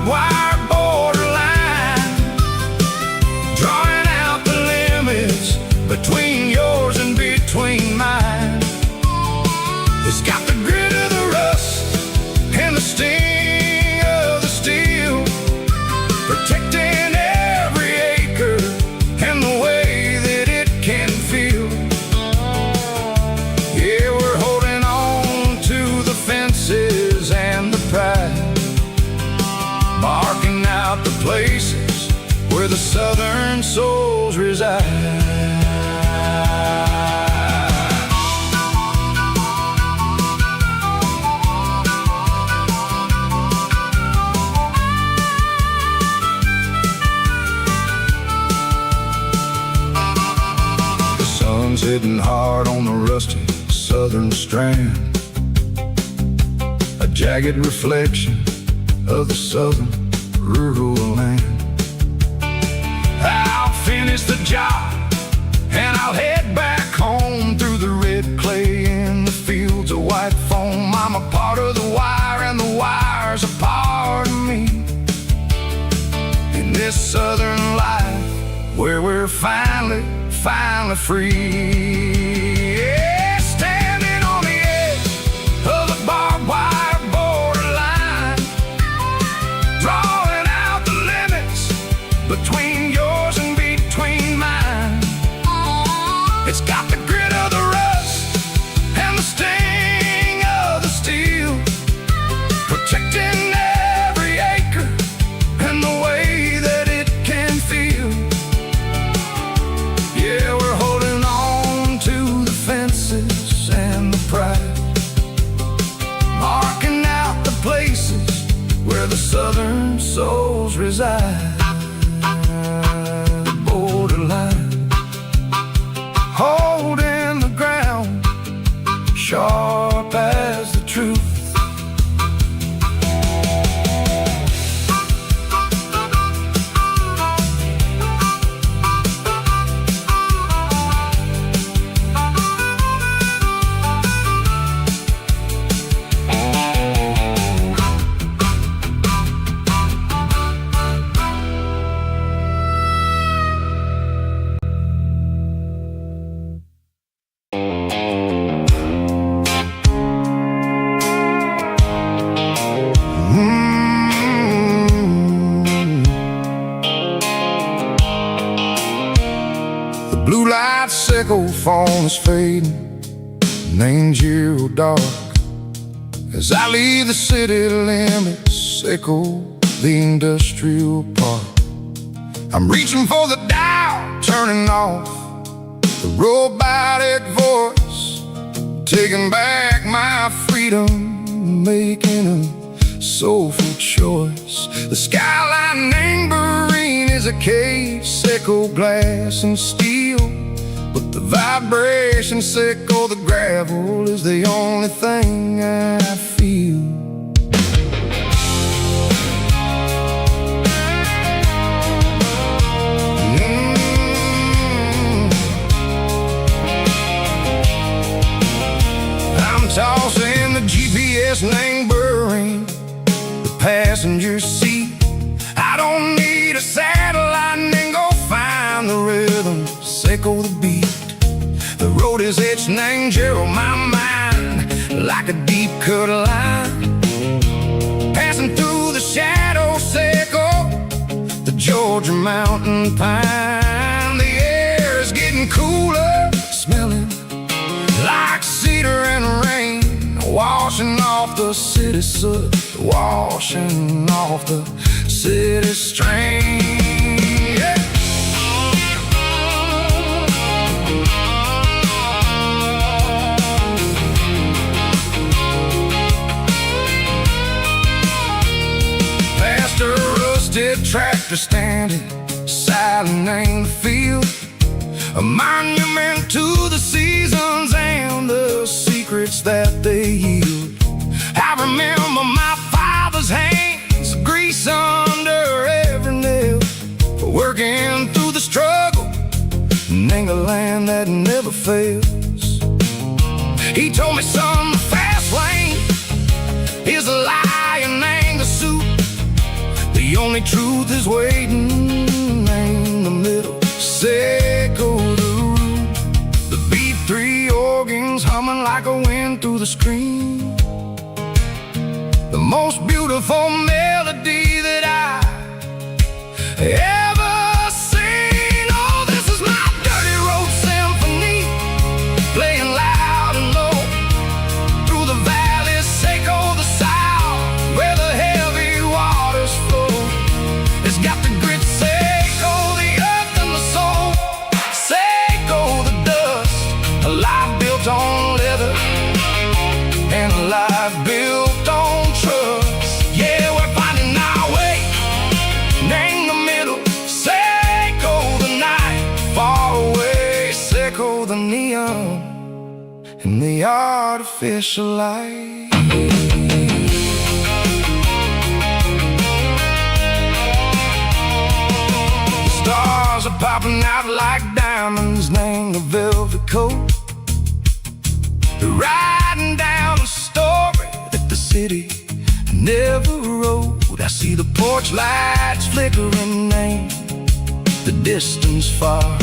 barbed wire borderline, drawing out the limits between yours and between mine. It's got the grit of the rust and the sting of the steel, protecting every acre and the way that it can feel. Yeah, we're holding on to the fences and the pride, marking out the places where the Southern souls reside. Hitting hard on the rusty southern strand, a jagged reflection of the southern rural land. I'll finish the job and I'll head back home through the red clay in the fields of white foam. I'm a part of the wire and the wire's a part of me, in this southern life where we're finally free. Yeah, standing on the edge of the barbed wire borderline, drawing out the limits between yours and between mine. It's got the grit of the rust and the sting of the steel, protecting every acre and the way that it can feel. Yeah, we're holding on to the fences and the pride, marking out the places where the Southern souls reside. Borderline, holding the ground, sharp as the truth. Blue light sickle phone is fading, named zero dark, as I leave the city limits, sickle the industrial park. I'm reaching for the dial, turning off the robotic voice, taking back my freedom, making a soulful choice. The skyline named Marine is a cage, sickle glass and steel, but the vibration sickle, the gravel, is the only thing I feel. I'm tossing the GPS named Marine, the passenger seat. I don't need a satellite and go find the rhythm, sickle the beat. The road is etched named Gerald, my mind, like a deep cut line, passing through the shadow sickle, the Georgia mountain pine. The air is getting cooler, smelling like cedar and rain, washing off the city soot, washing off the city strain. Yeah. Past a rusted tractor standing silent in the field, a monument to the seasons and the secrets that they yield. I remember my father's hands, grease under every nail, working through the struggle, and the land that never fails. He told me, son, the fast lane is a lion and the suit. The The only truth is waiting in the middle. Seco the room, the B3 organs humming like a wind through the screen. The most beautiful melody that I ever seen. Oh, this is my dirty road symphony, playing loud and low through the valleys, Seco the South, where the heavy waters flow. It's got the grit, Seco the earth and the soul, Seco the dust, a life built on leather and a life built on trust. Yeah, we're finding our way in the middle. Seco the night, far away, Seco the neon and the artificial light. The stars are popping out like diamonds, named the velvet coat. They're riding down a story that the city never wrote. I see the porch lights flickering, name the distance far.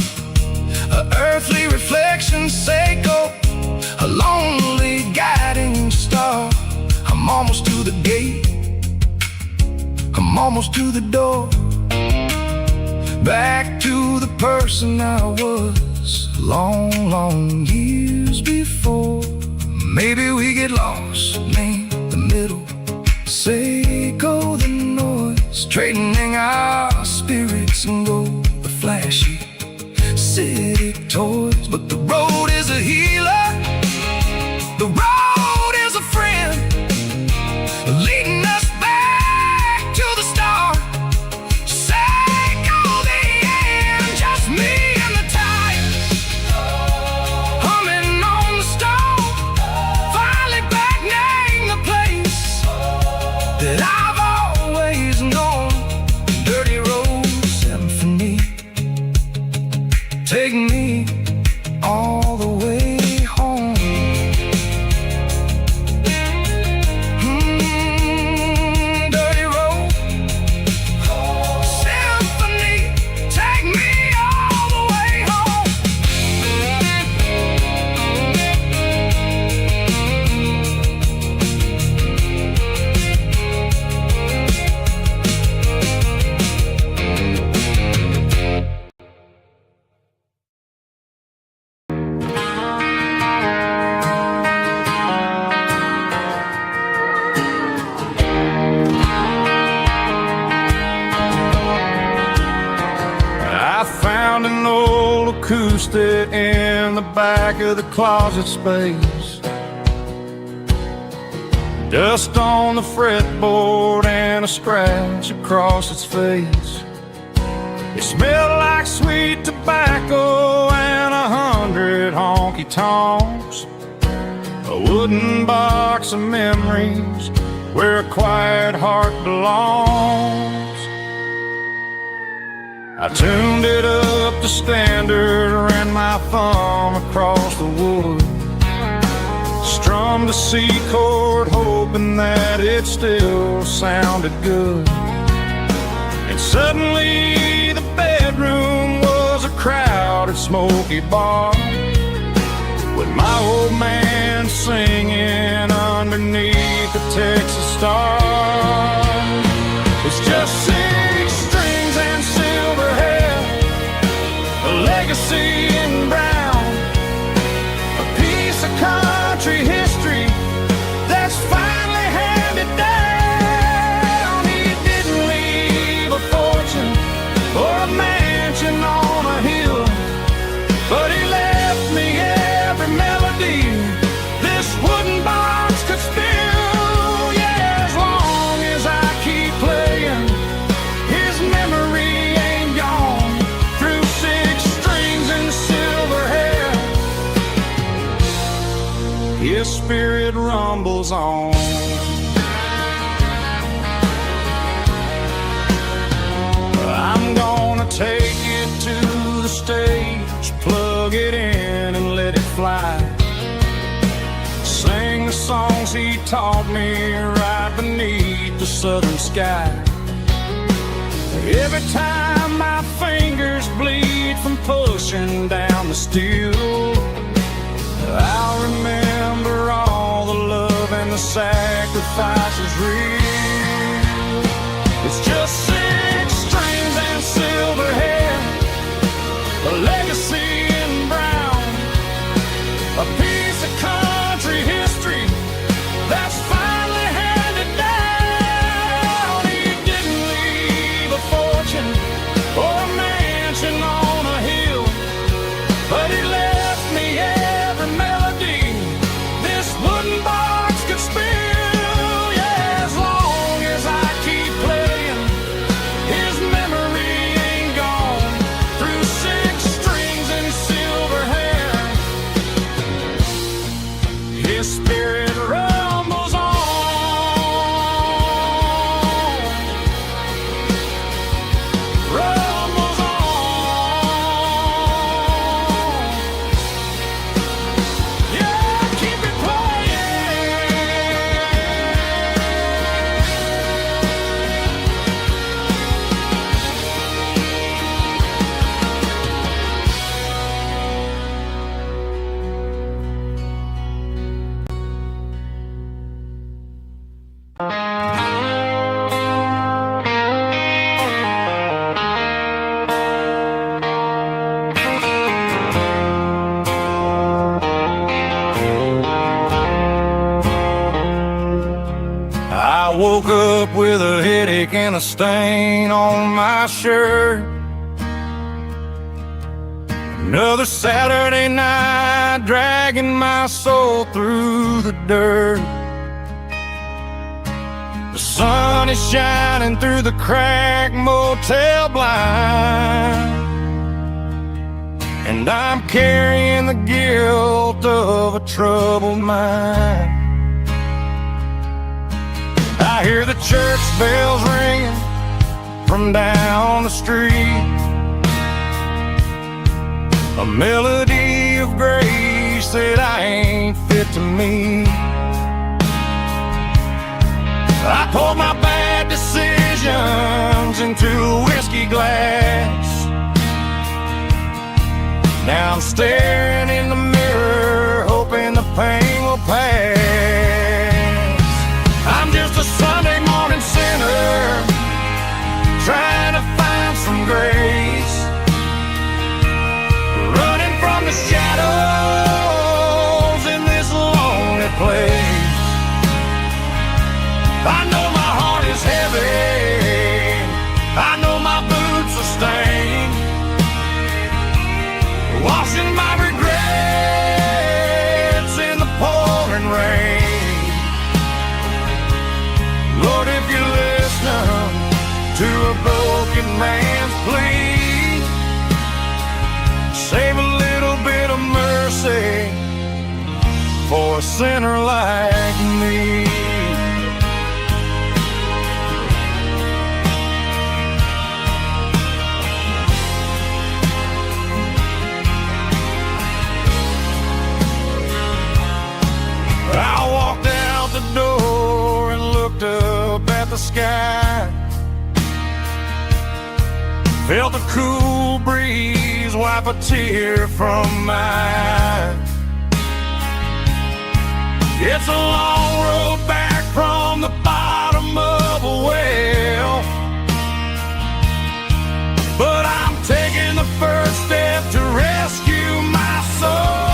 A earthly reflection, Seco, a lonely guiding star. I'm almost to the gate, I'm almost to the door, back to the person I was long, long years before. Maybe we get lost in the middle, Seco the noise, trading our spirits and go the flashy city toys. But the road is a healer, the road is a friend, leading us back to the start. Seco the end, just me and the tires, humming on the stove, finally back name the place that I've always known. Dirty road symphony, take me all the way home. Dirty road symphony, take me all the way home. I found an old acoustic in the back of the closet space, dust on the fretboard and a scratch across its face. It smelled like sweet tobacco and 100 honky-tonks, a wooden box of memories where a quiet heart belongs. I tuned it up to standard, ran my thumb across the wood, strummed a C chord hoping that it still sounded good. And suddenly the bedroom was a crowded smoky bar, with my old man singing underneath the Texas star. It's just 6 strings and silver hair, a legacy in brown, a piece of country history that's finally handed down. He didn't leave a fortune or a mansion on a hill, but he left me every melody this wooden box could spill. Yeah, as long as I keep playing, his memory ain't gone. Through 6 strings and silver hair, his spirit rumbles on. I'm gonna take it to the stage, plug it in and let it fly, sing the songs he taught me right beneath the southern sky. every time my fingers bleed from pushing down the steel, I'll remember all the love and the sacrifices real. It's just 6 strings and silver hair, a legacy in brown, a piece of country history that's finally handed down. He didn't leave a fortune or a mansion on a hill, but he left me every melody this wooden box could spill. Yeah, as long as I keep playing, his memory ain't gone. Through 6 strings and silver hair, his spirit rumbles on, rumbles on. Yeah, keep it playing. I woke up with a headache and a stain on my shirt. Another Saturday night dragging my soul through the dirt. The sun is shining through the cracked motel blind, and I'm carrying the guilt of a troubled mind. I hear the church bells ringing from down the street, a melody of grace that I ain't fit to meet. I poured my bad decisions into a whiskey glass. Now I'm staring in the mirror, hoping the pain will pass. I'm just a Sunday morning sinner, trying to find some grace, running from the shadows in this lonely place. I know my heart is heavy, I know my boots are stained, washing my regrets in the pouring rain. Lord, if you listen to a broken man's plea, save a little bit of mercy for a sinner like me. I walked out the door and looked up at the sky, felt a cool breeze wipe a tear from my eye. It's a long road back from the bottom of a well, but I'm taking the first step to rescue my soul.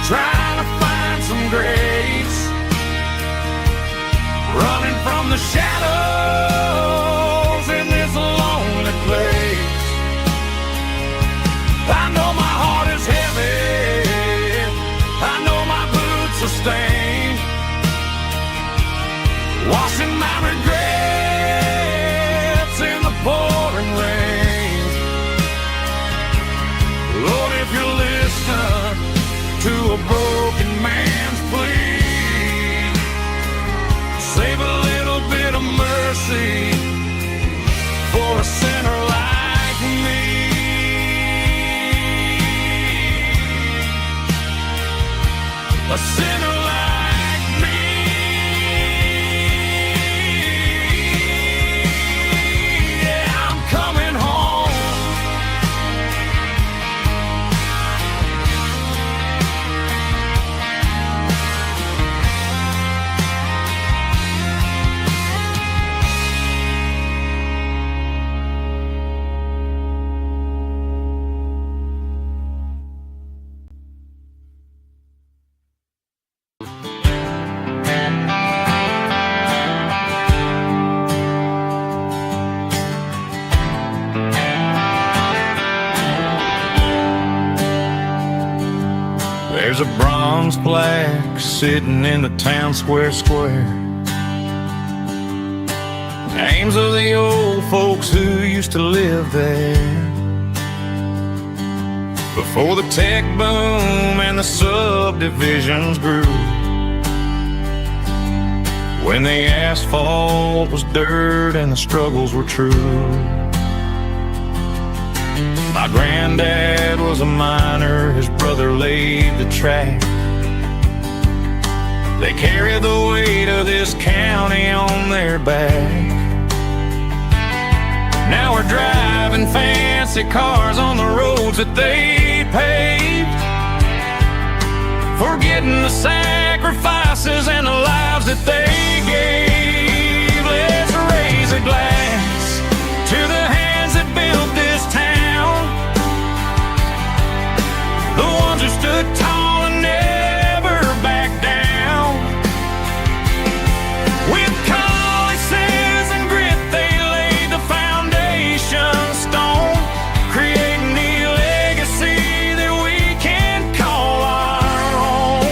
Trying to find some grace, running from the shadows in this lonely place. I know my heart is heavy, I know my boots are stained, washing my regrets in the pouring rain. Lord, if you listen to a broken man's plea, save a little bit of mercy for a sinner like me. A sinner like me. bronze plaque sitting in the town square. Names of the old folks who used to live there before the tech boom and the subdivisions grew, when the asphalt was dirt and the struggles were true. My granddad was a miner, his brother laid the track. They carried the weight of this county on their back. Now we're driving fancy cars on the roads that they paved, forgetting the sacrifices and the lives that they gave. Let's raise a glass to the hands that built this town, the ones who stood tall and never backed down. With calluses and grit they laid the foundation stone, creating the legacy that we can call our own.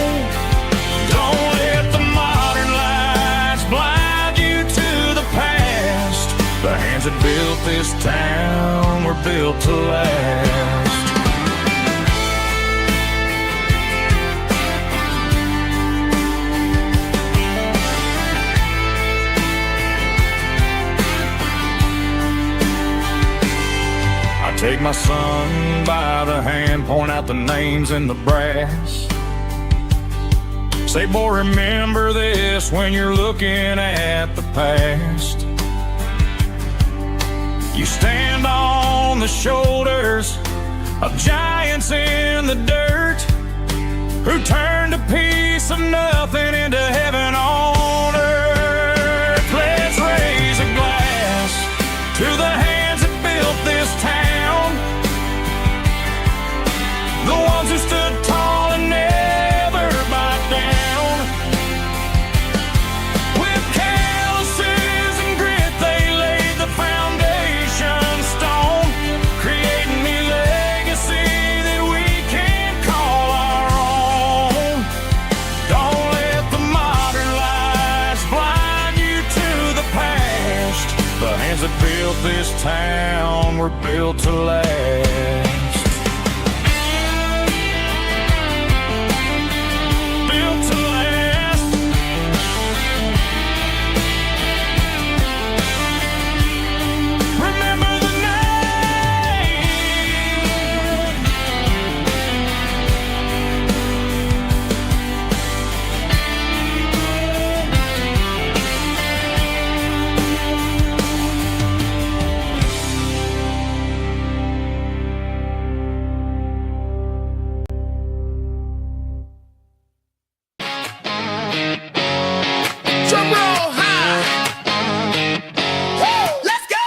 Don't let the modern lights blind you to the past. The hands that built this town were built to last. Take my son by the hand, point out the names in the brass. Say, boy, remember this when you're looking at the past. You stand on the shoulders of giants in the dirt, who turned a piece of nothing into heaven on earth. Let's raise a glass to the hands that built this town, the ones who stood tall and never backed down. With calluses and grit they laid the foundation stone, creating the legacy that we can call our own. Don't let the modern lights blind you to the past. The hands that built this town were built to last. Built to last. Remember the name. Drum roll high. Woo, let's go.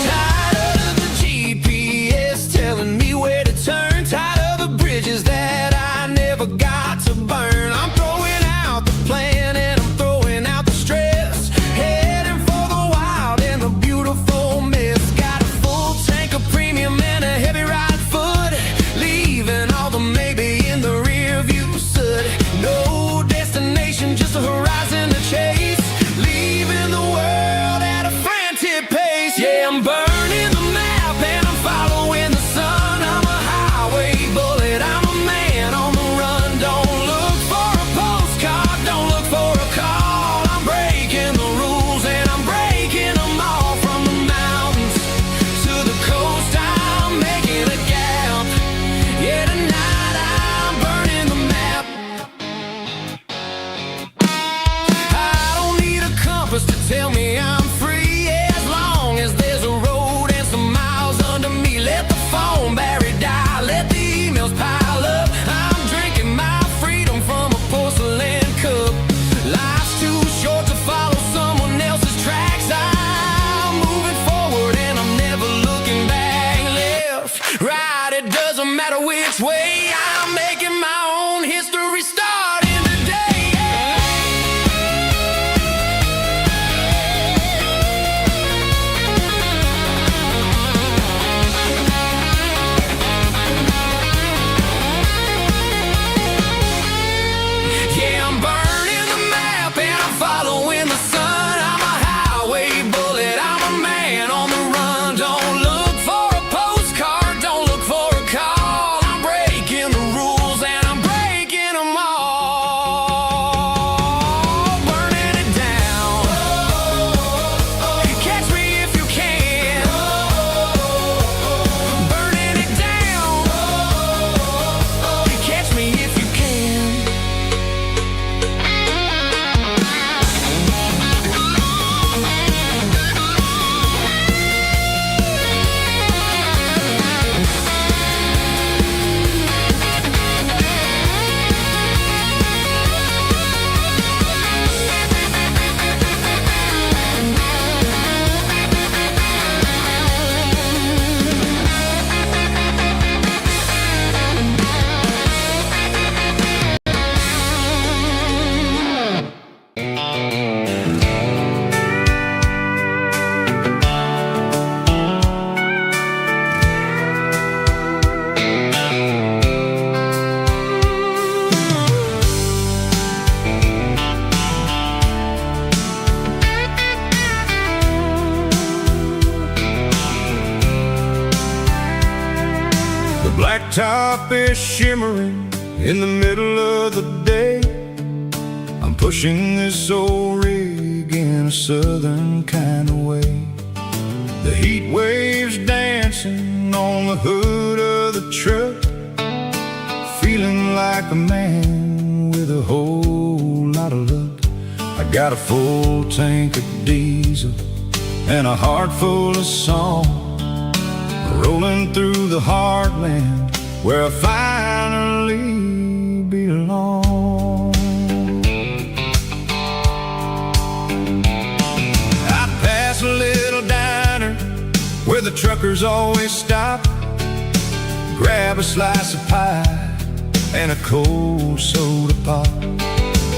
Tired of the GPS telling me where to turn, tired of the bridges that I never got to burn. I'm throwing out the plan and I'm throwing out the stress, heading for the wild and the beautiful mess. Got a full tank of premium and a heavy ride foot, leaving all the maybe in the rear view soot. No destination, just a horizon to chase, leaving the world at a frantic pace. Yeah, I'm burning the map and I'm following the sun. I'm a highway bullet, I'm a man on the run. Don't look for a postcard, don't look for a call. I'm breaking the rules and I'm breaking them all. From the mountains to the coast, I'm making a gap. Yeah, tonight I'm burning the map. I don't need a compass to tell me I'm free, as long as there's a road and some miles under me. Let the phone battery die, let the emails pile up. I'm drinking my freedom from a porcelain cup. Life's too short to follow someone else's tracks. I'm moving forward and I'm never looking back. Left, right, it doesn't matter which way. I'm making my own history starting today. Blacktop is shimmering in the middle of the day. I'm pushing this old rig in a southern kind of way. The heat waves dancing on the hood of the truck, feeling like a man with a whole lot of luck. I got a full tank of diesel and a heart full of song, rolling through the heartland where I finally belong. I pass a little diner where the truckers always stop, grab a slice of pie and a cold soda pop.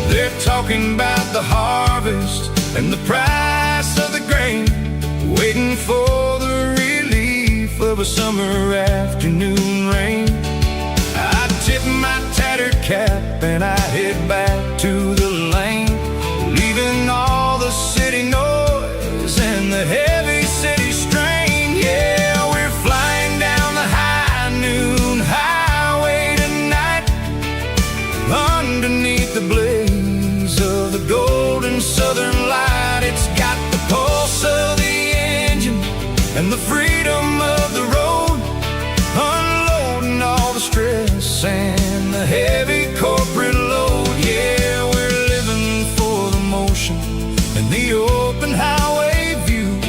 They're talking about the harvest and the price of the grain, waiting for the relief of a summer afternoon rain. I tip my tattered cap and I head back to the lane, leaving all the city noise and the heavy city strain. Yeah, we're flying down the high noon highway tonight, underneath the blaze of the golden southern light. It's got the pulse of the engine and the freedom of the road, unloading all the stress and the heavy corporate load. Yeah, we're living for the motion and the open highway view,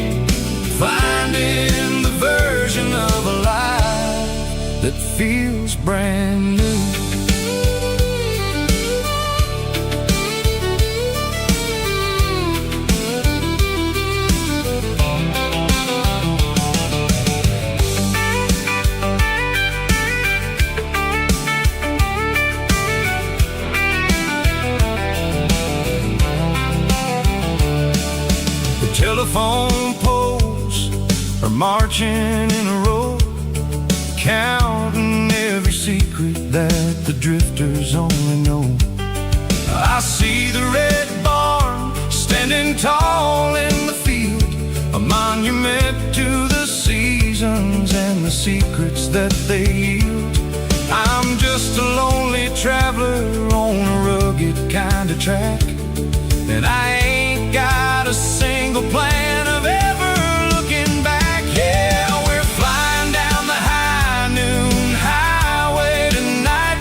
finding the version of a life that feels brand new. Telephone poles are marching in a row, counting every secret that the drifters only know. I see the red barn standing tall in the field, a monument to the seasons and the secrets that they yield. I'm just a lonely traveler on a rugged kind of track, and I ain't got a single plan of ever looking back. Yeah, we're flying down the high noon highway tonight,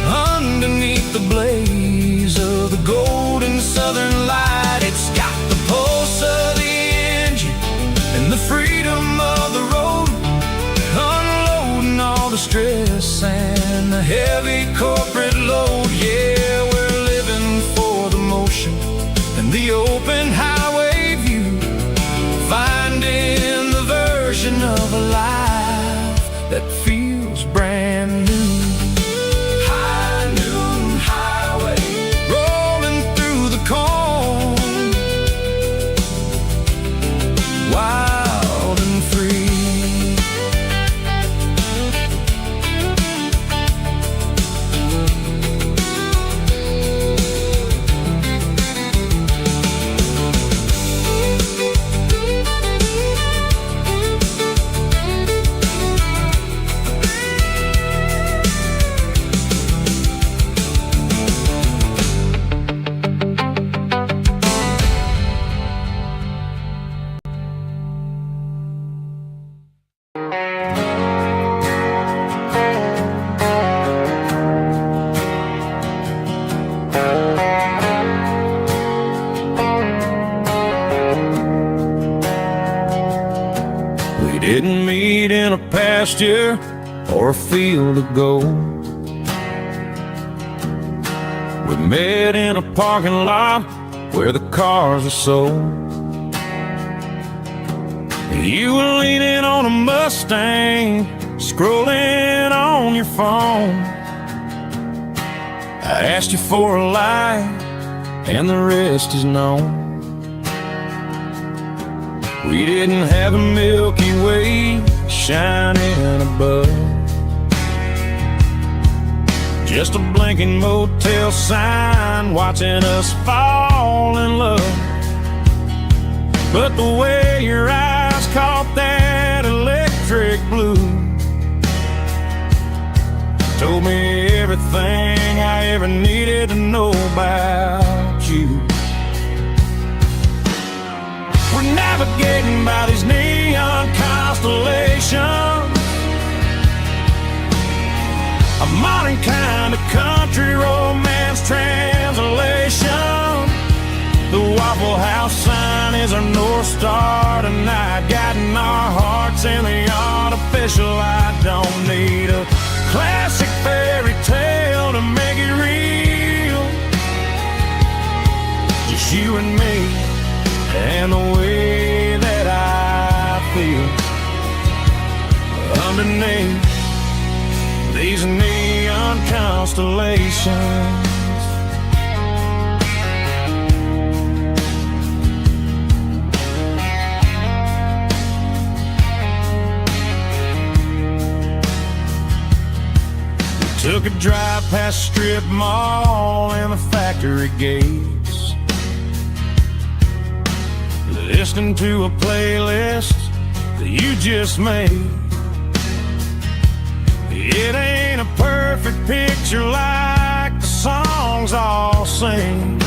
underneath the blaze of the golden southern light. It's got the pulse of the engine and the freedom of the road, unloading all the stress and the heavy corporate load. Yeah, we're living for the motion and the open highway view, finding the version of a life that feels brand new. High noon highway, rolling through the corn, wild and free. Didn't meet in a pasture or a field of gold. We met in a parking lot where the cars are sold. You were leaning on a Mustang, scrolling on your phone. I asked you for a light, and the rest is known. We didn't have a Milky Way shining above, just a blinking motel sign watching us fall in love. But the way your eyes caught that electric blue told me everything I ever needed to know about you. We're navigating by these neon constellations, a modern kind of country romance translation. The Waffle House sign is our North Star tonight, guiding our hearts in the artificial. I don't need a classic fairy tale to make it real. Just you and me and the way that I feel underneath these neon constellations. Took a drive past strip mall and the factory gates, listening to a playlist that you just made. It ain't a perfect picture like the songs all sing,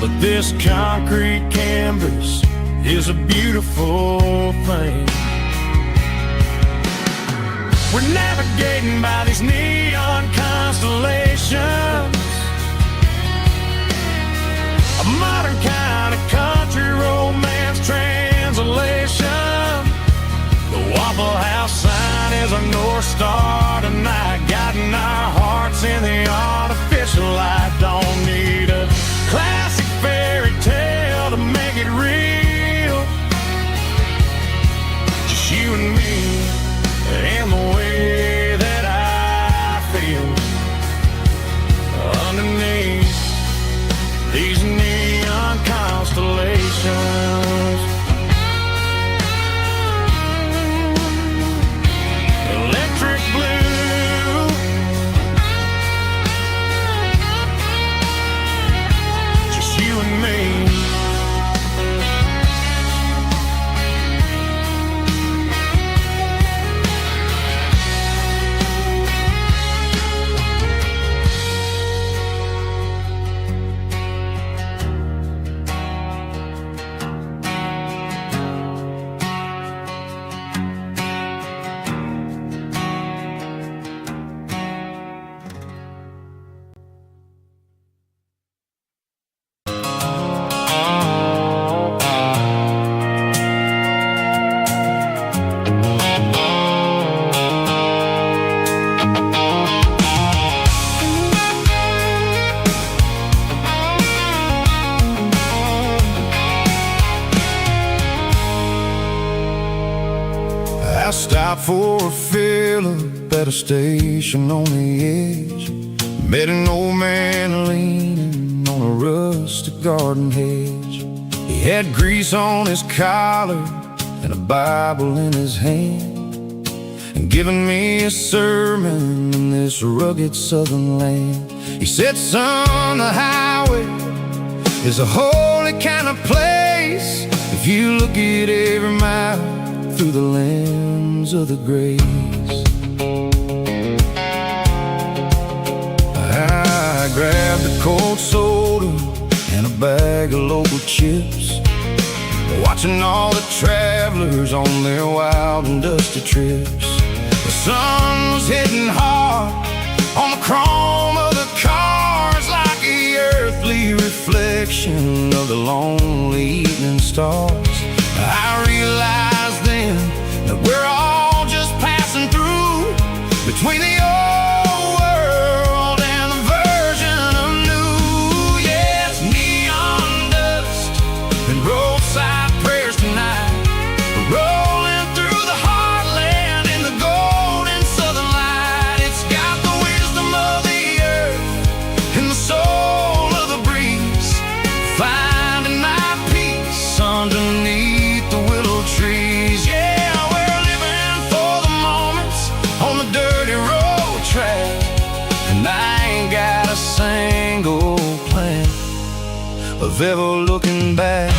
but this concrete canvas is a beautiful thing. We're navigating by these neon constellations, a modern kind of country romance translation. The Waffle House sign is our North Star tonight, guiding our hearts in the artificial light. Don't need a classic fairy tale to make it real. Just you and me and the way that I feel underneath these neon constellations. Electric blue, just you and me. I stopped for a fill-up at a station on the edge. Met an old man leaning on a rustic garden hedge. He had grease on his collar and a Bible in his hand, and giving me a sermon in this rugged southern land. He said, son, the highway is a holy kind of place if you look at every mile through the lens of the grace. I grabbed a cold soda and a bag of local chips, watching all the travelers on their wild and dusty trips. The sun was hitting hard on the chrome of the cars, like the earthly reflection of the lonely evening stars. I realized then that we're all just passing through between the old world and the version of new. Yes, neon dust and roadside prayers tonight, rolling through the heartland in the golden southern light. It's got the wisdom of the earth and the soul of the breeze, finding my peace underneath the willow trees. Yeah, we're living for the moments on the dirty road track, and I ain't got a single plan of ever looking back.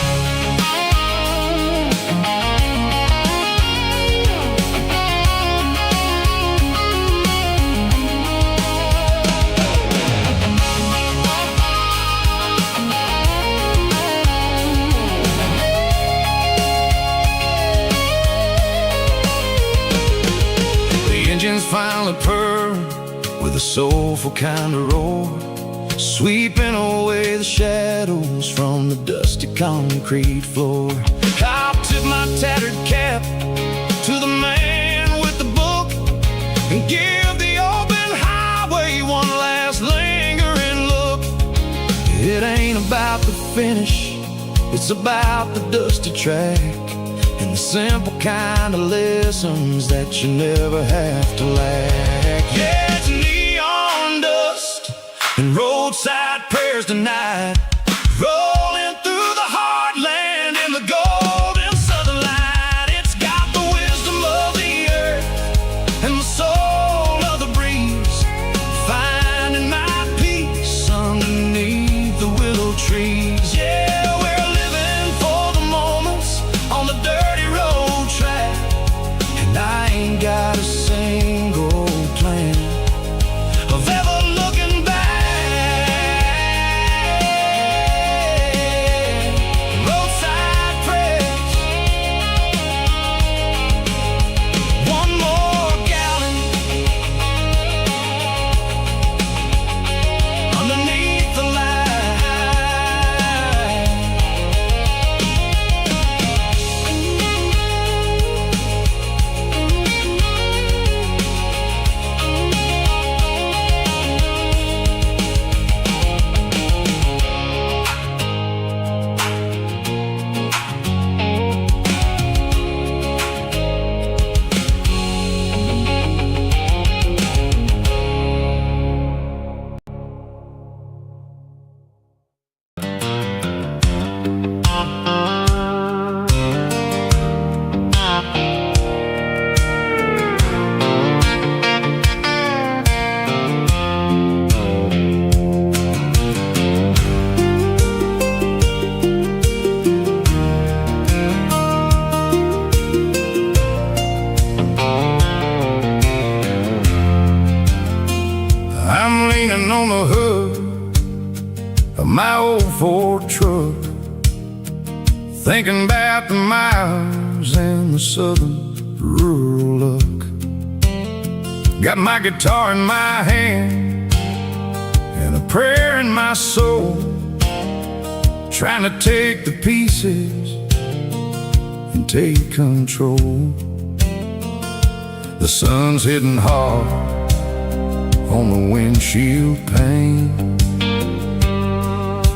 finally purr with a soulful kind of roar, sweeping away the shadows from the dusty concrete floor. I'll tip my tattered cap to the man with the book and give the open highway one last lingering look. It ain't about the finish, it's about the dusty track and the simple kind of lessons that you never have to lack. Yeah, it's neon dust and roadside prayers tonight, rolling through the heartland in the golden southern light. It's got the wisdom of the earth and the soul of the breeze, finding my peace underneath the willow trees. Yeah, we're living for the moments on the dirty road track, and I ain't got a single plan of ever looking back. Roadside prayers, one more gallon underneath the light. I'm leaning on the hood of my old Ford truck, thinking about the miles and the southern rural luck. Got my guitar in my hand and a prayer in my soul, trying to take the pieces and take control. The sun's hitting hard on the windshield pane,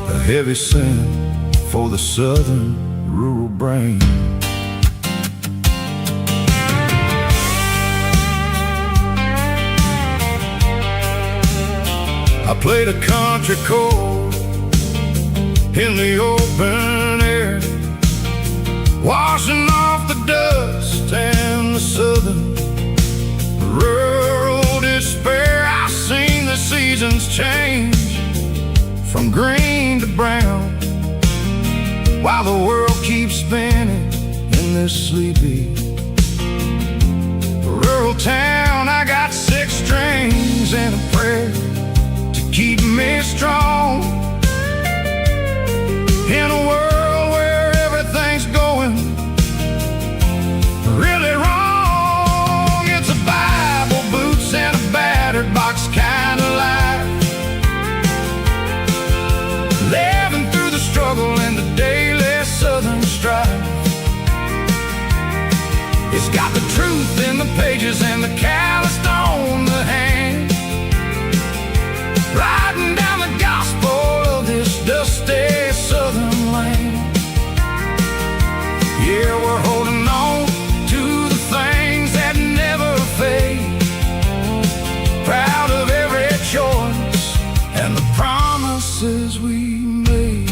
a heavy scent for the southern rural brain. I played a country chord in the open air, washing off the dust and the southern rural despair. I've seen the seasons change from green to brown, while the world keeps spinning in this sleepy rural town. I got 6 strings and a prayer to keep me strong in a world where everything's going really wrong. It's a Bible, boots, and a battered box kind of life, living through the struggle and the daily southern strife. It's got the truth in the pages and the calloused on the hand, writing down the gospel of this dusty southern land. Yeah, we're holding on to the things that never fade, proud of every choice and the promises we made.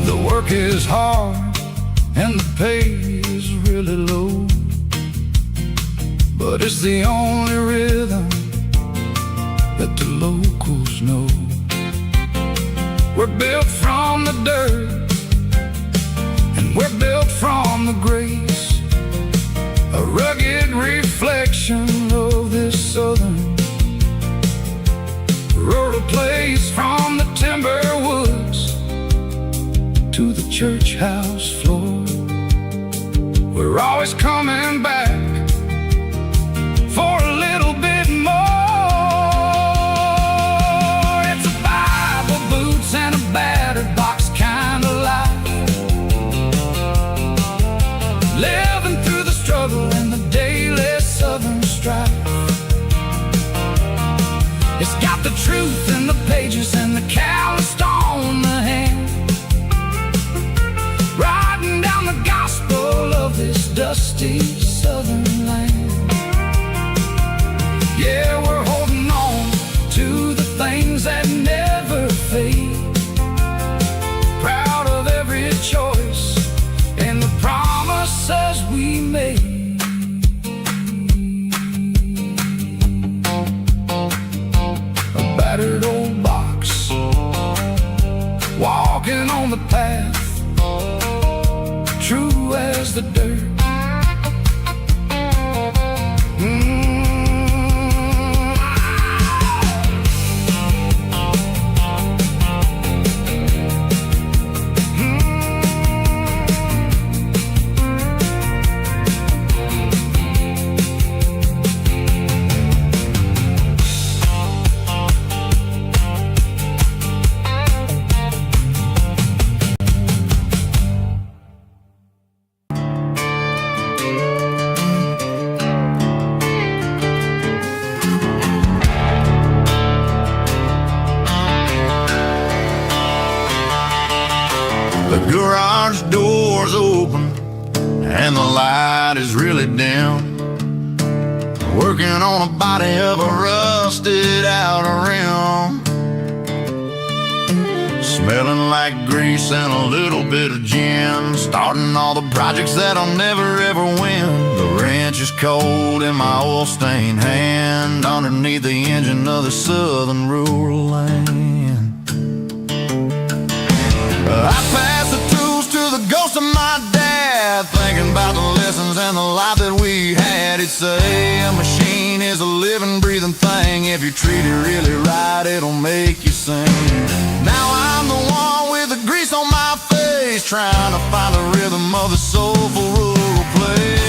The work is hard and the pay is really low, but it's the only rhythm that the locals know. We're built from the dirt and we're built from the grace, a church house floor. We're always coming back for a little bit more. It's a Bible, boots, and a battered box kind of life, living through the struggle and the daily Southern strife. It's got the truth in the pages and the calloused on the hand, riding down the gospel of this dusty Southern land. Yeah, we're holding on to the things that never fade, proud of every choice and the promises we made. A battered old box, walking on the path, true as the dirt. The garage door's open and the light is really dim, working on a body of a rusted out rim, smelling like grease and a little bit of gin, starting all the projects that I'll never ever win. The wrench is cold in my oil-stained hand, underneath the engine of the southern rural land. I pass the tools to the ghost of my dad, thinking about the lessons and the life that we had. He'd say a machine is a living, breathing thing. If you treat it really right, it'll make you sing. Now I'm the one with the grease on my face, trying to find the rhythm of the soulful rural place.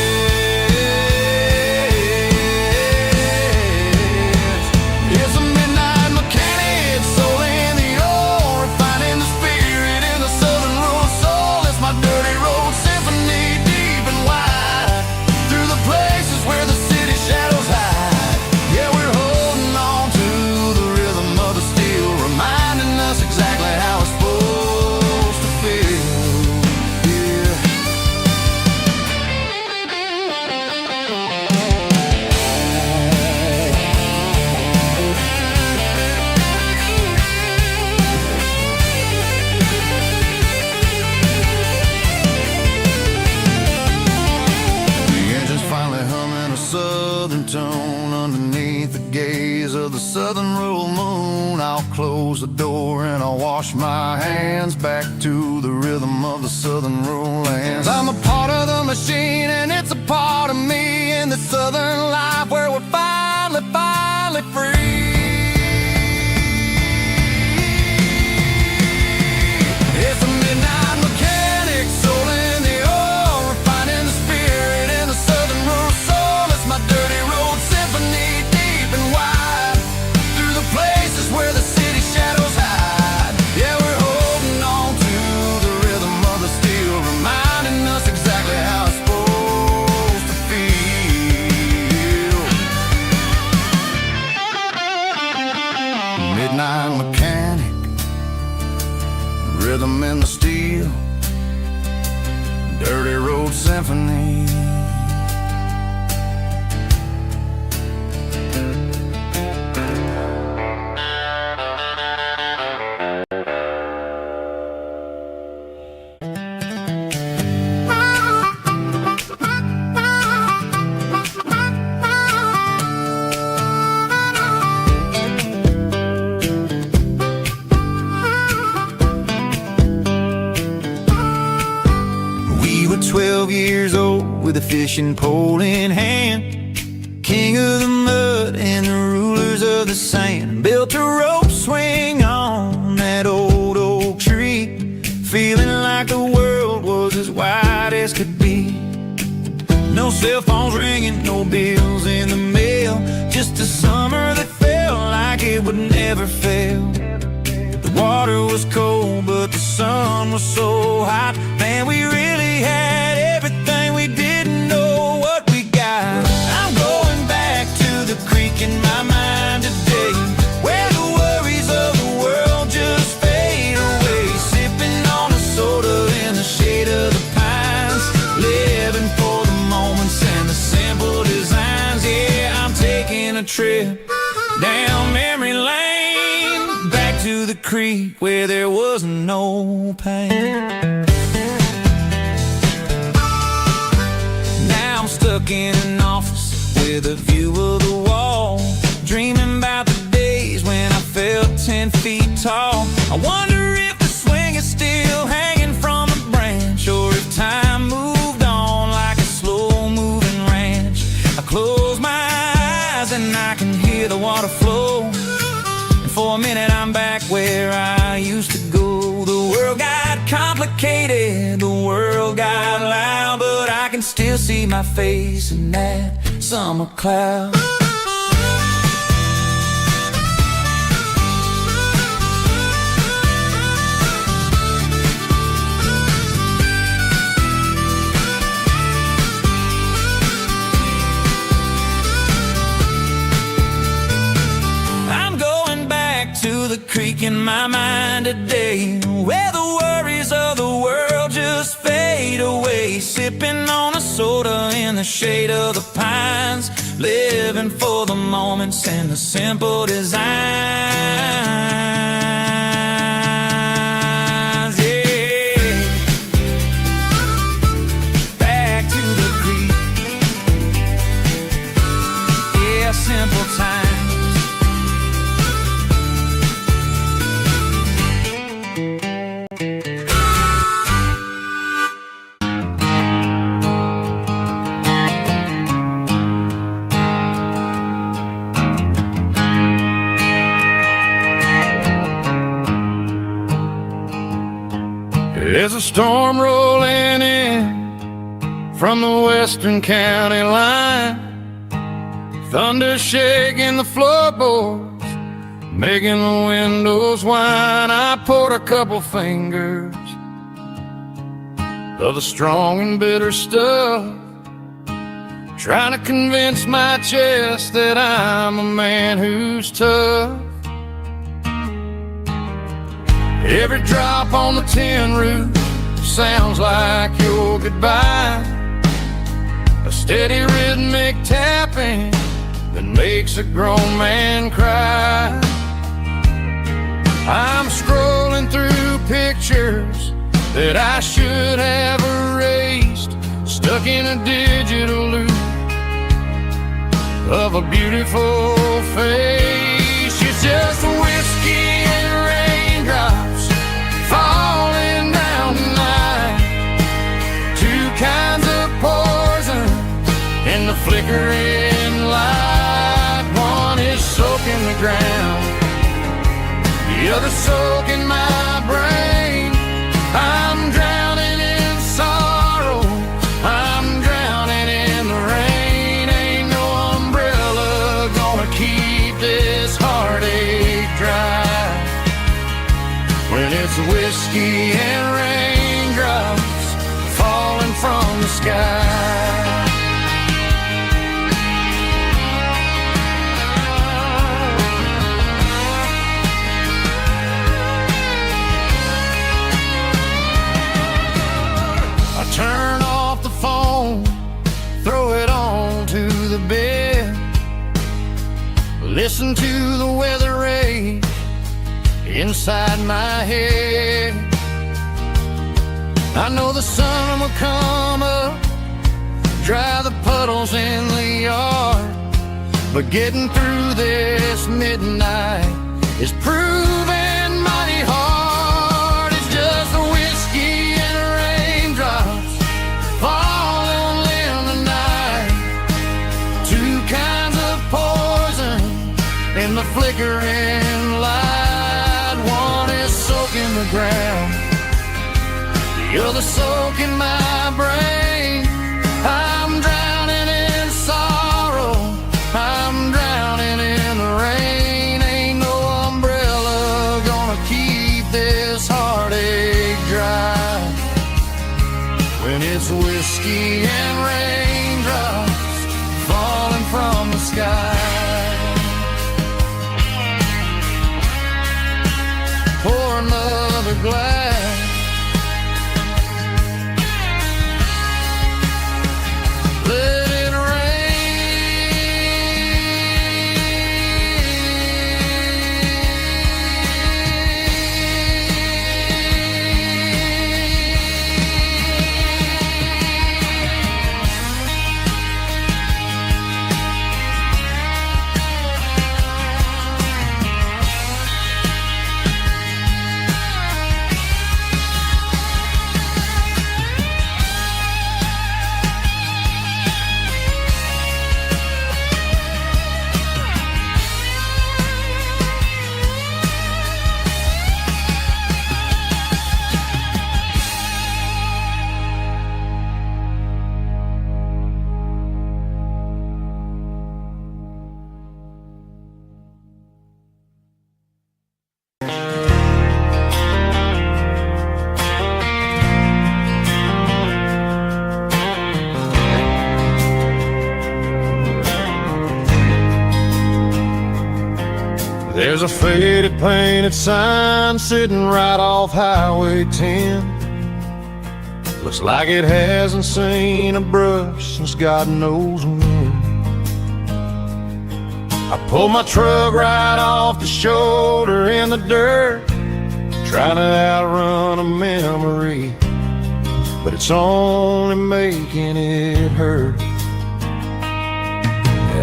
It's a midnight mechanic, soul in the ore, refining the spirit in the southern rural soul. It's my dirty road symphony, deep and wide, through the places where the city shadows hide. Yeah, we're holding on to the rhythm of the steel, reminding us exactly how it's supposed to feel. Yeah. The engine's finally humming a southern tone underneath the gaze of the southern rural moon. I'll close the door and I'll wash my hands, back to the rhythm of the southern rural lands. I'm a part of the machine and it's a part of me, in the southern life where we're finally free. It's a midnight mechanic, soul in the ore, refining the spirit in the southern rural soul. It's my dirty road symphony, deep and wide, through the places where the city shadows hide. Yeah, we're holding on to the rhythm of the steel, reminding us exactly how it's supposed to feel. Midnight mechanic, rhythm in the steel, dirty road symphony. We were 12 years old with a fishing pole in hand, king of the mud and the rulers of the sand. Built a rope swing on that old oak tree, feeling like the world phones ringing, no bills in the mail. Just a summer that felt like it would never fail. The water was cold, but the sun was so hot. Man, we really had everything, we didn't know what we got. I'm going back to the creek in my mind today, where the worries of the world just fade away. Sipping on a soda in the shade of the pines, living for the moments and the simple designs. Yeah, I'm taking a trip down memory lane, back to the creek where there was no pain. Now I'm stuck in an office with a view of the wall, dreaming about the days when I felt 10 feet tall. I wonder if the swing is still hanging from a branch, or if time moved on like a slow-moving ranch. I close my eyes and I can hear the water flow, and for a minute I'm back where I used to go. The world got complicated, the world got loud, but I can still see my face in that summer cloud. I'm going back to the creek in my mind today, where the worries of the world just fade away. Sipping on a soda in the shade of the pines, living for the moments and the simple designs. Yeah, back to the creek. Yeah, simple times. There's a storm rolling in from the western county line, thunder shaking the floorboards, making the windows whine. I poured a couple fingers of the strong and bitter stuff, trying to convince my chest that I'm a man who's tough. Every drop on the tin roof sounds like your goodbye, a steady rhythmic tapping that makes a grown man cry. I'm scrolling through pictures that I should have erased, stuck in a digital loop of a beautiful face. It's just whiskey and raindrops falling down tonight, two kinds of poison in the flickering light. One is soaking the ground, the other soaking my brain. I'm drowning in sorrow, I'm drowning in the rain. Ain't no umbrella gonna keep this heartache dry when it's whiskey and raindrops falling from the sky. I turn off the phone, throw it on to the bed, listen to the weather rage inside my head. I know the sun will come up, dry the puddles in the yard, but getting through this midnight is proving mighty hard. It's just a whiskey and raindrops falling in the night, two kinds of poison in the flickering light. One is soaking the ground, the other soaking my brain. I'm drowning in shattered glass. Let it There's a faded painted sign sitting right off Highway 10. Looks like it hasn't seen a brush since God knows when. I pulled my truck right off the shoulder in the dirt, trying to outrun a memory, but it's only making it hurt.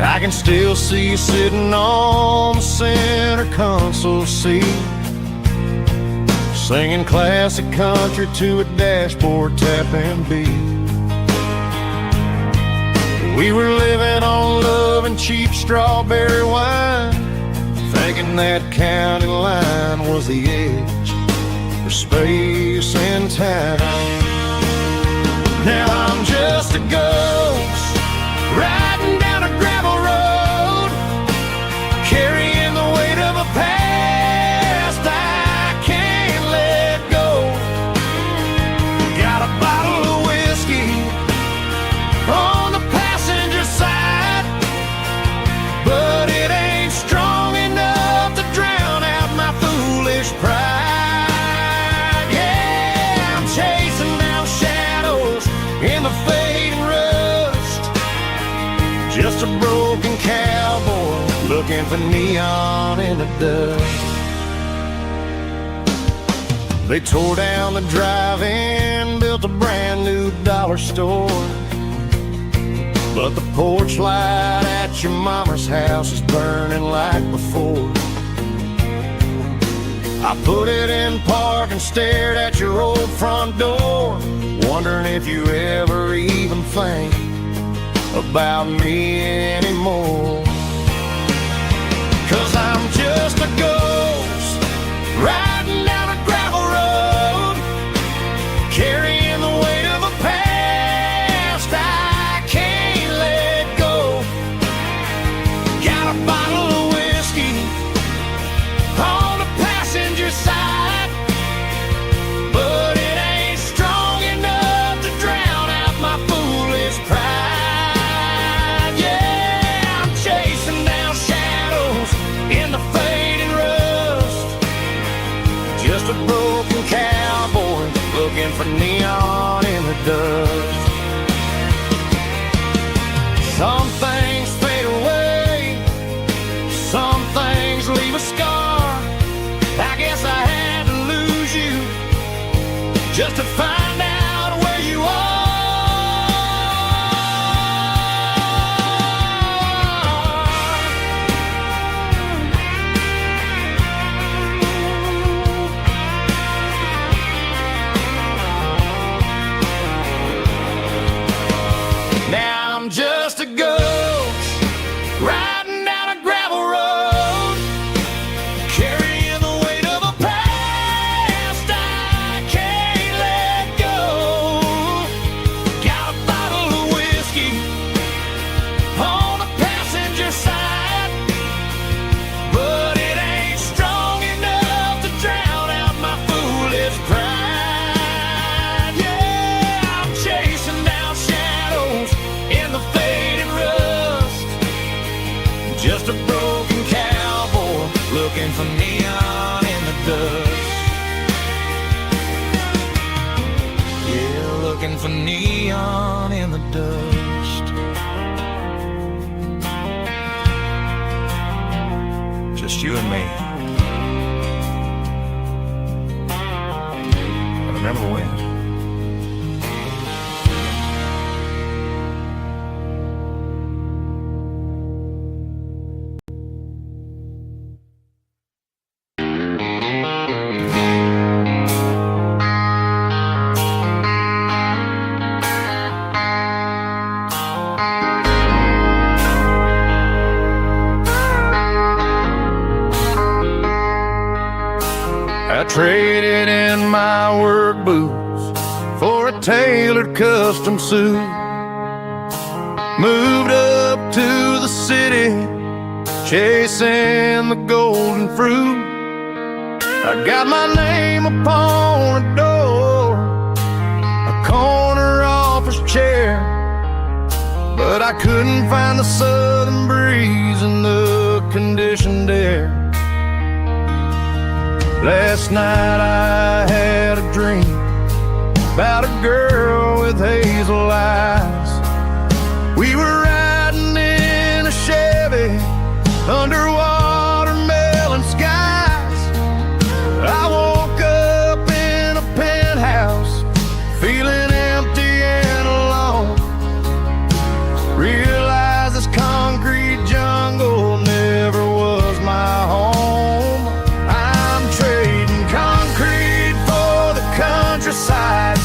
I can still see you sitting on the center console seat, singing classic country to a dashboard tapping beat. We were living on love and cheap strawberry wine, thinking that county line was the edge for space and time. Now I'm just a ghost riding down a gravel road, carrying the weight of a past I can't let go. Got a bottle of whiskey on the passenger side, but it ain't strong enough to drown out my foolish pride. Yeah, I'm chasing down shadows in the fading rust, just a broken cowboy looking for neon in the dust. They tore down the drive-in, built a brand new dollar store, but the porch light at your mama's house is burning like before. I put it in park and stared at your old front door, wondering if you ever even think about me anymore. 'Cause I'm just a ghost riding down a gravel road, carrying the weight of a past I can't let go. Got a bottle of whiskey on the passenger side, but it ain't strong enough to drown out my foolish pride. Yeah, I'm chasing down shadows in the fading rust, just a broken cowboy looking for neon in the dust. Some things fade away, some things leave a scar. I guess I had to lose you just to find out where you are. Now I'm just a ghost riding down a gravel road, carrying the weight of a past I can't let go. Got a bottle of whiskey on the passenger side, but it ain't strong enough to drown out my foolish pride. Yeah, I'm chasing down shadows in the fading rust, just a broken cowboy looking for neon in the dust. you and me. I remember when. I traded in my work boots for a tailored custom suit. Moved up to the city, chasing the golden fruit. I got my name upon a door, a corner office chair, but I couldn't find the southern breeze in the conditioned air. Last night I had a dream about a girl with hazel eyes. We were riding in a Chevy under watermelon skies. I woke up in a penthouse feeling empty and alone. Realized this concrete jungle never was my home. Countryside,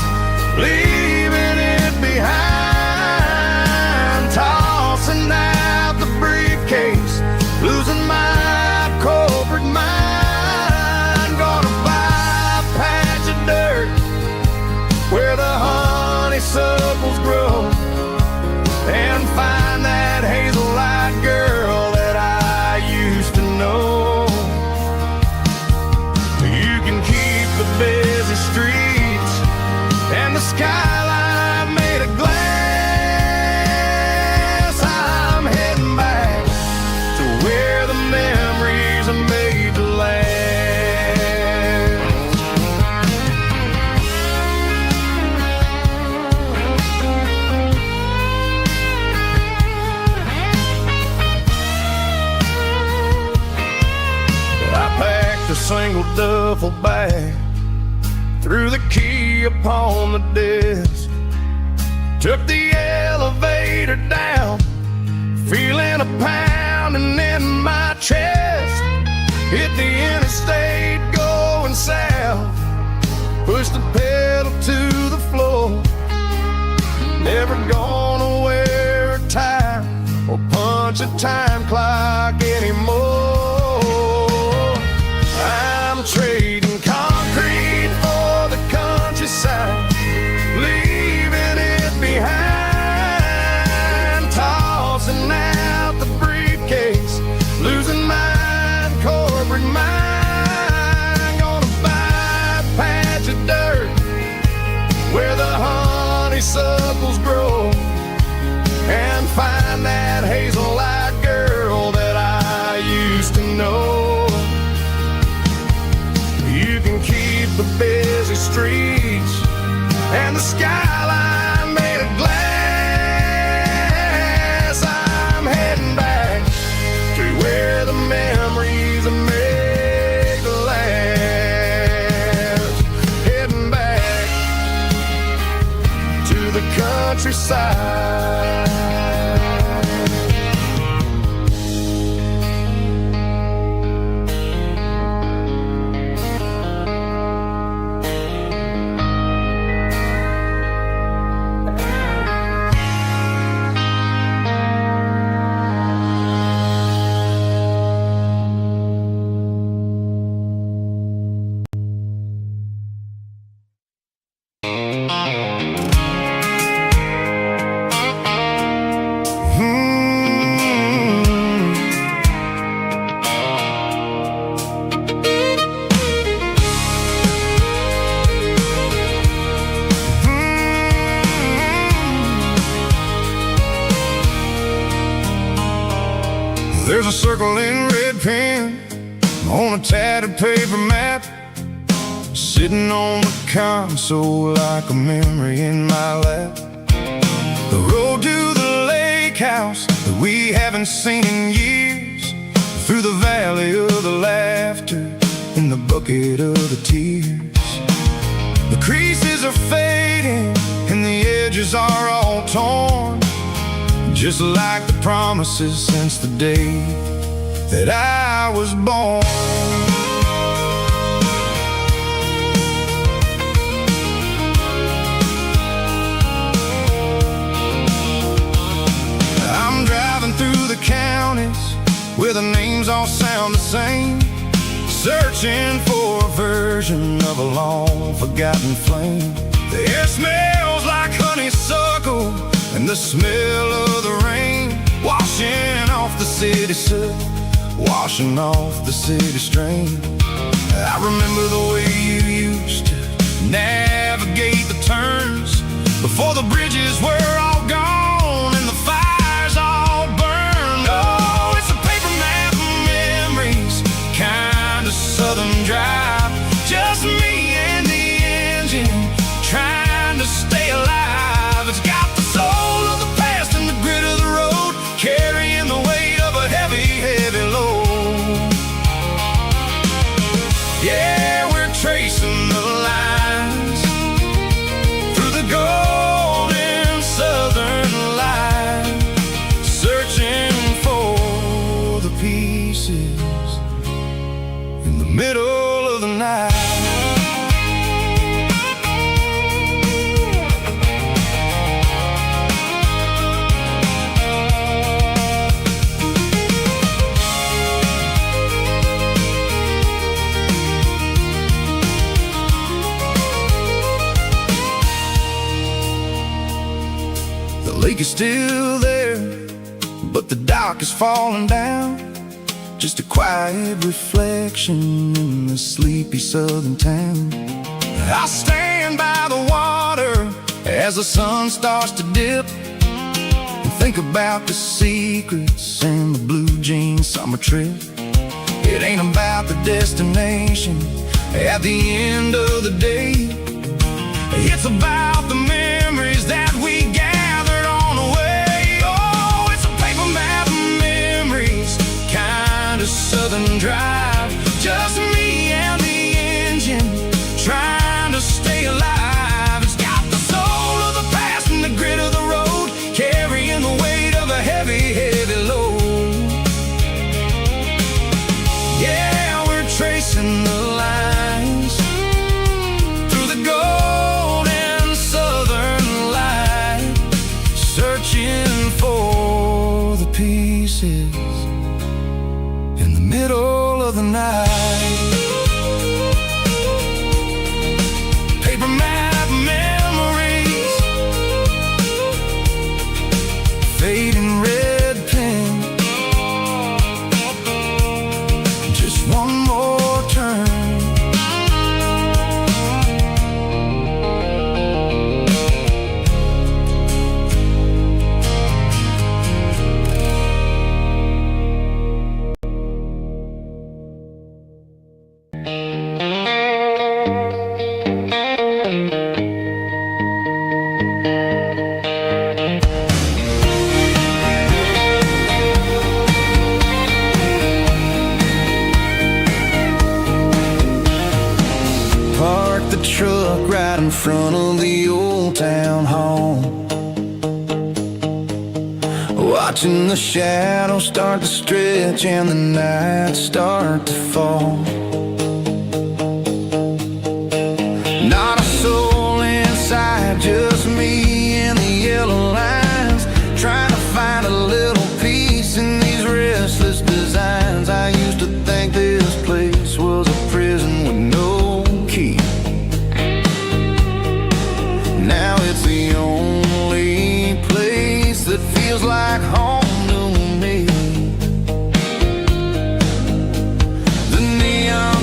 leaving it behind, tossing out the briefcase, losing my corporate mind. Gonna buy a patch of dirt where the honeysuckles grow and find that hazel-eyed girl that I used to know. You can keep the busy streets and the skyline made of glass. I'm heading back to where the memories are made to last. I packed a single duffel bag, threw the key upon the desk, took the elevator down, feeling a pounding in my chest. Hit the interstate going south, pushed the pedal to the floor. Never gonna wear a tie or punch a time clock anymore. I'm trading concrete for the countryside, leaving it behind, tossing out the briefcase, losing my corporate mind. Gonna buy a patch of dirt where the honeysuckles grow and find that hazel-eyed girl that I used to know. You can keep the busy streets and the skyline made of glass. I'm heading back to where the memories are made to last. Heading back to the countryside. There's a circle in red pen on a tattered paper map, sitting on the console like a memory in my lap. The road to the lake house that we haven't seen in years, through the valley of the laughter, in the bucket of the tears. The creases are fading and the edges are all torn, just like the promises since the day that I was born. I'm driving through the counties where the names all sound the same, searching for a version of a long-forgotten flame. The air smells like honeysuckle and the smell of the rain, washing off the city soot, washing off the city strain. I remember the way you used to navigate the turns before the bridges were all gone and the fires all burned. Oh, it's a paper map of memories, kind of southern drive, just me and the engine trying to stay alive. It's got the soul of the past and the grit of the road, carrying the weight of a heavy, heavy load. Yeah, we're tracing the lines through the golden southern light, searching for the pieces in the middle of the night. The lake is still there, but the dock is falling down, just a quiet reflection in the sleepy southern town. I stand by the water as the sun starts to dip and think about the secrets and the blue jean summer trip. It ain't about the destination at the end of the day, it's about the memories that we gathered on the way. Oh, it's a paper map of memories, kind of southern drive, just me and the engine trying to stay alive. It's got the soul of the past and the grit of the road, carrying the weight of a heavy, heavy load. Yeah, we're tracing the lines through the golden southern light, searching for the pieces in the middle of the night. Paper map memories, fading red pen, just one more turn. Park the truck right in front of the old town hall, watching the shadows start to stretch and the nights start to fall. Not a soul inside, just me and the yellow lines, trying to find a little peace in these restless designs. I used to think this place was a prison with no key. Now it's the only place that feels like home to me. The neon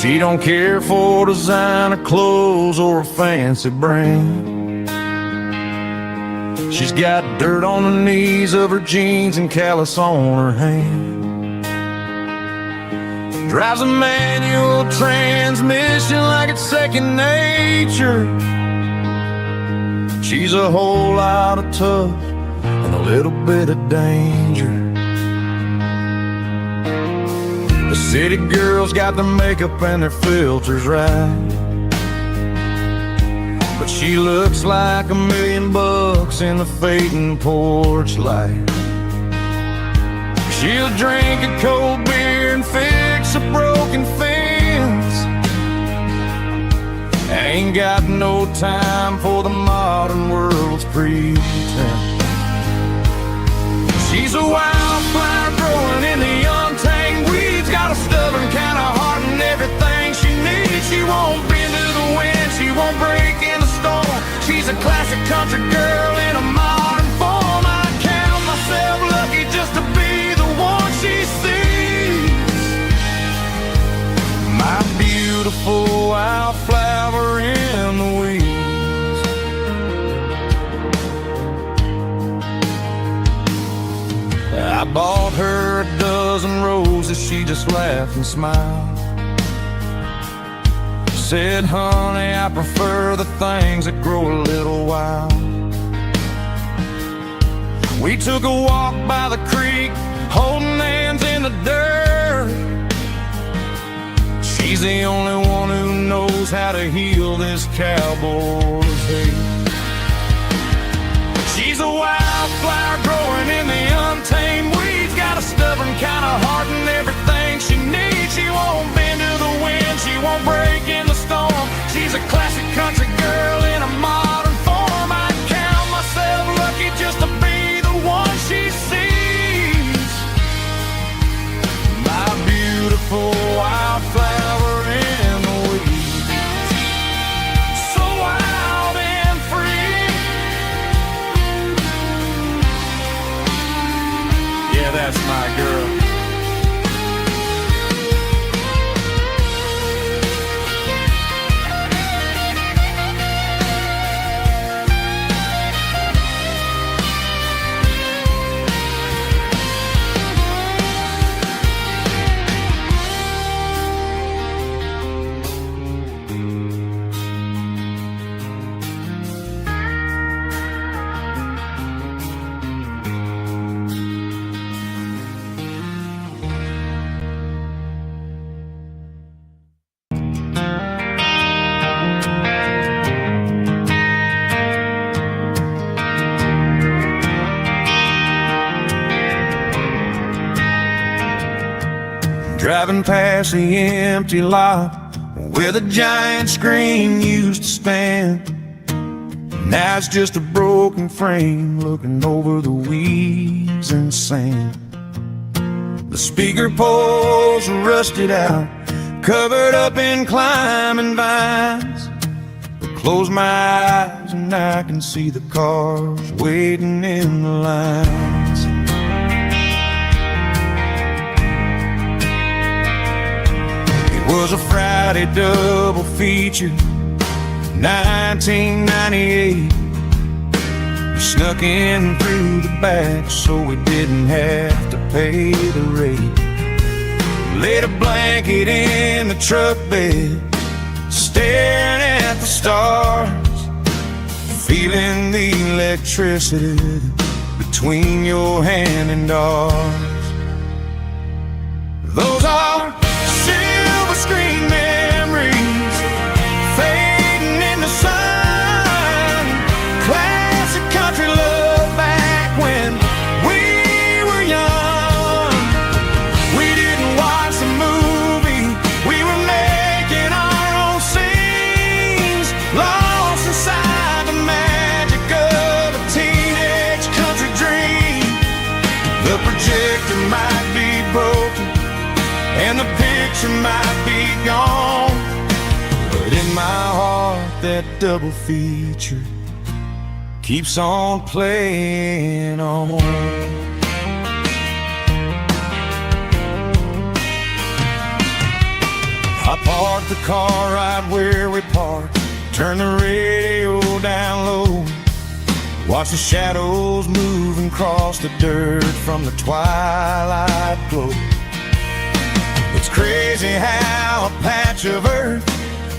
She don't care for designer clothes or a fancy brand. She's got dirt on the knees of her jeans and callus on her hand. Drives a manual transmission like it's second nature. She's a whole lot of tough and a little bit of danger. The city girls got their makeup and their filters right, but she looks like $1,000,000 in the fading porch light. She'll drink a cold beer and fix a broken fence. Ain't got no time for the modern world's pretense. She's a wildflower growing in the untamed weeds. Got a stubborn kind of heart and everything she needs. She won't bend to the wind, she won't break in the storm. She's a classic country girl in a modern form. I count myself lucky just to be the one she sees. My beautiful wildflower in the weeds. I bought her a dozen roses, she just laughed and smiled. Said, honey, I prefer the things that grow a little wild. We took a walk by the creek, holding hands in the dirt. She's the only one who knows how to heal this cowboy's hate. She's a wildflower growing in the untamed weeds. Got a stubborn kind of heart and everything she needs. She won't bend to the wind, she won't break in the storm. She's a classic country girl in a modern form. I count myself lucky just to be the one she sees. My beautiful wildflower in the weeds. So wild and free. Yeah, that's my girl. Driving past the empty lot where the giant screen used to stand. Now it's just a broken frame looking over the weeds and sand. The speaker poles are rusted out, covered up in climbing vines. I close my eyes and I can see the cars waiting in the lines. Was a Friday double feature, 1998. We snuck in through the back so we didn't have to pay the rate. Laid a blanket in the truck bed, staring at the stars, feeling the electricity between your hand and ours. Those are screen memories fading in the sun. Classic country love back when we were young. We didn't watch the movie, we were making our own scenes, lost inside the magic of a teenage country dream. The projector might be broken and the picture might be gone, but in my heart that double feature keeps on playing on. I parked the car right where we parked, turned the radio down low, watched the shadows move and cross the dirt from the twilight glow. It's crazy how a patch of earth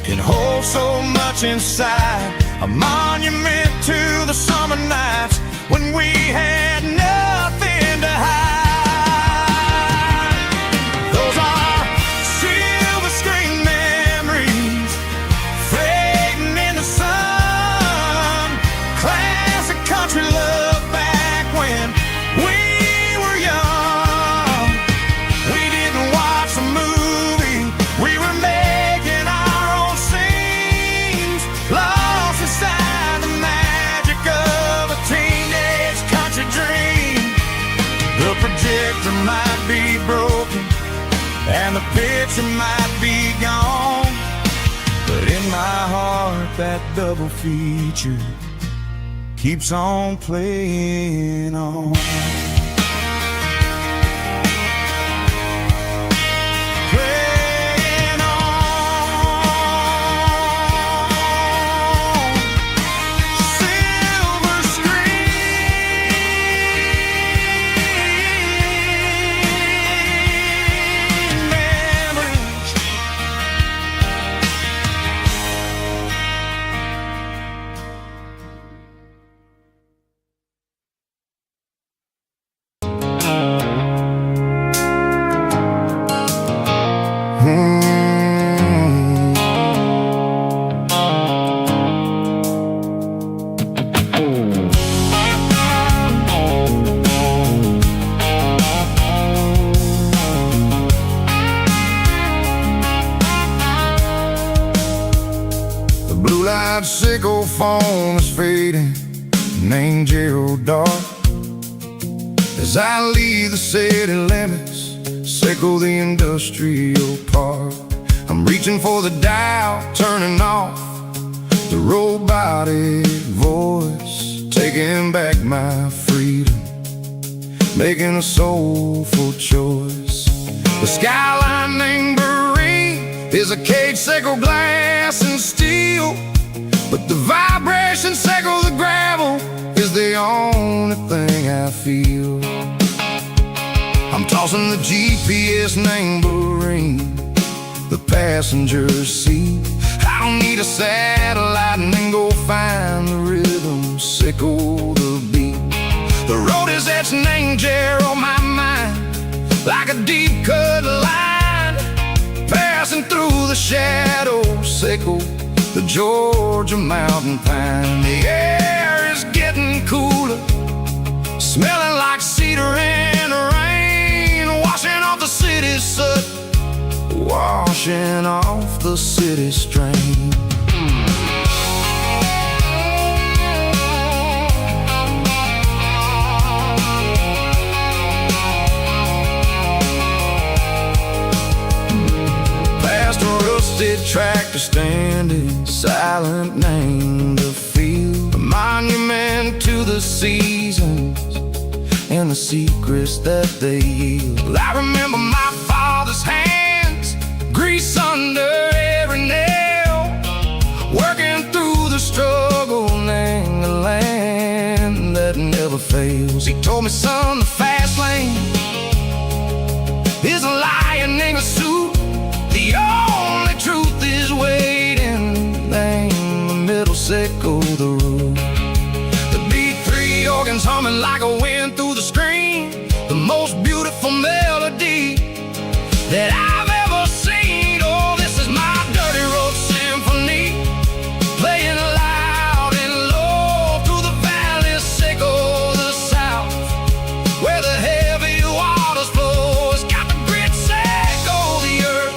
can hold so much inside, a monument to the summer nights when we had nothing to hide. Those are silver screen memories fading in the sun, classic country love back when we were young. We didn't watch a movie, we were making our own scenes, lost inside the magic of a teenage country dream. The projector might be broken and the picture might be gone, but in my heart that double feature keeps on playing on. Playing on. Silver screen memories. The blue light sickle phone is fading, an angel dark. As I leave the city limits, sickle the industrial park. I'm reaching for the dial, turning off the robotic voice, taking back my freedom, making a soulful choice. The skyline named Marine is a cage, sickle glass and steel, but the vibration sickle the gravel is the only thing I feel. I'm tossing the GPS named Marine, the passenger seat. I don't need a satellite and then go find the rhythm, sickle the beat. The road is etched and angel on my mind, like a deep cut line, passing through the shadows, sickle the Georgia mountain pine. The air is getting cooler, smelling like cedar in the rain, washing off the city soot, washing off the city strain. Past a rusted tractor standing silent, named the field, a monument to the seasons and the secrets that they yield. I remember my father's hands, grease under every nail, working through the struggle in the land that never fails. He told me, son, the fast lane is a lion in a suit, the only truth is waiting. Name the middle, sickle the root. The beat, three organs humming like a wind through the screen, the most beautiful melody that I've ever seen. Oh, this is my dirty road symphony, playing loud and low through the valleys, sickle the south, where the heavy waters flow. It's got the grit, sickle the earth,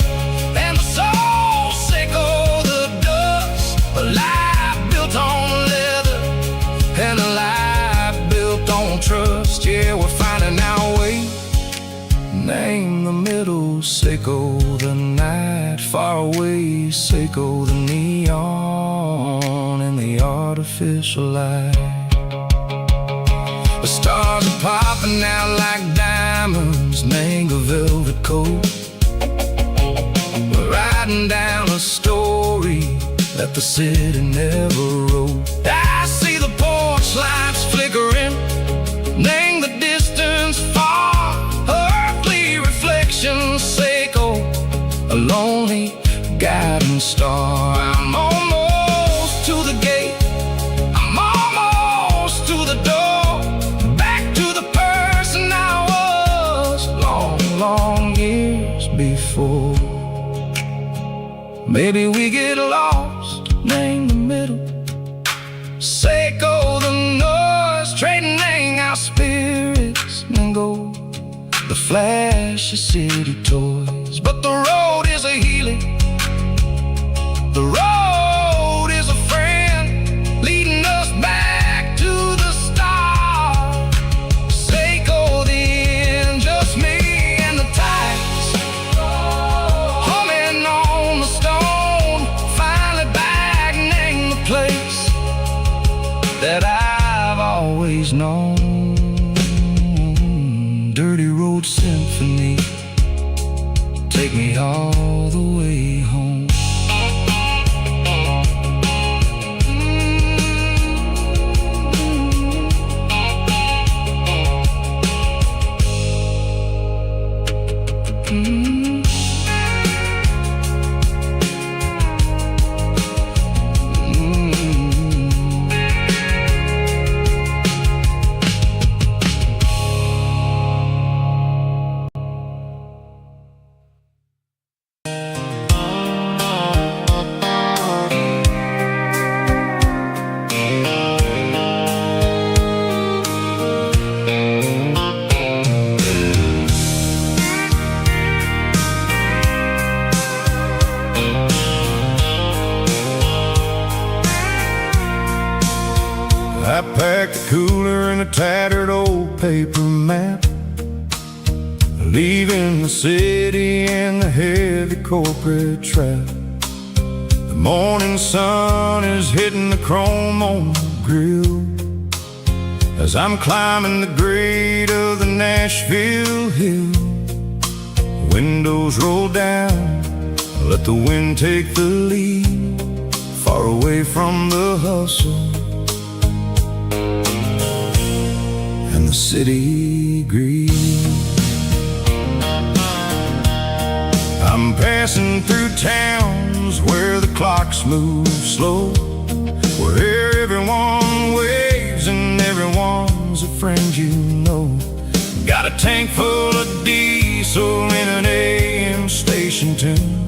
and the soul, sickle the dust. A life built on leather and a life built on trust. Yeah, we're finding our way. Name the middle, sickle the night, far away, sickle the neon and the artificial light. The stars are popping out like diamonds, name a velvet coat. We're riding writing down a story that the city never wrote. I see the porch lights flickering, name the distance far, earthly reflections echo, a lonely guiding star. I'm almost to the gate, I'm almost to the door, back to the person I was long, long years before. Maybe we get lost, name the middle, Seiko the noise, trading our spirits and go the flash of city toys. But the road is a healing, the road is a friend, leading us back to the start. Seiko the end, just me and the tides, humming on the stone, finally back, name the place that I've always known. Dirty Road Symphony, take me all the way home. I packed a cooler and a tattered old paper map, leaving the city and the heavy corporate trap. The morning sun is hitting the chrome on the grill as I'm climbing the grade of the Nashville hill. The windows roll down, I let the wind take the lead, far away from the hustle and the city greed. I'm passing through towns where the clocks move slow, where everyone waves and everyone's a friend you know. Got a tank full of diesel in an AM station tune,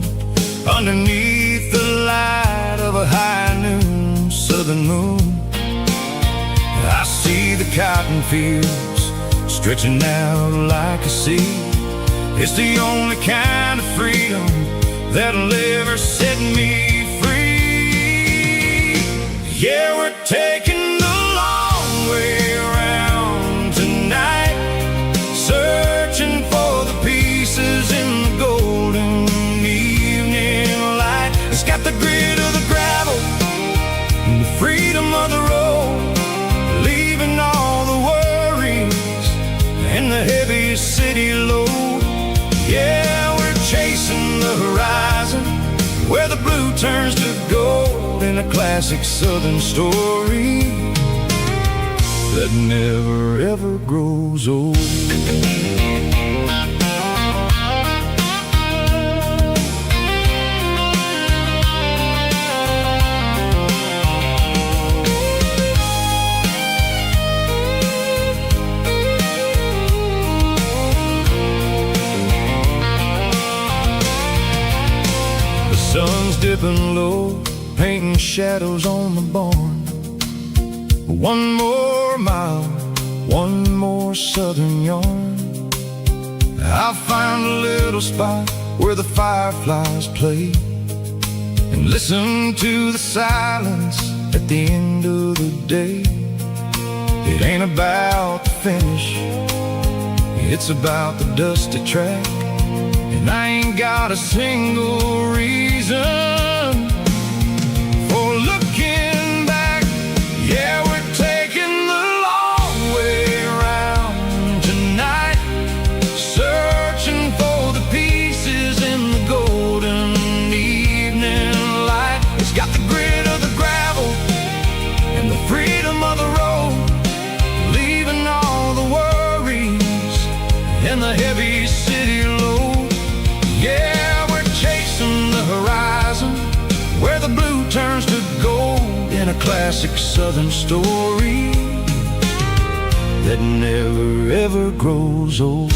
underneath the light of a high noon southern moon. I see the cotton fields stretching out like a sea. It's the only kind of freedom that'll ever set me free. Yeah, we're taking the long way around tonight, searching for the pieces in the golden evening light. It's got the grit of the gravel and the freedom of the road, leaving all the worries and the heavy city load. Yeah, we're chasing the horizon, where the blue turns to gold, in a classic southern story that never ever grows old. Sun's dipping low, painting shadows on the barn. One more mile, one more southern yarn. I'll find a little spot where the fireflies play, and listen to the silence at the end of the day. It ain't about the finish, it's about the dusty track, and I ain't got a single reason for looking back. Yeah, we're taking the long way around tonight, searching for the pieces in the golden the blue turns to gold in a classic Southern story that never ever grows old.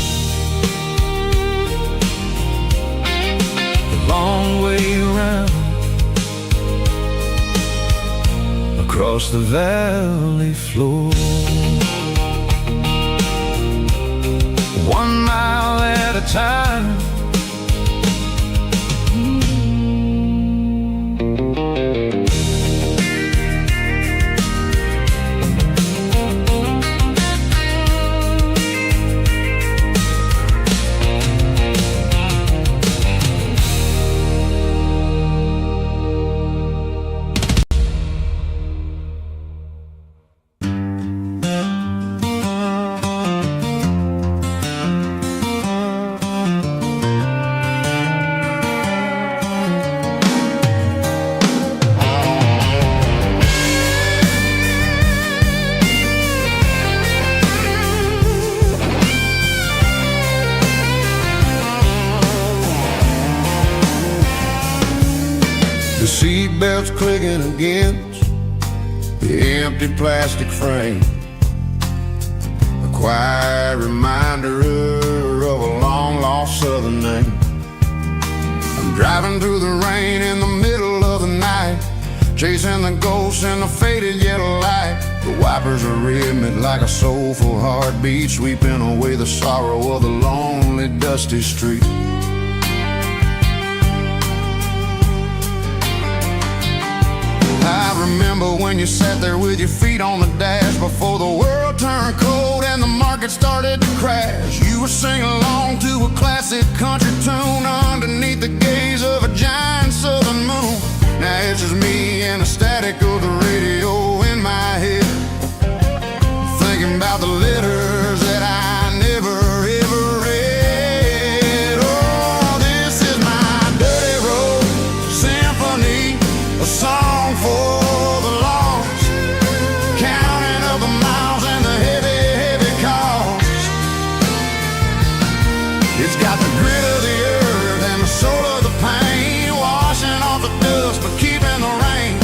The long way around across the valley floor, 1 mile at a time. The seatbelt's clicking against the empty plastic frame, a quiet reminder of a long-lost Southern name. I'm driving through the rain in the middle of the night, chasing the ghosts in the faded yellow light. The wipers are rhythmic like a soulful heartbeat, sweeping away the sorrow of the lonely, dusty street. I remember when you sat there with your feet on the dash before the world turned cold and the market started to crash. You were singing along to a classic country tune underneath the gaze of a giant southern moon. Now it's just me and the static of the radio in my head, thinking about the letters that I never ever read. Oh, this is my dirty road symphony, a song for the lost, counting up the miles and the heavy, heavy cost. It's got the grit of the earth and the soul of the pain, washing off the dust but keeping the rain.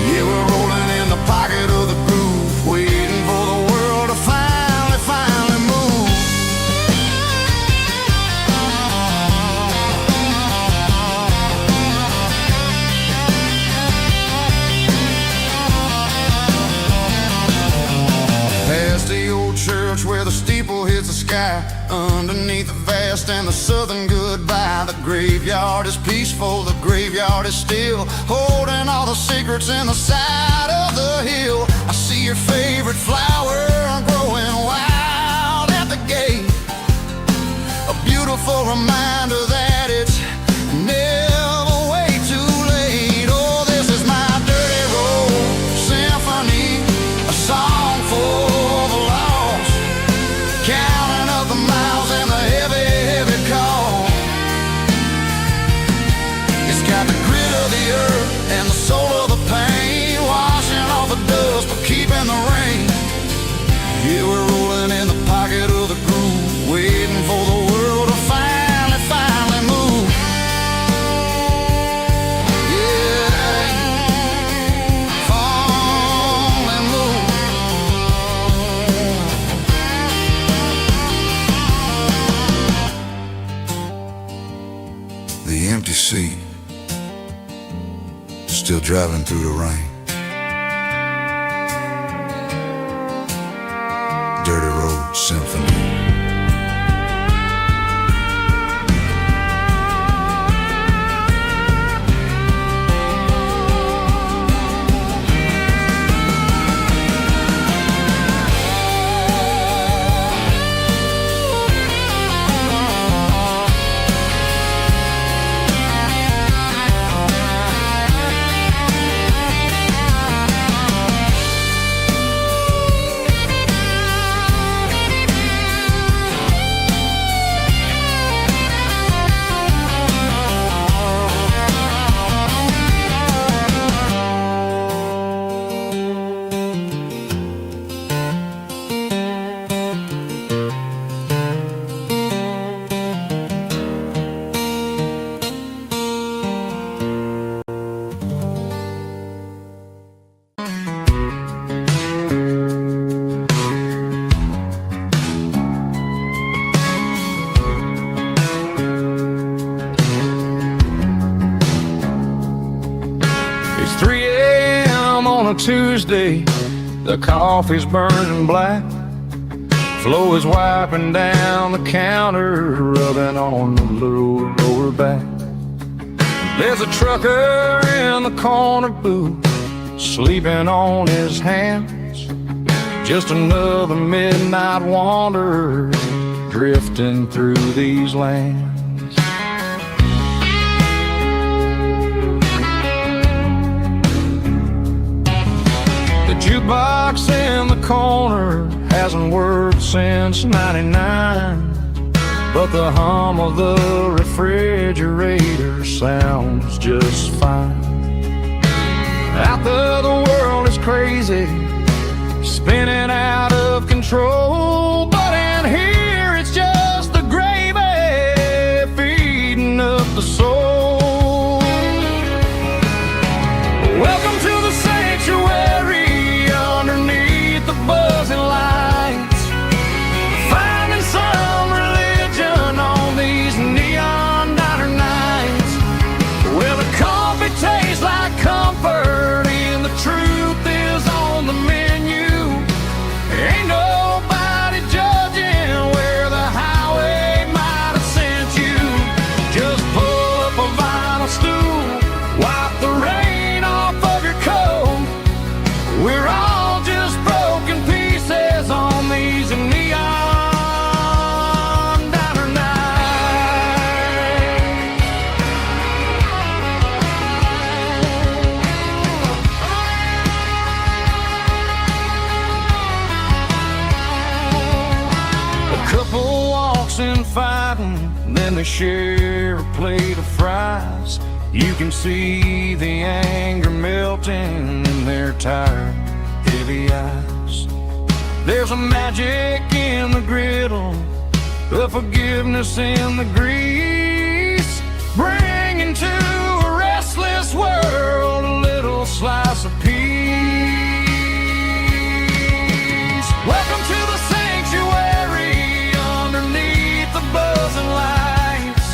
Yeah, we're rolling in the pocket of the groove, waiting for the world to finally move. Past the old church where the steeple hits the sky, underneath the vast and the southern goodbye. The graveyard is peaceful, the graveyard is still, holding all the secrets in the side of the hill. I see your favorite flower growing wild at the gate, a beautiful reminder that it's never way too late. Oh, this is my dirty road symphony, a song for the lost, counting up the miles and the heavy, heavy call. It's got the grit of the earth and the soul of the pain, washing off the dust but keeping the rain. Yeah, we're rolling in the pocket of the groove, waiting for the world to finally move. Yeah, finally move. The empty seat, still driving through the rain. Dirty road symphony. on a Tuesday, the coffee's burning black. Flo is wiping down the counter, rubbing on the little lower back. There's a trucker in the corner booth, sleeping on his hands. Just another midnight wanderer, drifting through these lands. The jukebox in the corner hasn't worked since '99, but the hum of the refrigerator sounds just fine. Out there the world is crazy, spinning out of control, but in here it's just the gravy feeding up the soul. Welcome to the sanctuary underneath the buzzing lights, finding some religion on these neon diner nights, where the coffee tastes like comfort and the truth is on the menu. Ain't nobody judging where the highway might have sent you. Just pull up a vinyl stool, wipe the rain off of your coat. We're all just broken pieces on these neon diner nights. A couple walks in fighting, then they share a plate of fries. You can see the anger melting in their tired, heavy eyes. There's a magic in the griddle, a forgiveness in the grease, bringing to a restless world a little slice of peace. Welcome to the sanctuary underneath the buzzing lights,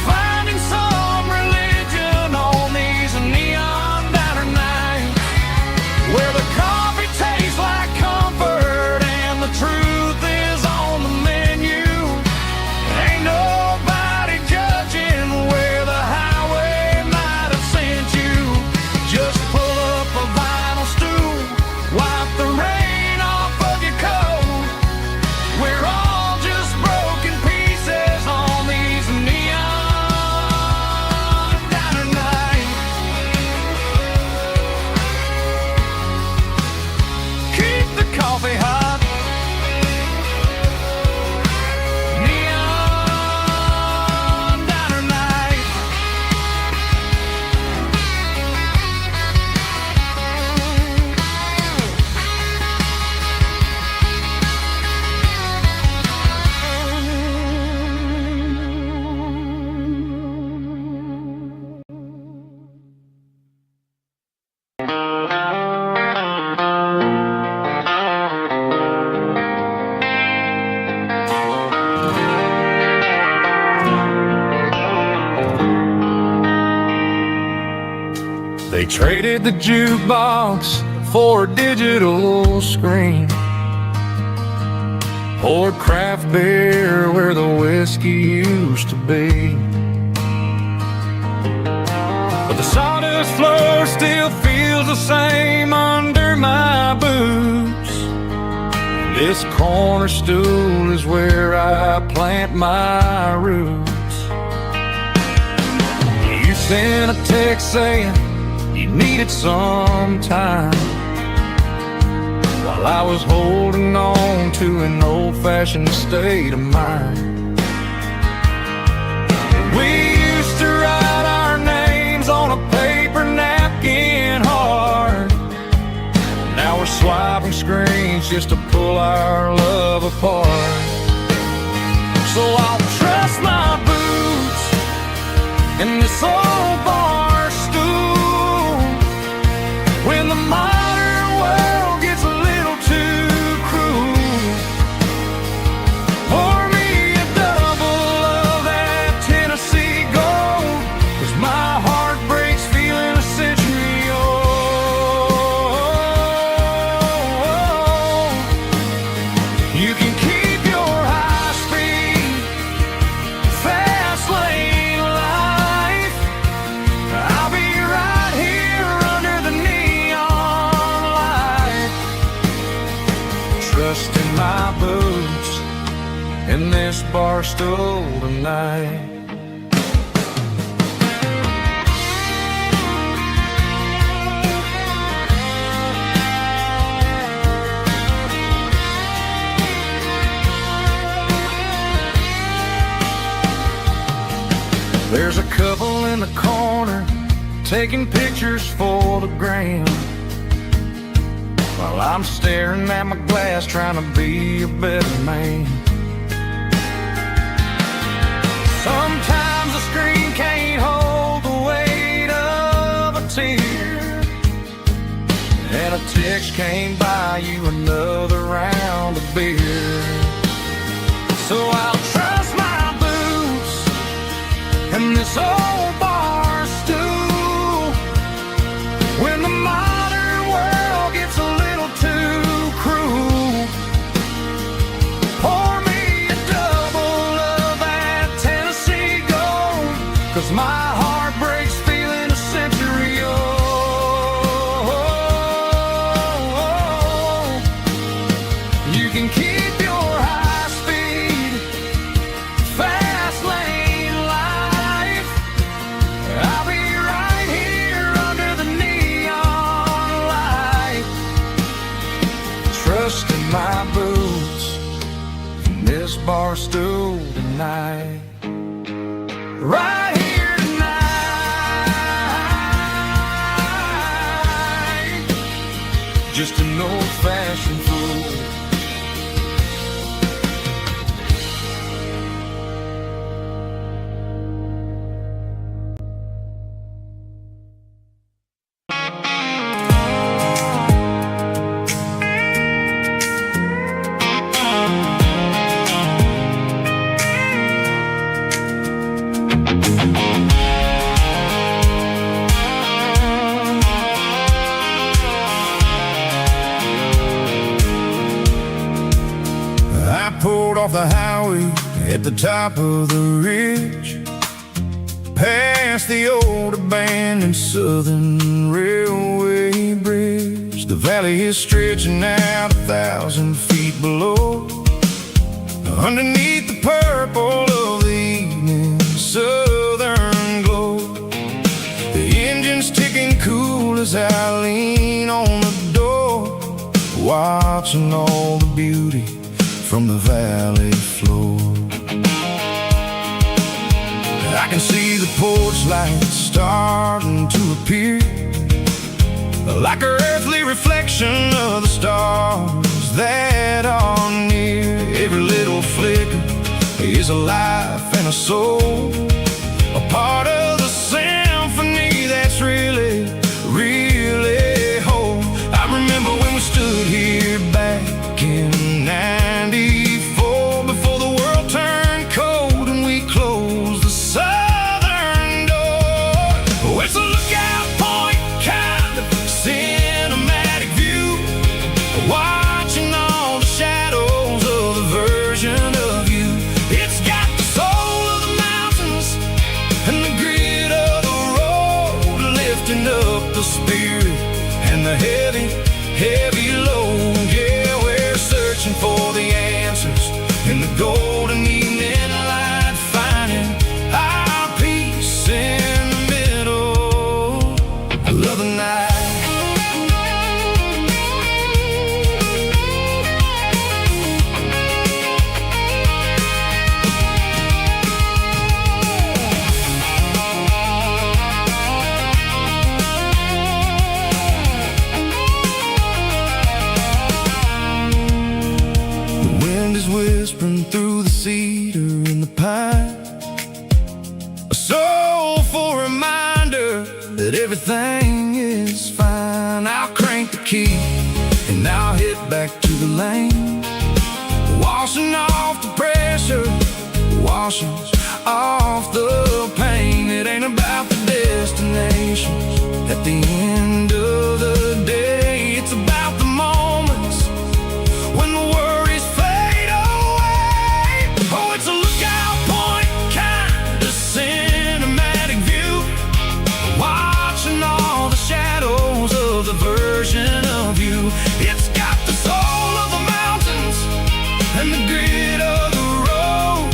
finding some religion on these neon diner nights, where the coffee tastes like comfort and the truth is on the menu. Ain't nobody judging where the highway might have sent you. Just pull up a vinyl stool, wipe the rain off of your coat. We're all just broken pieces on these neon diner nights. Keep the coffee hot. Neon diner night. They traded the jukebox for a digital screen, poured craft beer where the whiskey used to be. But the sawdust floor still feels the same under my boots. This corner stool is where I plant my roots. You sent a text saying you needed some time, while I was holding on to an old-fashioned state of mind. We used to write our names on a paper napkin hard. Now we're swiping screens just to pull our love apart. So I'll trust my boots in this old bar stool when the modern world gets a little too cruel. Pour me a double of that Tennessee Gold, 'cause my heart breaks feeling a century old. bar stool tonight. There's a couple in the corner taking pictures for the gram, while I'm staring at my glass trying to be a better man. Sometimes the screen can't hold the weight of a tear, and a text can't buy you another round of beer. So I'll trust my boots and this old bar stool when the modern world gets a little too cruel. Pour me a double of that Tennessee Gold, 'cause my heart breaks feeling a century old. You can keep your high speed, fast lane life. I'll be right here under the neon light, trusting my boots in this bar stool tonight. Right here tonight, just an old-fashioned fool. Pulled off the highway at the top of the ridge, past the old abandoned Southern Railway bridge. The valley is stretching out 1,000 feet below, underneath the purple of the evening southern glow. The engine's ticking cool as I lean on the door, watching all the beauty from the valley floor. I can see the porch lights starting to appear, like an earthly reflection of the stars that are near. Every little flicker is a life and a soul, a part of the symphony that's really, really whole. I remember when we stood here back in 94, before the world turned cold and we closed the southern door. Oh, it's a lookout point, kind of cinematic view, watching all the shadows of the version of you. It's got the soul of the mountains and the grit of the road, lifting up the spirit and the heavy, heavy load. Yeah, we're searching for the answers in the golden evening light, finding our peace in the middle of the night. The wind is whispering through the cedar and the pine, a soulful reminder that everything is fine. I'll crank the key and I'll hit back to the lane, washing off the pressure, washing off the pain. It ain't about the destinations at the end of the day, it's about the moments when the worries fade away. Oh, it's a lookout point, kind of cinematic view, watching all the shadows of the version of you. It's got the soul of the mountains and the grit of the road,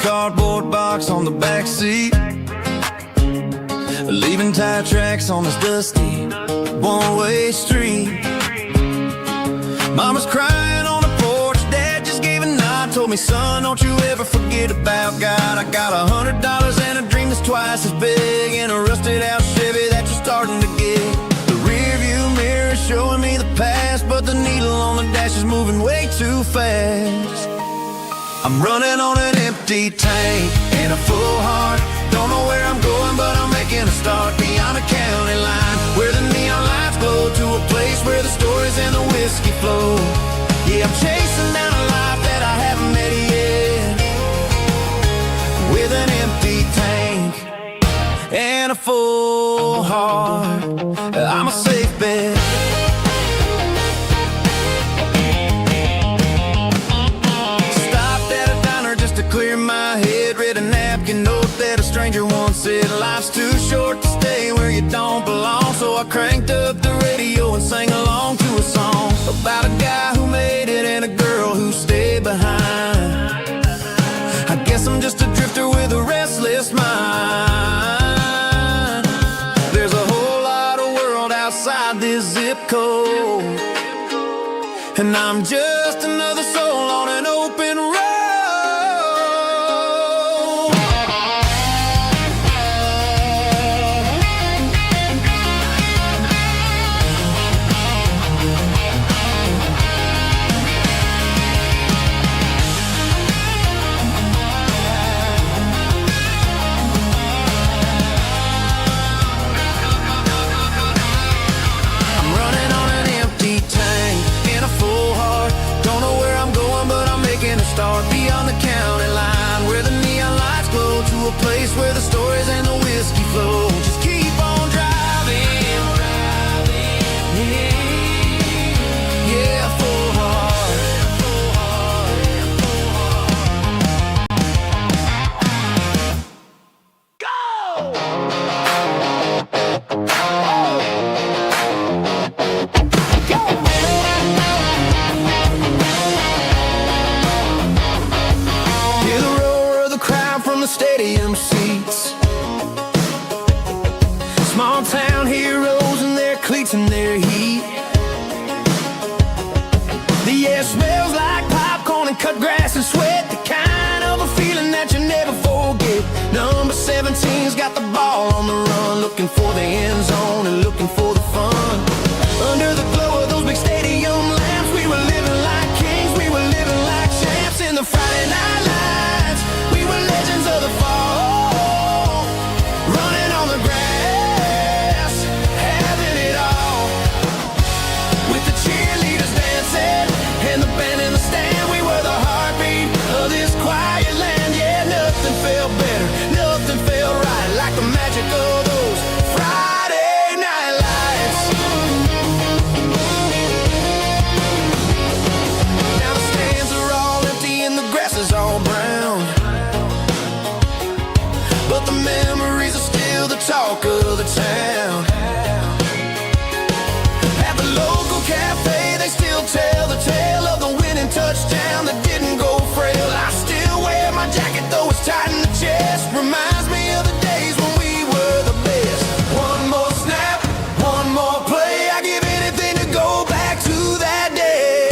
cardboard box on the back seat, leaving tire tracks on this dusty one-way street. Mama's crying on the porch, Dad just gave a nod, told me, son, don't you ever forget about God. I got $100 and a dream that's twice as big, and a rusted out Chevy that you're starting to get. The rear view mirror is showing me the past, but the needle on the dash is moving way too fast. I'm running on an empty tank and a full heart. Don't know where I'm going, but I'm making a start beyond the county line, where the neon lights glow, to a place where the stories and the whiskey flow. Yeah, I'm chasing down a life that I haven't met yet, with an empty tank and a full heart. I'm a safe bet. Clear my head, read a napkin note that a stranger once said, life's too short to stay where you don't belong. So I cranked up the radio and sang along to a song about a guy who made it and a girl who stayed behind. I guess I'm just a drifter with a restless mind. There's a whole lot of world outside this zip code, and I'm just another soul on an open road. Start beyond the county line, where the neon lights glow, to a place where the stories and the whiskey flow. Just keep on driving, yeah, full heart. Go! Stadium seats, small town heroes in their cleats and their heat. The air smells like popcorn and cut grass and sweat, the kind of a feeling that you never forget. Number 17's got the ball on the run, looking for the end zone and looking for the fun. Under the glow of those big stadium lamps, we were living like kings, we were living like champs. In the Friday night lights, we were legends of the fall, running on the grass, having it all, with the cheerleaders dancing and the band in the stand. We were the heartbeat of this quiet land. Yeah, nothing felt better, nothing felt right like the magic of those Friday night lights. Now the stands are all empty and the grass is all brown, but the memories are still the talk of the town. At the local cafe, they still tell the tale of the winning touchdown that didn't go frail. I still wear my jacket, though it's tight in the chest. Reminds me of the days when we were the best. One more snap, one more play, I give anything to go back to that day.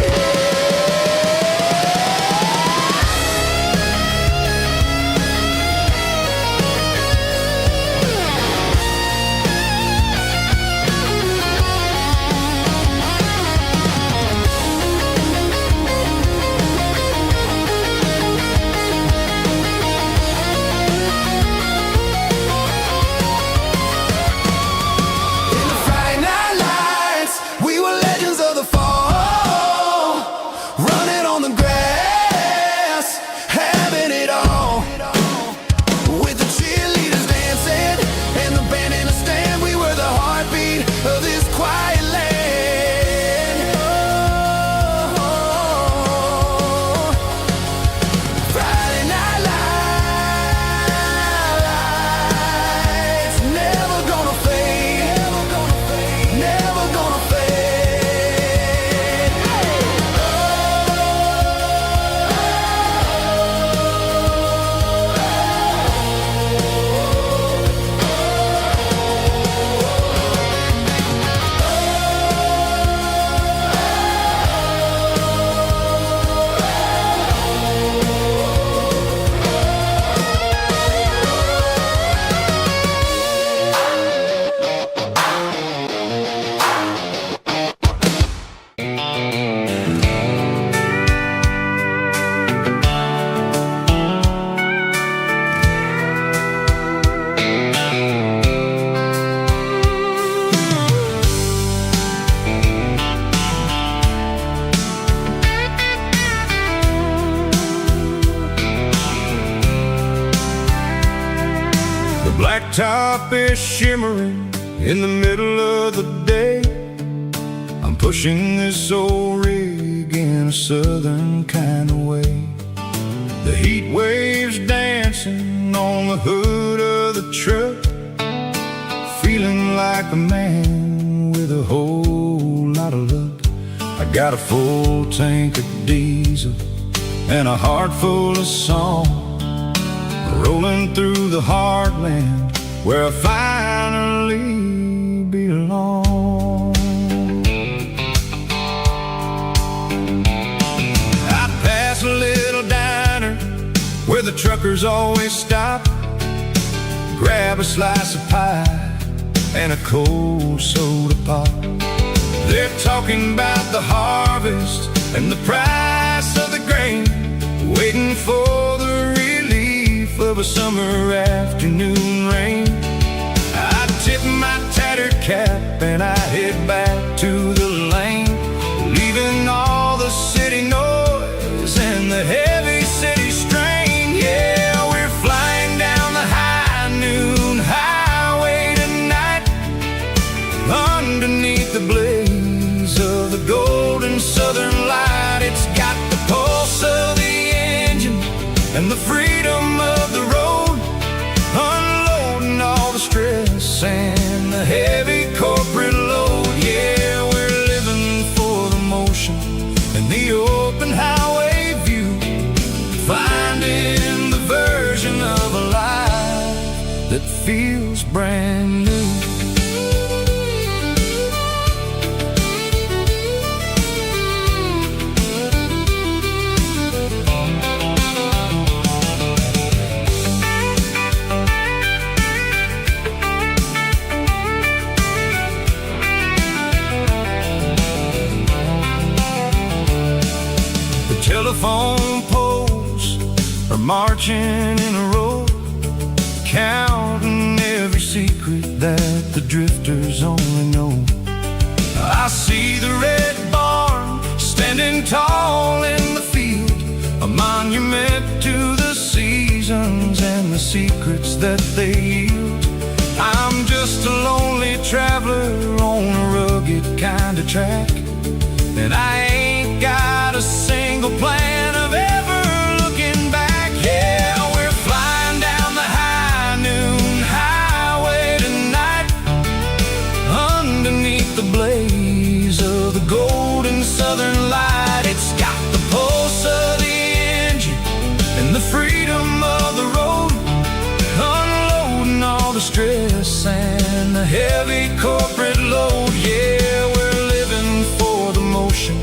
top is shimmering in the middle of the day. I'm pushing this old rig in a southern kind of way. The heat waves dancing on the hood of the truck, feeling like a man with a whole lot of luck. I got a full tank of diesel and a heart full of song, rolling through the heartland where I finally belong. I pass a little diner where the truckers always stop, grab a slice of pie and a cold soda pop. They're talking about the harvest and the price of the grain, waiting for the relief of a summer afternoon rain. I tip my tattered cap and I head back to the lane, leaving all the city noise and the heavy city strain. Yeah, we're flying down the high noon highway tonight, underneath the blaze of the golden southern light. It's got the pulse of the engine and the freedom of the road, unloading all the stress and the heavy corporate load. Yeah, we're living for the motion and the open highway view, finding the version of a life that feels brand new. Telephone poles are marching in a row, counting every secret that the drifters only know. I see the red barn standing tall in the field, a monument to the seasons and the secrets that they yield. I'm just a lonely traveler on a rugged kind of track, and I ain't got a single plan of ever looking back. Yeah, we're flying down the high noon highway tonight, underneath the blaze of the golden southern light. It's got the pulse of the engine and the freedom of the road, unloading all the stress and the heavy corporate load. Yeah, we're living for the motion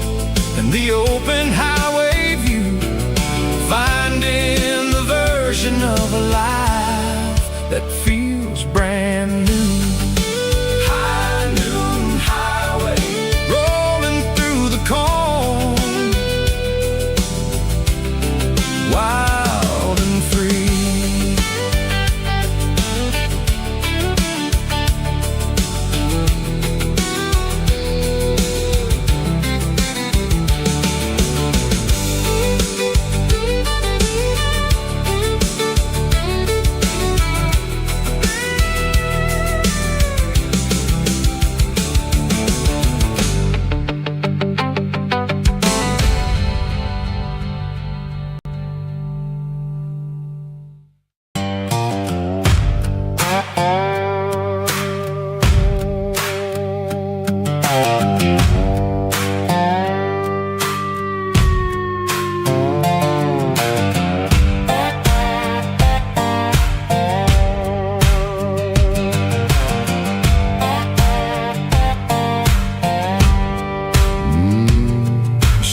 and the open highway view, finding the version of a life that feels brand new. High noon highway, rolling through the corn, wild and free.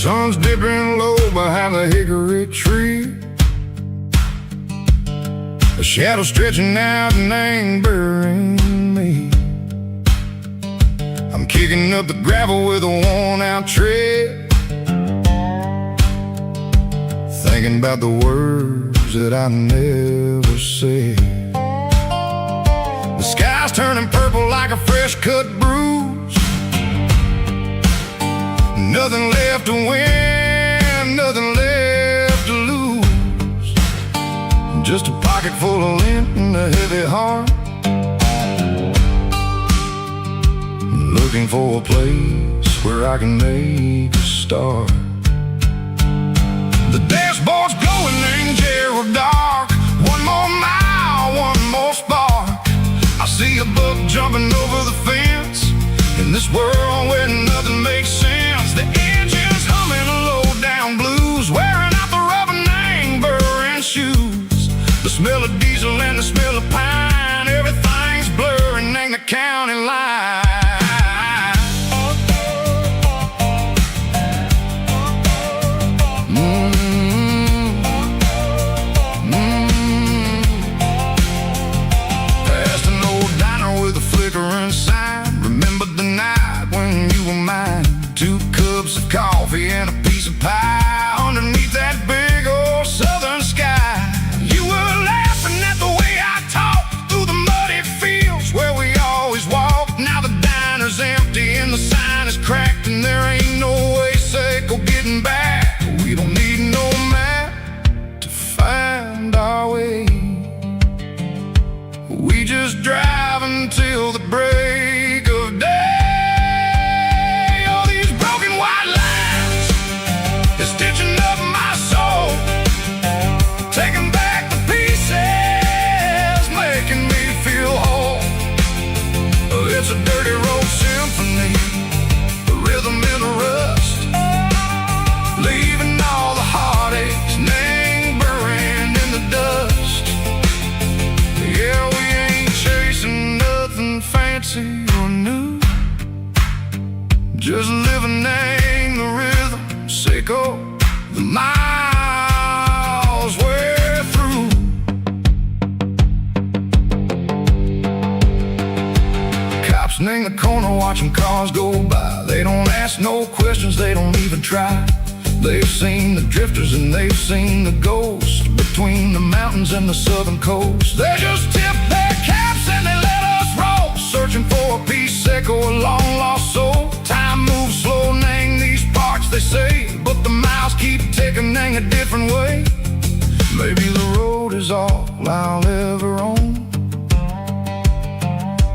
Sun's dipping low behind the hickory tree, a shadow stretching out and angering me. I'm kicking up the gravel with a worn-out tread, thinking about the words that I never said. The sky's turning purple like a fresh-cut bruise, nothing left to win, nothing left to lose, just a pocket full of lint and a heavy heart looking for a place where I can make a start. The dashboard's glowing in Gerald dark. One more mile, one more spark. I see a buck jumping over the fence in this world where nothing makes sense. The engine's humming low down blues, wearing out the rubber name burring shoes. The smell of diesel and the smell of pine, everything's blurring in the county line. Past an old diner with a flickering sign. Remember the night when you were mine. 2 cups of coffee and a piece of pie underneath that big old southern sky. You were laughing at the way I talked through the muddy fields where we always walked. Now the diner's empty and the sign is cracked, and there ain't no way safe or getting back. We don't need no map to find our way. We just drive until the break of day. All these broken white lines is stitching up my soul, taking back the pieces, making me feel whole. It's a dirty road symphony, the rhythm in the rust, leaving all the heartaches lingering in the dust. Yeah, we ain't chasing nothing fancy or new, just living in the rhythm, sick of the miles we're through. Cops in the corner watching cars go by. They don't ask no questions, they don't even try. They've seen the drifters and they've seen the ghosts between the mountains and the southern coast. They just tip their caps and they let us roll, searching for a piece echo, a long lost soul. Time moves slow in these parts, they say, but the miles keep ticking in a different way. Maybe the road is all I'll ever own,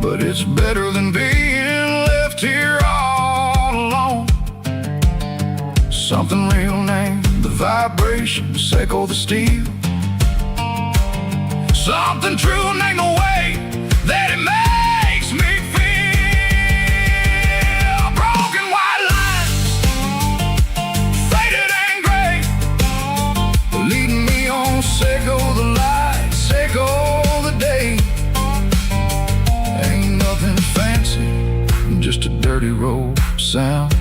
but it's better than being left here all alone. Something real named the vibrations echo the steel. Something true named the way that it makes me feel. Broken white lines, faded and gray, leading me on, echo the lights, echo the day. Ain't nothing fancy, just a dirty road sound,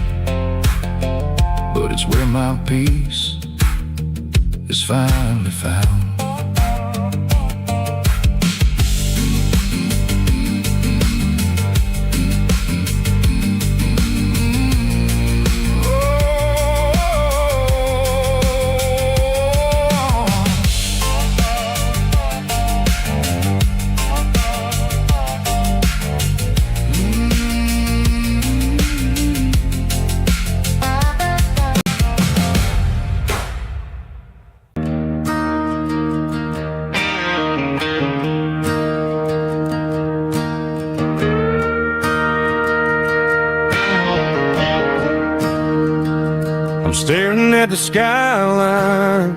but it's where my peace is finally found. I'm staring at the skyline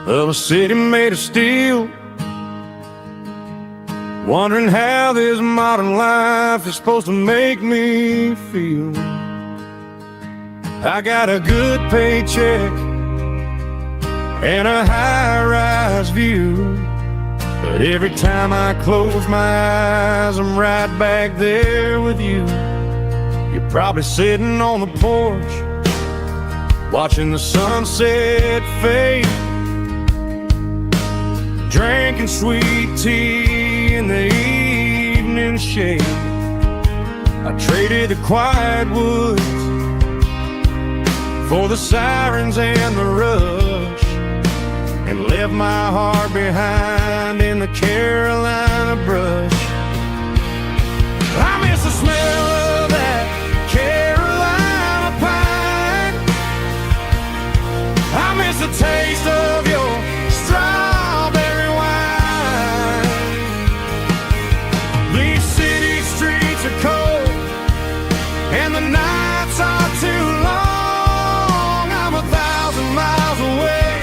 of a city made of steel, wondering how this modern life is supposed to make me feel. I got a good paycheck and a high-rise view, but every time I close my eyes, I'm right back there with you. You're probably sitting on the porch, watching the sunset fade, drinking sweet tea in the evening shade. I traded the quiet woods for the sirens and the rush, and left my heart behind in the Carolina brush. I miss the smell of that Carolina pine. I miss the taste of your strawberry wine. These city streets are cold, and the nights are too long. I'm 1,000 miles away,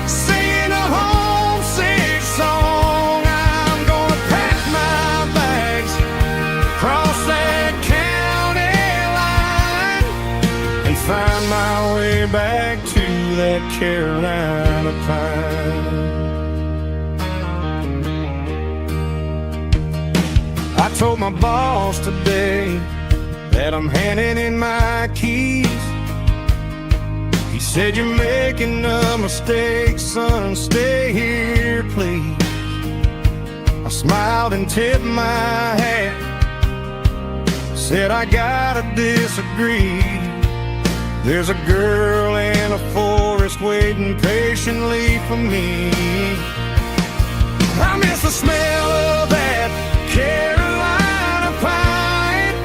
singing a homesick song. I'm gonna pack my bags, cross that county line, and find my way back to that Carolina pine. I told my boss today that I'm handing in my keys. He said, "You're making a mistake, son, stay here, please." I smiled and tipped my hat, said, "I gotta disagree. There's a girl in a forest waiting patiently for me. I miss the smell of that Carolina pine.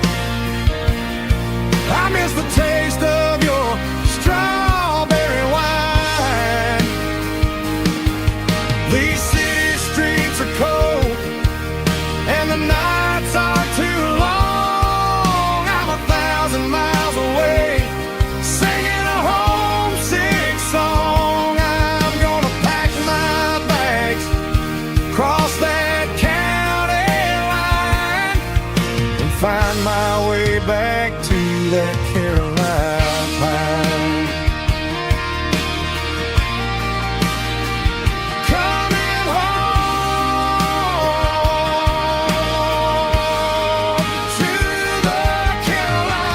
I miss the taste of your strawberry wine. These city streets are cold, and the nights are too long. I'm 1,000 miles away, singing a homesick song. I'm gonna pack my bags, cross that county line, and find my way back to that Carolina pine. Coming home to the Carolina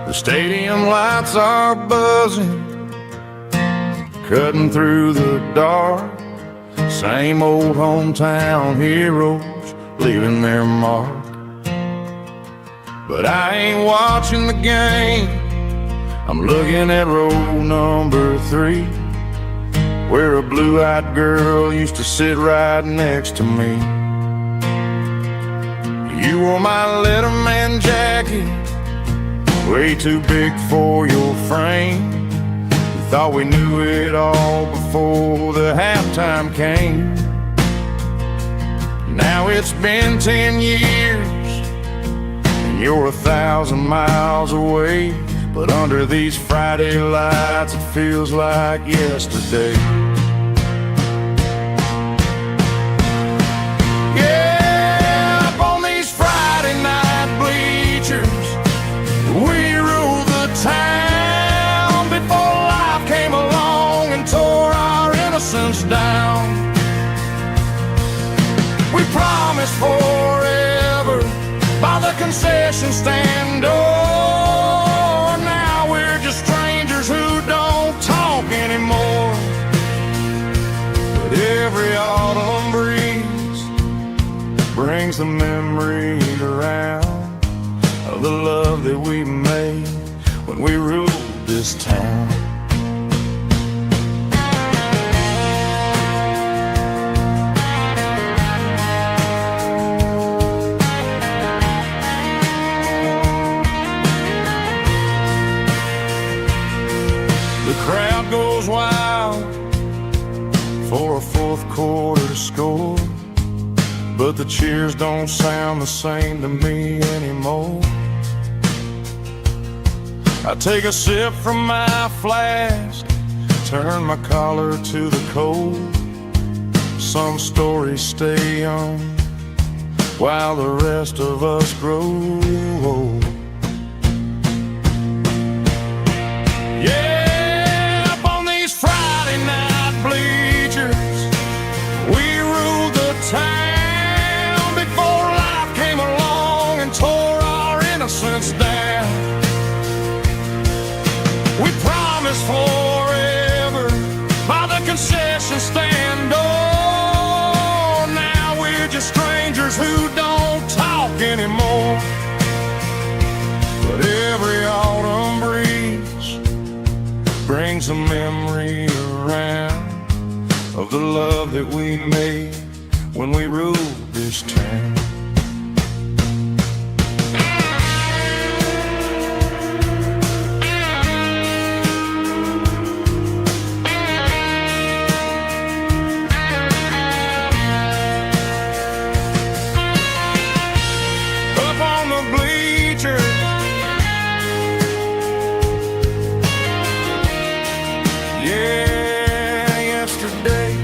The stadium lights are buzzing, cutting through the dark. Same old hometown heroes leaving their mark. But I ain't watching the game, I'm looking at row number 3, where a blue-eyed girl used to sit right next to me. You wore my Letterman jacket, way too big for your frame. We thought we knew it all before the halftime came. Now it's been 10 years, and you're 1,000 miles away. But under these Friday lights, it feels like yesterday. Yeah, up on these Friday night bleachers, we rule the town before life came along and tore our innocence down. We promised forever by the concession stand door. Now we're just strangers who don't talk anymore. But every autumn breeze brings the memories around of the love that we made when we ruled this town. The crowd goes wild for a fourth quarter score, but the cheers don't sound the same to me anymore. I take a sip from my flask, turn my collar to the cold. Some stories stay young while the rest of us grow old. Yeah, up on these Friday night bleachers, we ruled the town before life came along and tore our innocence down. We promised forever by the concession stand door. that we made when we ruled this town. Up on the bleachers, yeah, yesterday.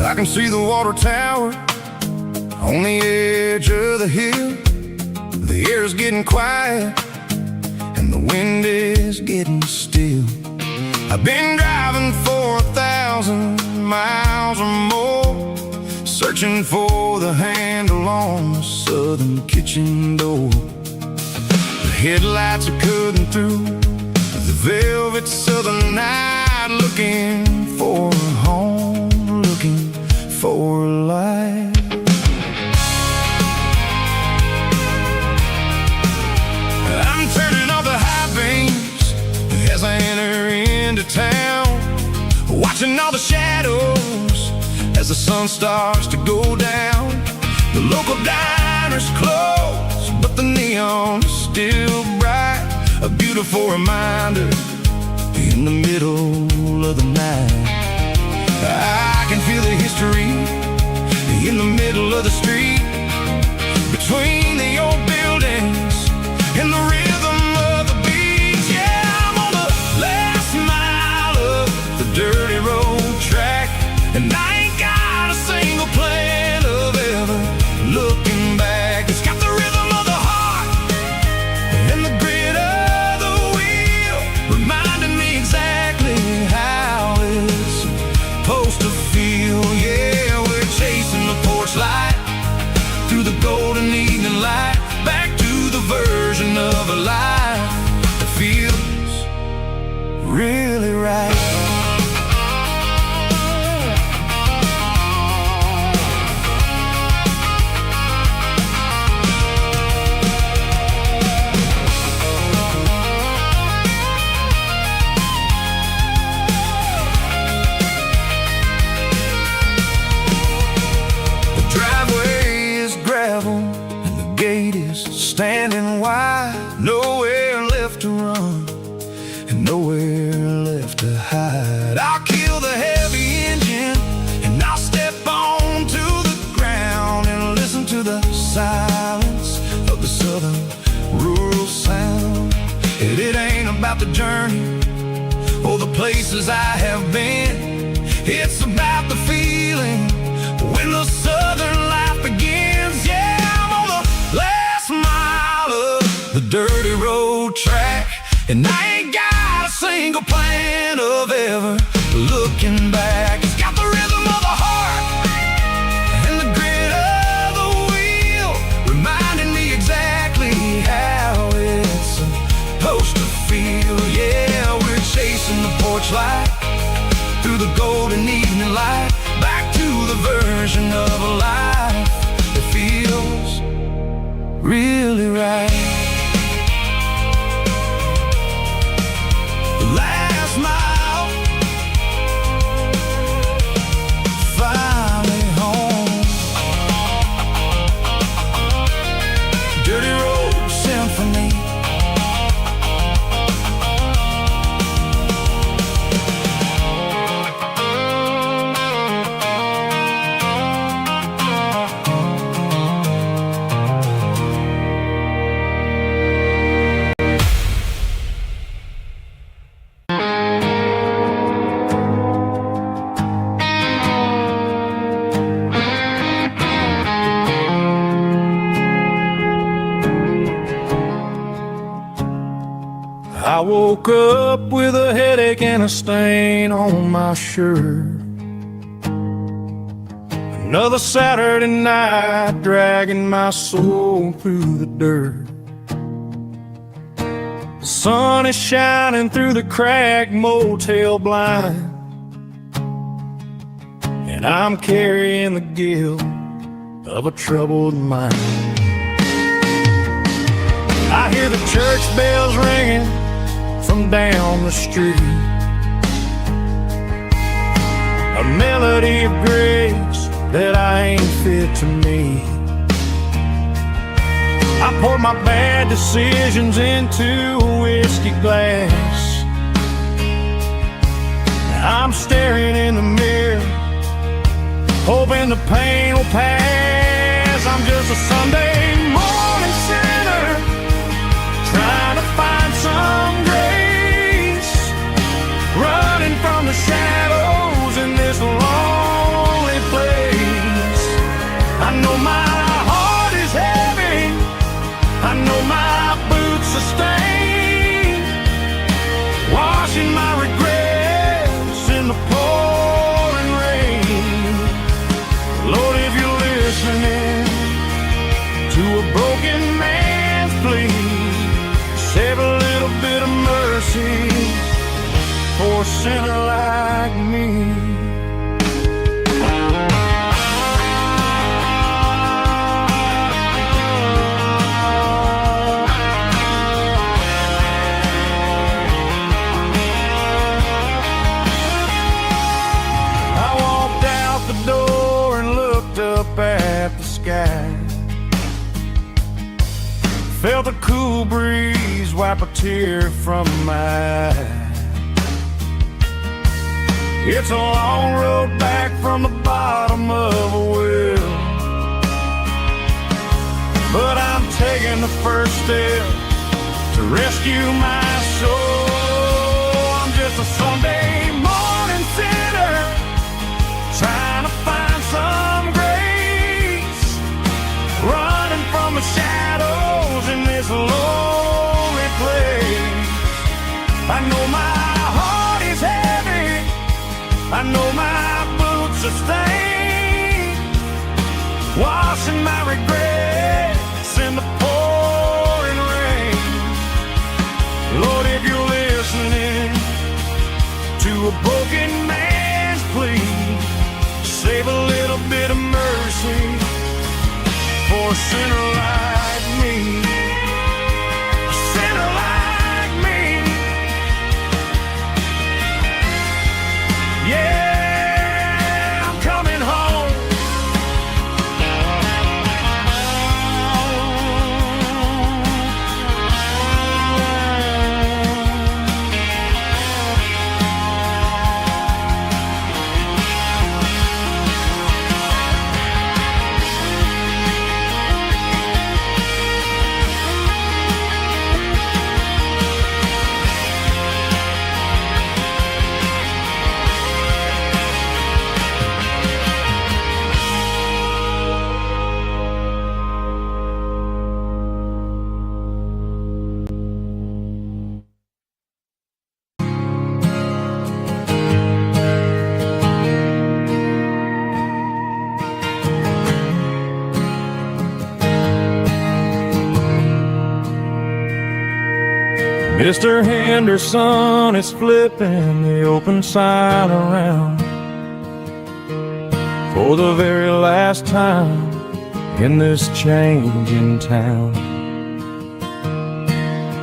I can see the water tower on the edge of the hill. The air's getting quiet and the wind is getting still. I've been driving for 1,000 miles or more, searching for the handle on the southern kitchen door. The headlights are cutting through the velvet southern night, looking for a home, looking for a life. I'm turning off the high beams as I enter into town, watching all the shadows as the sun starts to go down. The local diner's closed, but the neon is still bright, a beautiful reminder in the middle of the night. I can feel the history in the middle of the street, between the old buildings and the rhythm of the beats. Yeah, I'm on the last mile of the dirty road track, and I ain't got a single plan of ever looking back. It's got the rhythm of the heart and the grit of the wheel, reminding me exactly how it's supposed to feel. Yeah, we're chasing the porch light through the golden evening light, back to the version of a life that feels really right. Standing wide, nowhere left to run and nowhere left to hide. I'll kill the heavy engine and I'll step onto the ground and listen to the silence of the southern rural sound. And it ain't about the journey or the places I have been, it's about the feeling when the southern life begins. Yeah, I'm on the last mile of the dirty road track, and I ain't got a single plan of ever looking back. It's got the rhythm of the heart and the grit of the wheel, reminding me exactly how it's supposed to feel. Yeah, we're chasing the porch light through the golden evening light, back to the version of a life that feels really right. The last mile I woke up with a headache and a stain on my shirt. Another Saturday night dragging my soul through the dirt. The sun is shining through the cracked motel blind, and I'm carrying the guilt of a troubled mind. I hear the church bells ringing from down the street, a melody of grace that I ain't fit to meet. I poured my bad decisions into a whiskey glass. I'm staring in the mirror, hoping the pain will pass. I'm just a Sunday morning sinner, trying to find some grace, running from the shadows in this lonely place. I know my heart is heavy, I know my boots are stained, washing my regrets in the pouring rain. Lord, if you're listening to a broken man's plea, save a little bit of mercy for a sinner like me. I walked out the door and looked up at the sky, felt a cool breeze wipe a tear from my eye. It's a long road back from the bottom of a well, but I'm taking the first step to rescue my soul. I'm just a Sunday morning sinner, trying to find some grace, running from the shadows in this lonely place. I know my heart is heavy, I know my boots are stained, washing my regrets in the pouring rain. Lord, if you're listening to a broken man's plea, save a little bit of mercy for a sinner like me. A sinner like me. Yeah, I'm coming home. Mr. Henderson is flipping the open sign around for the very last time in this changing town.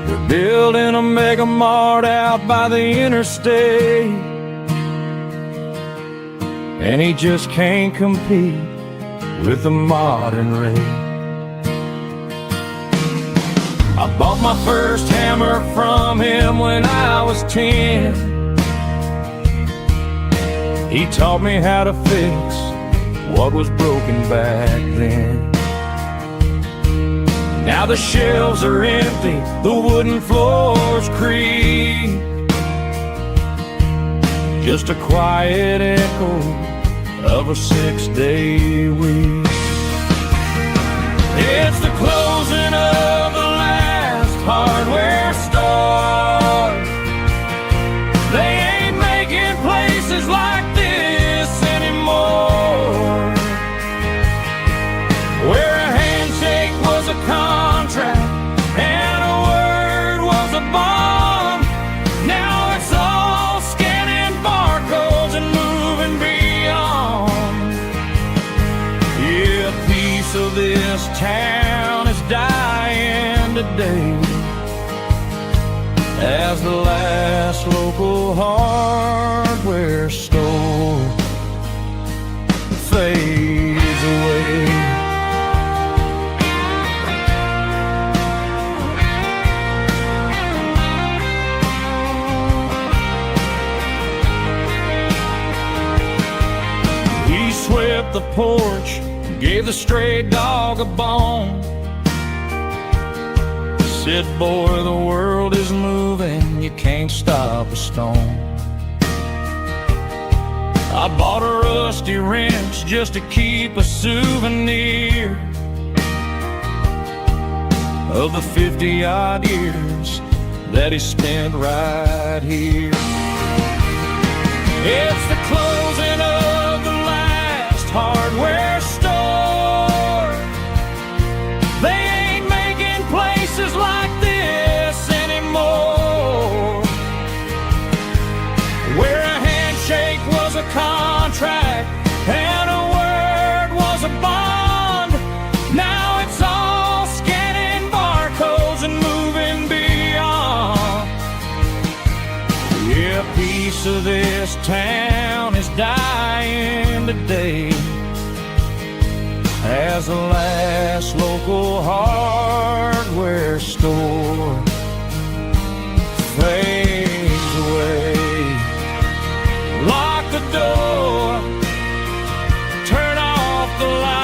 They're building a mega mart out by the interstate, and he just can't compete with the modern rate. I bought my first hammer from him when I was 10. He taught me how to fix what was broken back then. Now the shelves are empty, the wooden floors creak, just a quiet echo of a 6-day week. It's the closing of the last hardware store, day as the last local hardware store fades away. He swept the porch, gave the stray dog a bone, said, boy, the world is moving, you can't stop a stone. I bought a rusty wrench just to keep a souvenir of the 50-odd years that he spent right here. It's the closing of the last hardware store. They ain't making places like this anymore, where a handshake was a contract and a word was a bond. Now it's all scanning barcodes and moving beyond. Yeah, a piece of this town is dying today as the last local hardware store fades away. Lock the door, turn off the light.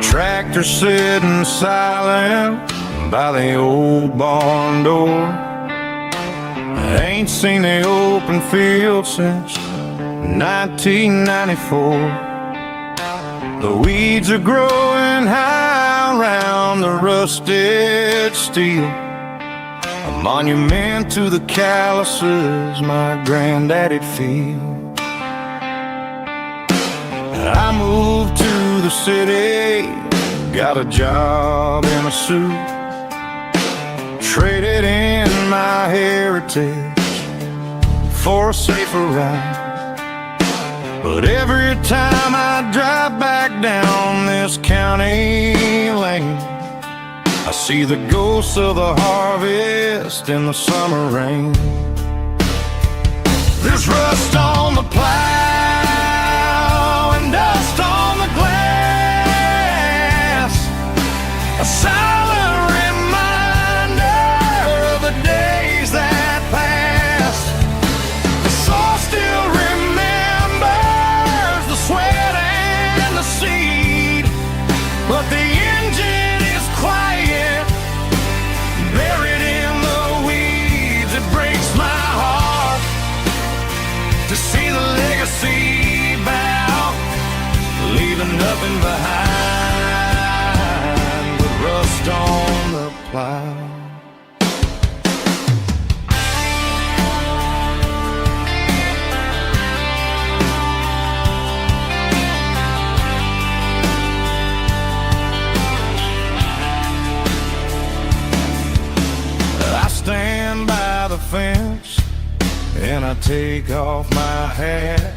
Tractor sitting silent by the old barn door. I ain't seen the open field since 1994. The weeds are growing high around the rusted steel, a monument to the calluses my granddaddy'd feel. I moved to the city, got a job in a suit, traded in my heritage for a safer ride. But every time I drive back down this county lane, I see the ghosts of the harvest in the summer rain. There's rust on the plow and dust on the glass, a silent reminder of the days that passed. The soul still remembers the sweat and the seed, but the engine is quiet, buried in the weeds. It breaks my heart to see the legacy bow, leaving nothing behind but rust on the plow. I stand by the fence and I take off my hat,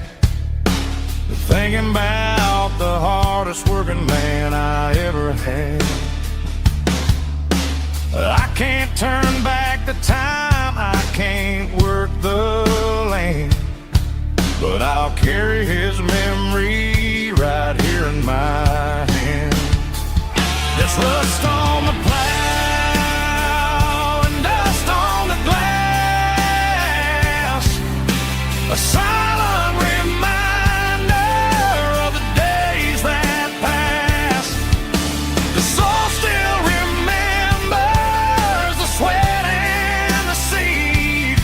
thinking about the hardest working man I ever had. I can't turn back the time, I can't work the land, but I'll carry his memory right here in my hand. There's rust on the plow and dust on the glass, a silent reminder of the days that passed. The soul still remembers the sweat and the seed,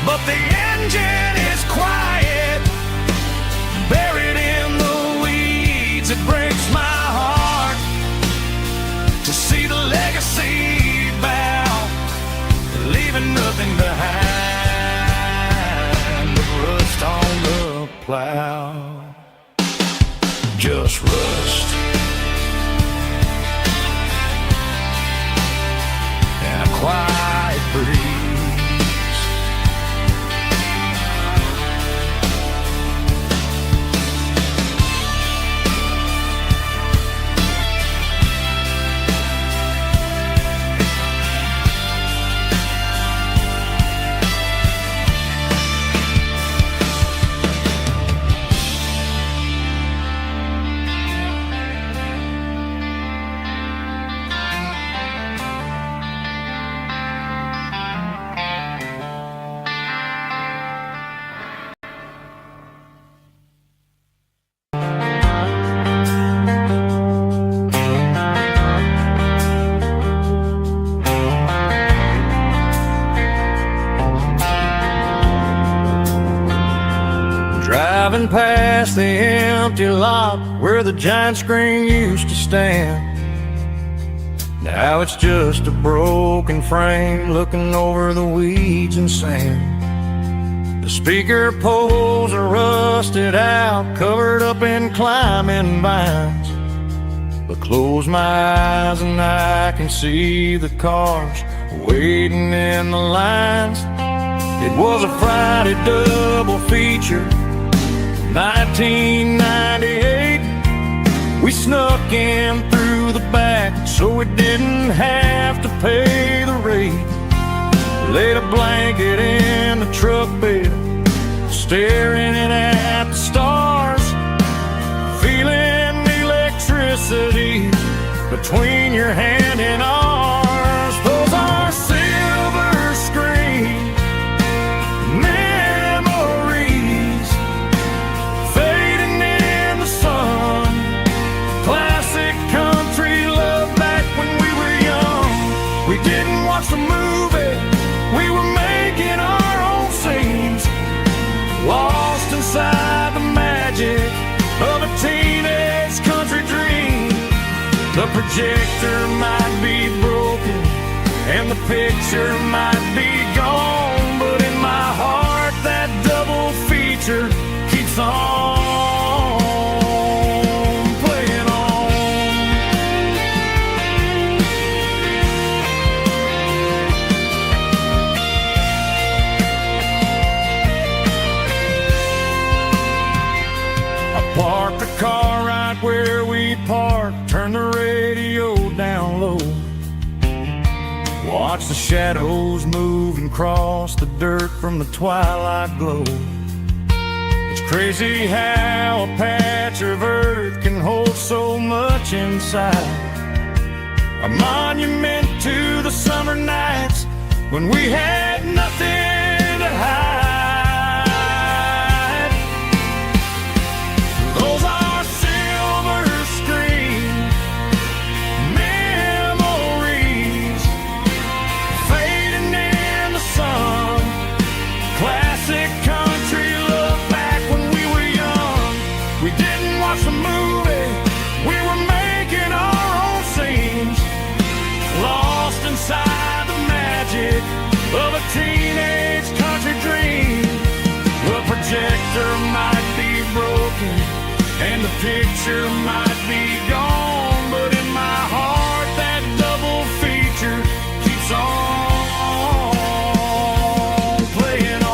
but the engine is quiet, Driving past the empty lot where the giant screen used to stand. Now it's just a broken frame looking over the weeds and sand. The speaker poles are rusted out, covered up in climbing vines. But close my eyes and I can see the cars waiting in the lines. It was a Friday double feature, 1998. We snuck in through the back so we didn't have to pay the rate. Laid a blanket in the truck bed, staring at the stars, feeling the electricity between your hand and ours. Those are silver screen memories fading in the sun. Classic country love back when we were young. We didn't watch the movie, we were making our own scenes, lost inside the magic of a teenage country dream. The projector might be broken and the picture might be gone, but in my heart that double feature keeps on playing on. I parked the car right where we parked, turned the radio down low, watch the shadows move and cross the dirt from the twilight glow. It's crazy how a patch of earth can hold so much inside. A monument to the summer nights when we had nothing to hide. Those are silver screen memories fading in the sun. Classic country love back when we were young. We didn't watch the movie, we were making our own scenes, lost inside the magic of a teenage country dream. The projector might be broken and the picture might be gone, but in my heart that double feature keeps on playing on.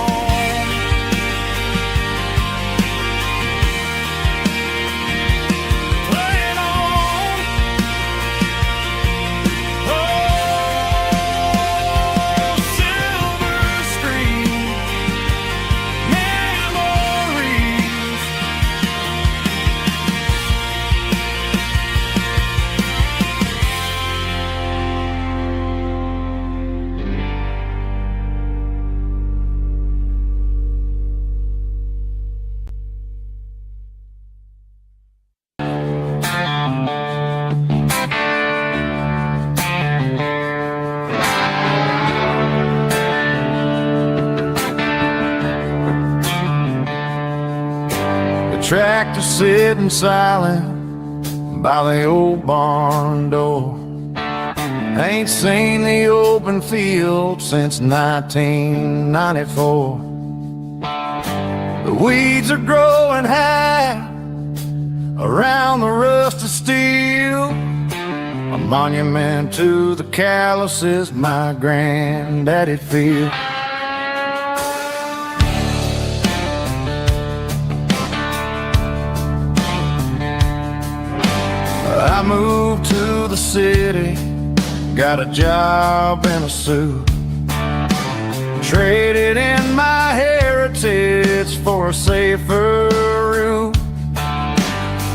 Playing on. Oh, silver screen memories. The tractor sitting silent by the old barn door. Ain't seen the open field since 1994. The weeds are growing high around the rusted steel, a monument to the calluses my granddaddy feel. I moved to the city, got a job in a suit, traded in my heritage for a safer route.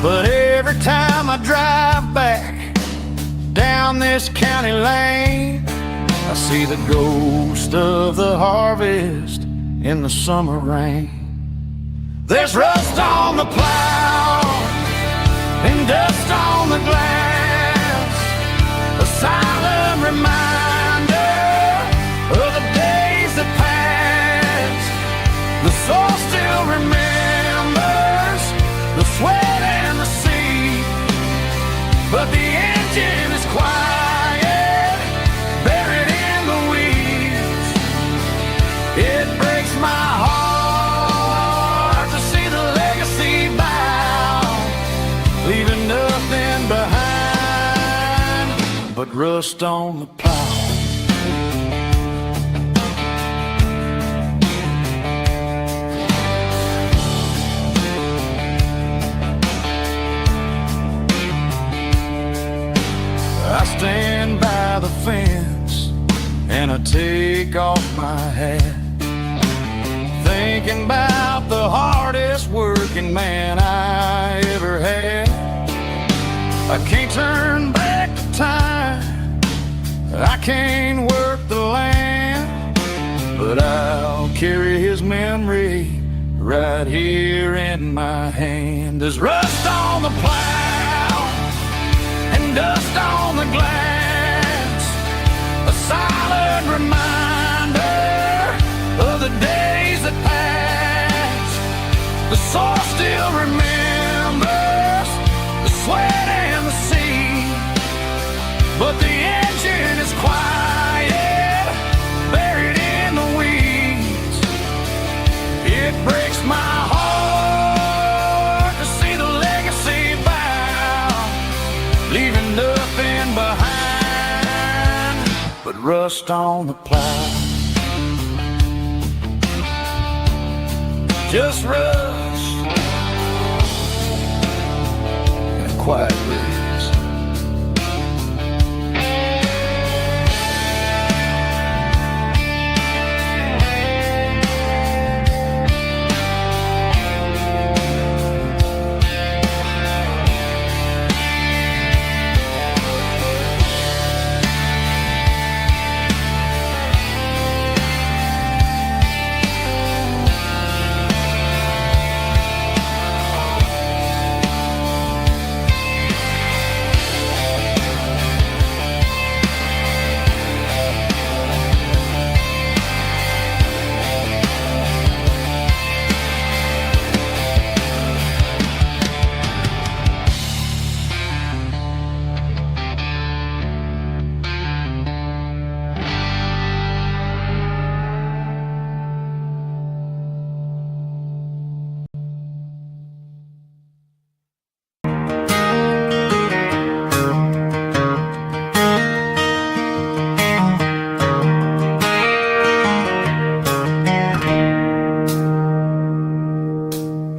But every time I drive back down this county lane, I see the ghost of the harvest in the summer rain. There's rust on the plow and dust on the glass, a silent reminder of the days that passed. The soul still remembers sweat and the sea. But the engine is quiet, buried in the weeds. It breaks my heart to see the legacy bow, leaving nothing behind but rust on the plow. I stand by the fence and I take off my hat, thinking about the hardest working man I ever had. I can't turn back the time, I can't work the land, but I'll carry his memory right here in my hand. There's rust on the plow and dust on the glass, a silent reminder of the days that passed. The soil still remembers the sweat and the sea, but the engine is quiet, buried in the weeds. It breaks my heart to see the legacy bow, leaving nothing behind but rust on the plow. Just rust and a quiet breeze.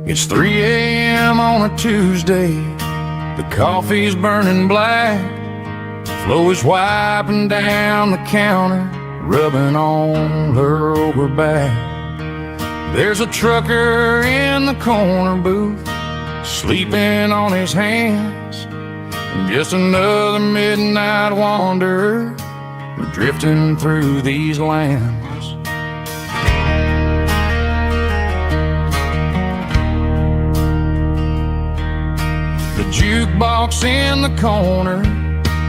It's 3 a.m. on a Tuesday, the coffee's burning black, Flo is wiping down the counter, rubbing on her over back. There's a trucker in the corner booth, sleeping on his hands, and just another midnight wanderer drifting through these lands. The jukebox in the corner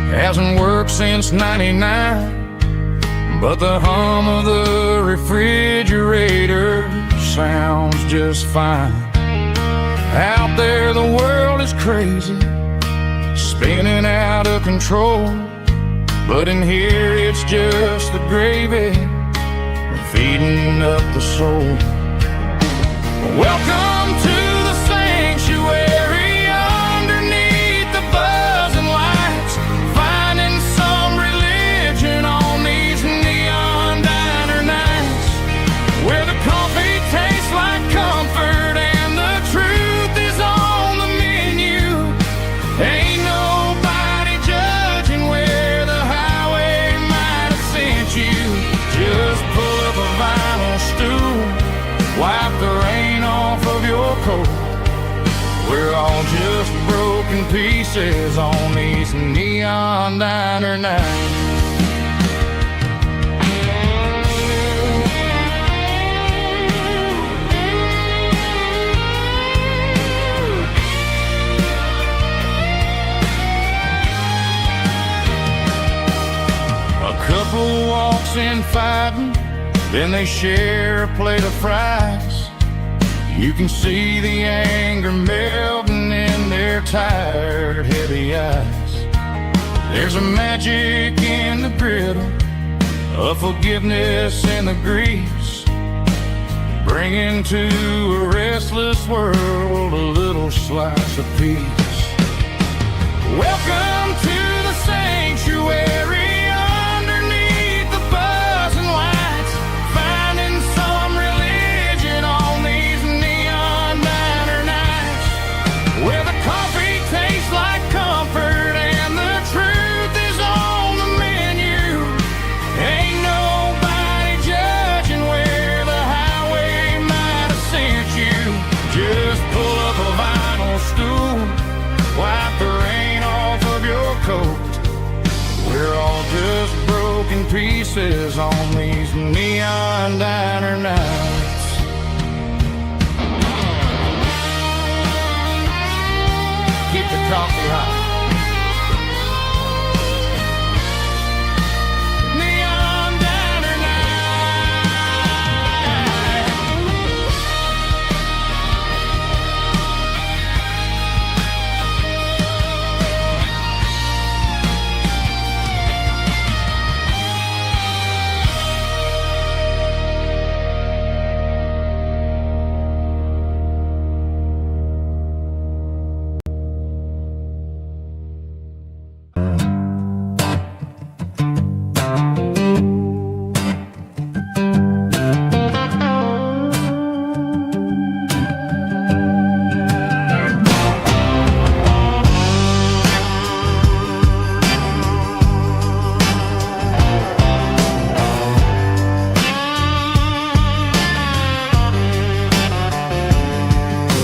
hasn't worked since '99, but the hum of the refrigerator sounds just fine. Out there the world is crazy, spinning out of control, but in here it's just the gravy feeding up the soul. Welcome to the sanctuary, underneath the buzzing lights, finding some religion on these neon diner nights, where the coffee tastes like comfort and the truth is on the menu. Ain't nobody judging where the highway might have sent you. Just pull up a vinyl stool, wipe the rain off of your coat. We're all just broken pieces on these neon diner nights. A couple walks in fighting, then they share a plate of fries. You can see the anger melting in their tired, heavy eyes. There's a magic in the brittle of forgiveness and the grease, bringing to a restless world a little slice of peace. Welcome to the sanctuary. Underneath the buzzing lights, finding some religion on these neon diner nights, where the coffee tastes like comfort and the truth is on the menu. Ain't nobody judging where the highway might have sent you. Just pull up a vinyl stool, wipe the rain off of your coat. We're all just broken pieces on these neon diner nights. Keep the coffee hot. Neon diner night.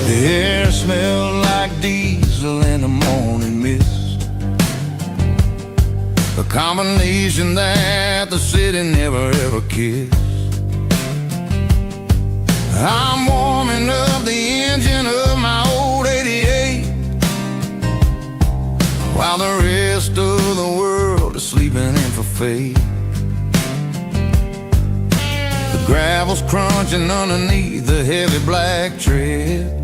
The air smelled like diesel in the morning mist, a combination that the city never ever kissed. I'm warming up the engine of my old 88, while the rest of the world is sleeping in for fate. The gravel's crunching underneath the heavy black tread,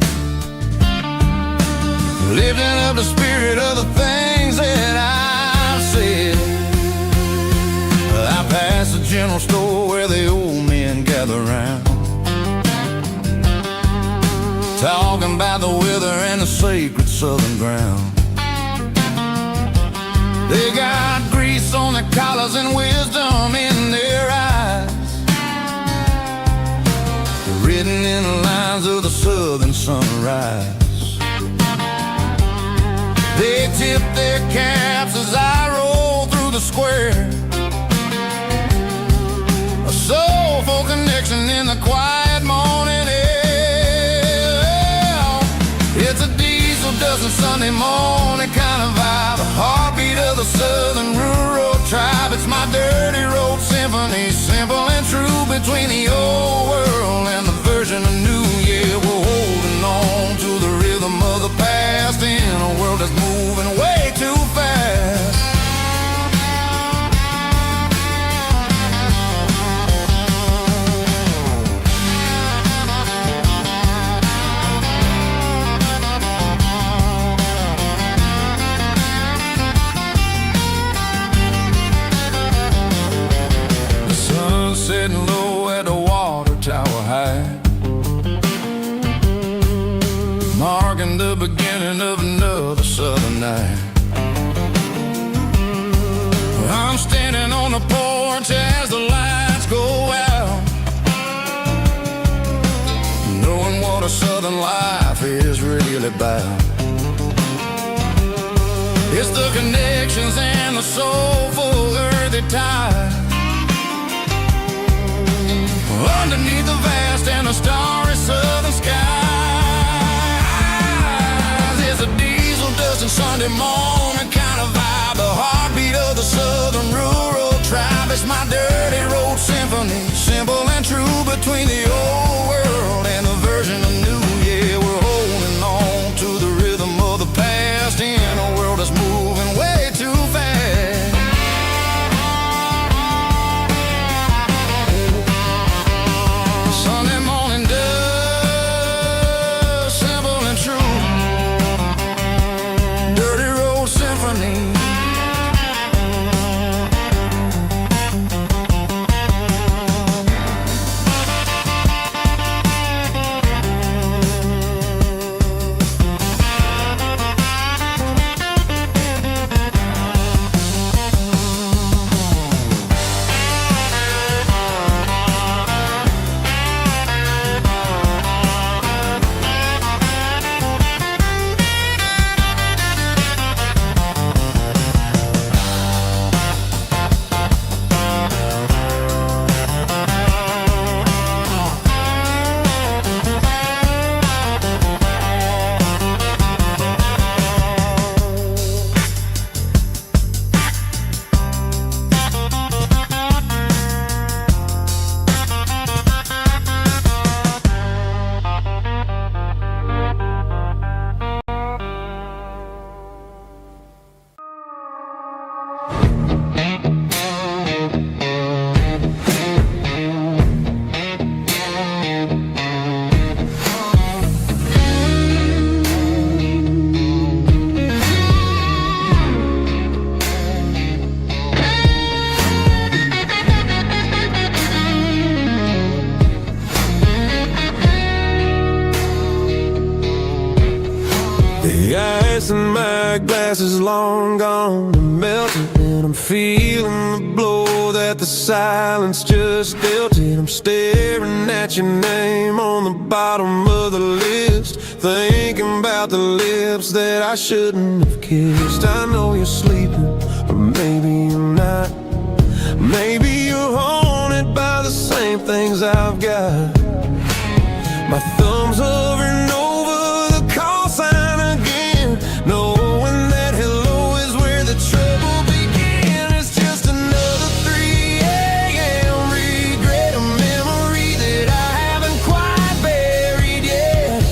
lifting up the spirit of the things that I've said. I pass the general store where the old men gather round, talking about the weather and the sacred southern ground. They got grease on their collars and wisdom in their eyes, written in the lines of the southern sunrise. They tip their caps as I roll through the square, a soulful connection in the quiet morning air. It's a diesel dozen Sunday morning kind of vibe, the heartbeat of the southern rural tribe. It's my dirty road symphony, simple and true, between the old world and the version of new. Yeah, we're holding on to the rhythm of the past in a world that's moving way too fast. The sun setting low at the water tower high, marking the beginning of another southern night. I'm standing on the porch as the lights go out, knowing what a southern life is really about. It's the connections and the soulful earthy ties, underneath the vast and the starry southern skies. It's a diesel dusting Sunday morning kind of vibe, the heartbeat of the southern rural tribe. It's my dirty road symphony, simple and true, between the old world and the version of new. Yeah, we're holding on to the rhythm of the past in a world that's moving way too fast. Sunday morning The ice in my glass is long gone and melted, and I'm feeling the blow that the silence just dealt it. I'm staring at your name on the bottom of the list, thinking about the lips that I shouldn't have kissed. I know you're sleeping, or maybe you're not. Maybe you're haunted by the same things I've got. My thumb's hovering over the call sign again, knowing that hello is where the trouble began. It's just another 3 a.m. regret, a memory that I haven't quite buried yet.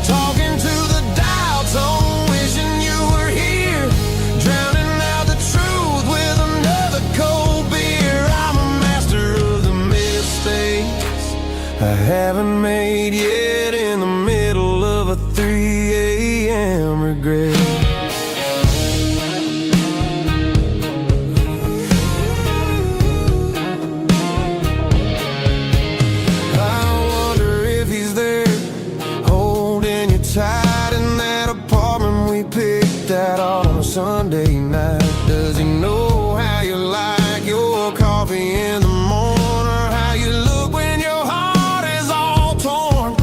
Talking to the dial tone, wishing you were here, drowning out the truth with another cold beer. I'm a master of the mistakes I haven't made yet, in the middle of a 3 a.m. regret. I wonder if he's there, holding you tight in that apartment we picked out on a Sunday night. Does he know how you like your coffee in the morning, or how you look when your heart is all torn?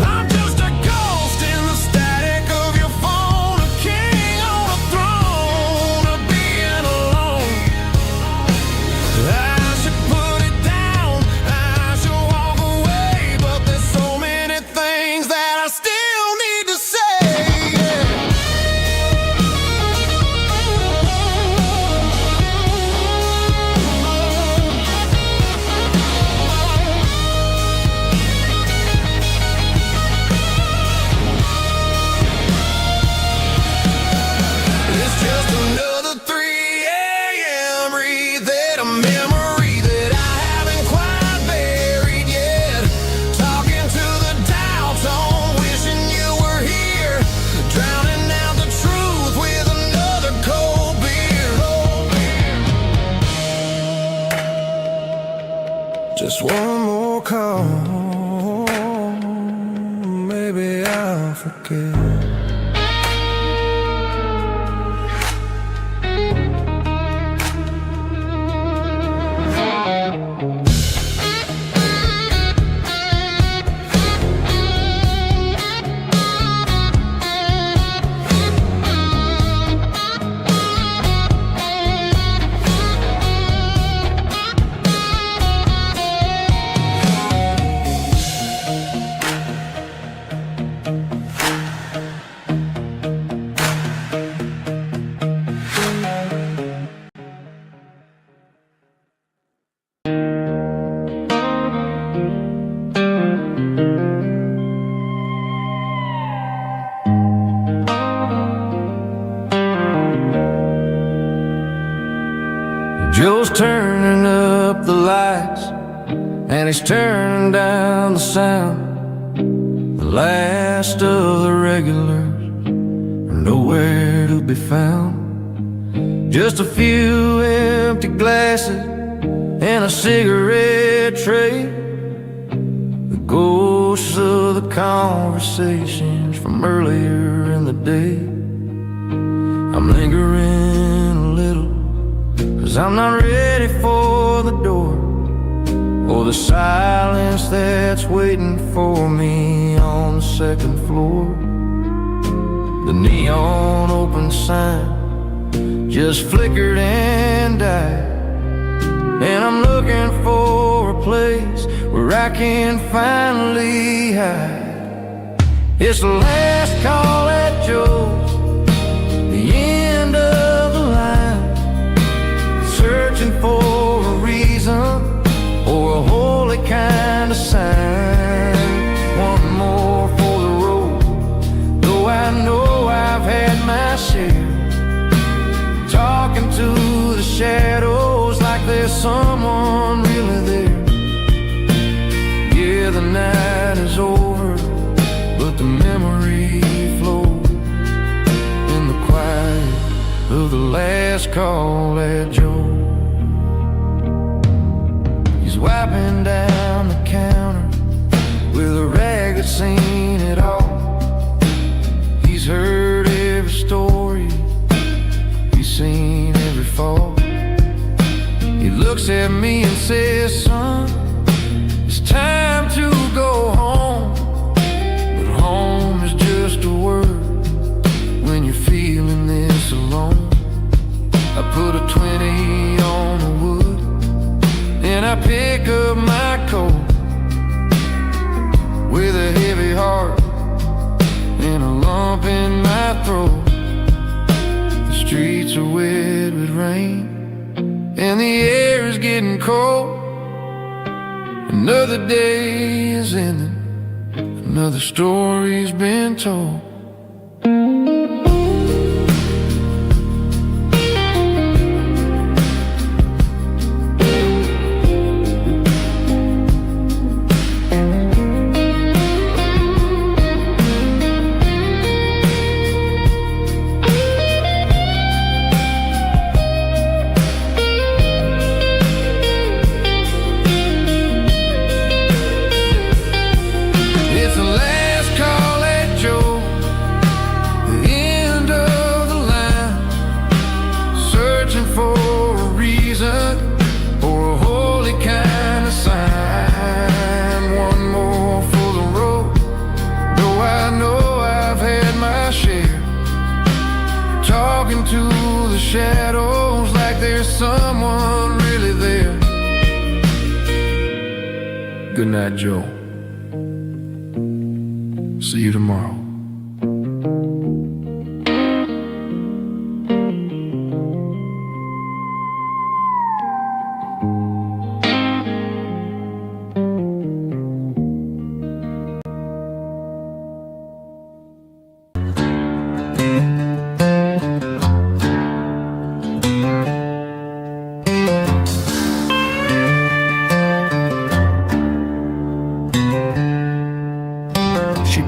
I'm just a ghost in the static of your phone, a king on a throne of being alone. I should put it down, I should walk away, but there's so many things that I still need to say. It's just another 3 a.m. reset, a memory that I haven't quite buried yet. Talking to the dial tone, wishing you were here, drowning out the truth with another cold beer. Just one more call, maybe I'll forget. Joe's turning up the lights, and he's turning down the sound. The last of the regulars are nowhere to be found. Just a few empty glasses and a cigarette tray, the ghosts of the conversations from earlier in the day. I'm lingering a little, 'cause I'm not ready for the door, or the silence that's waiting for me on the second floor. The neon open sign just flickered and died, and I'm looking for a place where I can finally hide. It's the last call at Joe's, the end of the line, searching for a reason or a holy kind of sign. One more for the road, though I know I've had my share, talking to the shadows like there's someone really there. Yeah, the night is over, but the memory flows in the quiet of the last call at Joe. He's wiping down the counter with a rag that's seen it all. He's heard it at me and says, son, it's time to go home. But home is just a word when you're feeling this alone. I put a 20 on the wood and I pick up my coat with a heavy heart and a lump in my throat. The streets are wet with rain and the air is getting cold. Another day is ending, another story's been told. To the shadows like there's someone really there. Good night, Joe. See you tomorrow.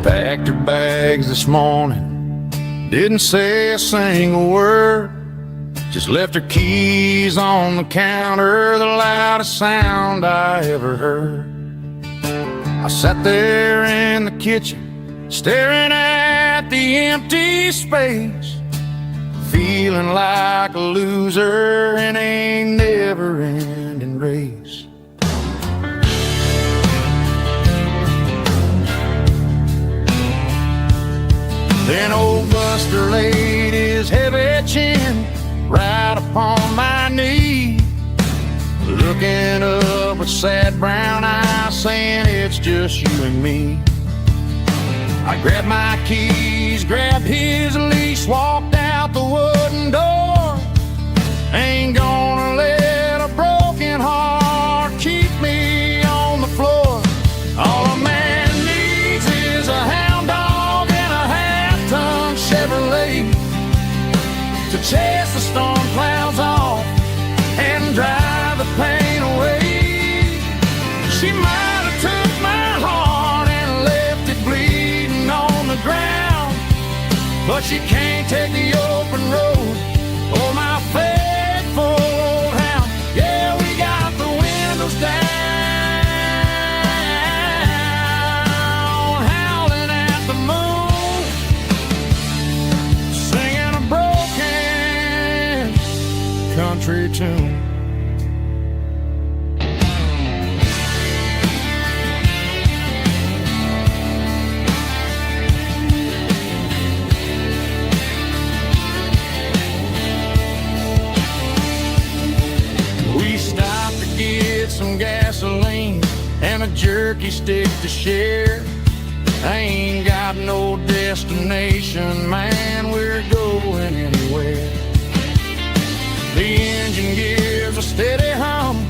Packed her bags this morning, didn't say a single word, just left her keys on the counter, the loudest sound I ever heard. I sat there in the kitchen, staring at the empty space, feeling like a loser in a never-ending race. Then old Buster laid his heavy chin right upon my knee, looking up with sad brown eyes, saying it's just you and me. I grabbed my keys, grabbed his leash, walked out the wooden door. Ain't gonna let a broken heart keep me on the floor. All a man needs is a hound dog and a half-ton Chevrolet to chase the storm clouds off and drive the pain away. She might have took my heart and left it bleeding on the ground, but she can't take the open road or my faithful old hound. Yeah, we got the windows down, howling at the moon, singing a broken country tune. Some gasoline and a jerky stick to share. I ain't got no destination, man, we're going anywhere. The engine gives a steady hum,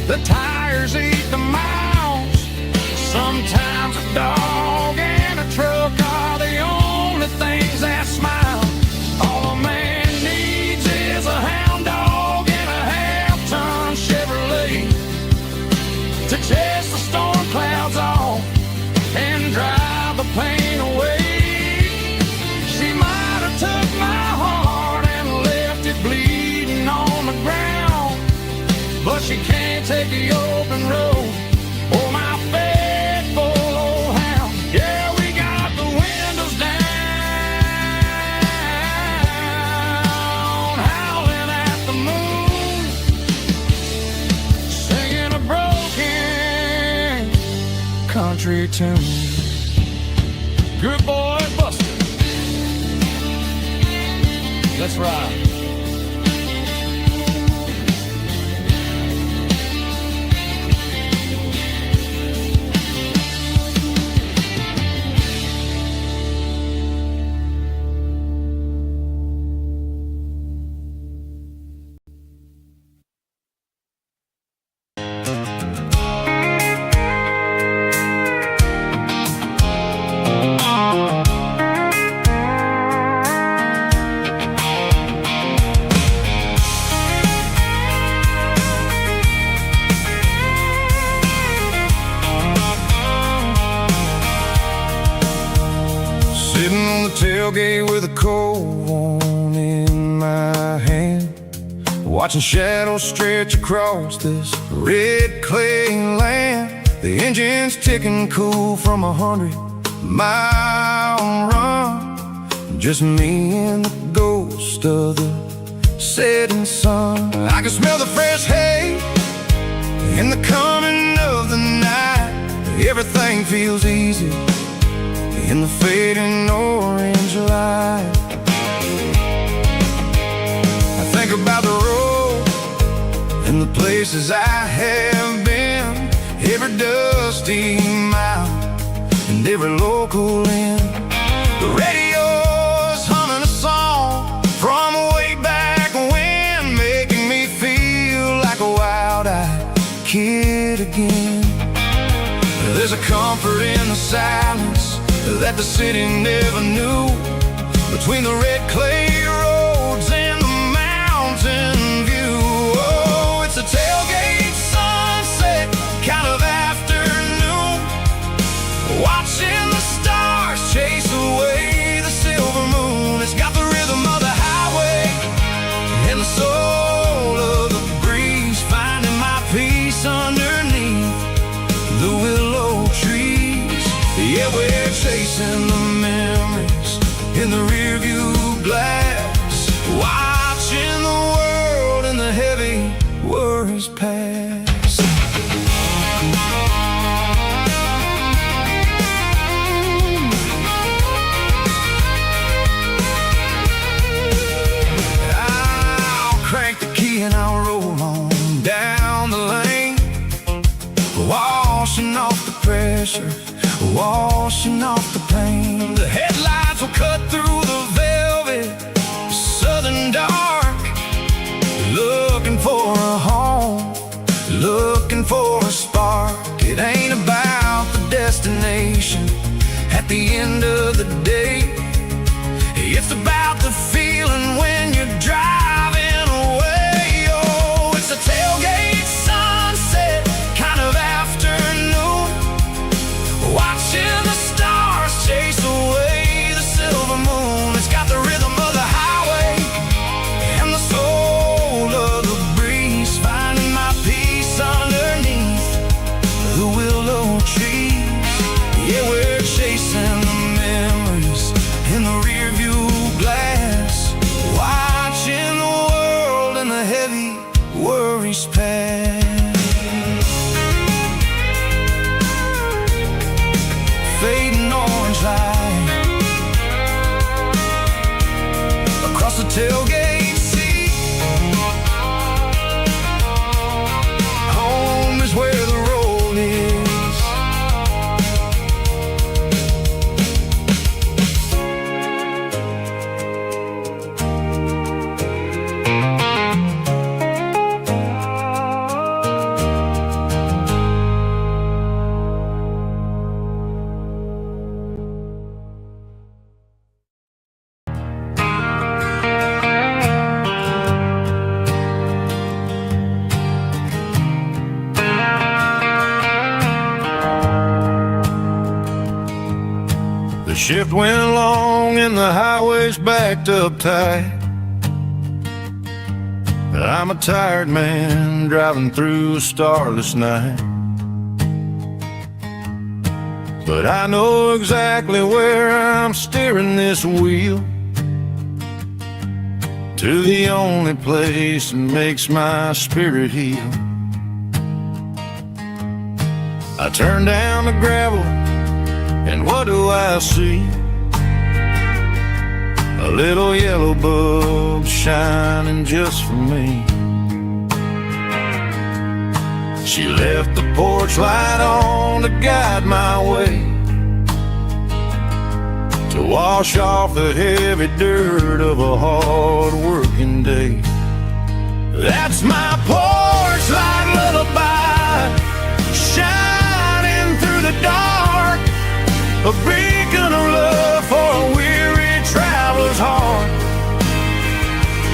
the tires eat the miles. Sometimes a dog and a truck are the only things that smile. All a man needs is a hound dog and a half-ton Chevrolet to chase the storm clouds off and drive the pain away. She might have took my heart and left it bleeding on the ground, but she can't take the open road or my faithful tune. Good boy, Buster. Let's ride. Sitting on the tailgate with a cold one in my hand, watching shadows stretch across this red clay land. The engine's ticking cool from 100-mile run. Just me and the ghost of the setting sun. I can smell the fresh hay in the coming of the night. Everything feels easy in the fading orange light. I think about the road and the places I have been, every dusty mile and every local inn. The radio's humming a song from way back when, making me feel like a wild-eyed kid again. There's a comfort in the silence that the city never knew, between the red clay roads and the mountain view. Oh, it's a tailgate sunset kind of afternoon, watching the stars chase away the silver moon. It's got the rhythm of the highway and the soul of the breeze, finding my peace underneath the willow trees. Yeah, we're chasing the memories in the rearview glass, watching the world and the heavy worries pass. I'll crank the key and I'll roll on down the lane, washing off the pressure, washing off the pain. The headlights will cut through the velvet southern dark, looking for a home, looking for a spark. It ain't about the destination at the end of the day, it's about the feeling when you're driving away. Oh, it's a tailgate sunset kind of afternoon, watching the stars chase away the silver moon. It's got the rhythm of the highway and the soul of the breeze, finding my peace underneath the willow trees. Yeah, we're chasing the memories in the rearview glass, watching the world and the heavy worries pass. Fading orange light across the tailgate seat. Home is where the road is. The shift went long and the highway's backed up tight. I'm a tired man driving through a starless night, but I know exactly where I'm steering this wheel, to the only place that makes my spirit heal. I turn down the gravel And what do I see? A little yellow bulb shining just for me. She left the porch light on to guide my way, to wash off the heavy dirt of a hard-working day. That's my porch light lullaby, shining through the dark, a beacon of love for a weary traveler's heart.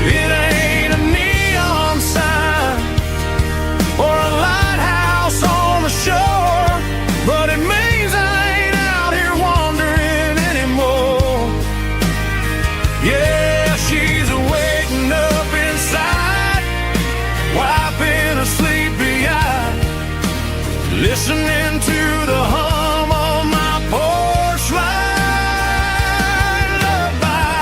It ain't a neon sign or a lighthouse on the shore, but it means I ain't out here wandering anymore. Yeah, she's waking up inside, wiping a sleepy eye, listening to the hum of my porch light lullaby.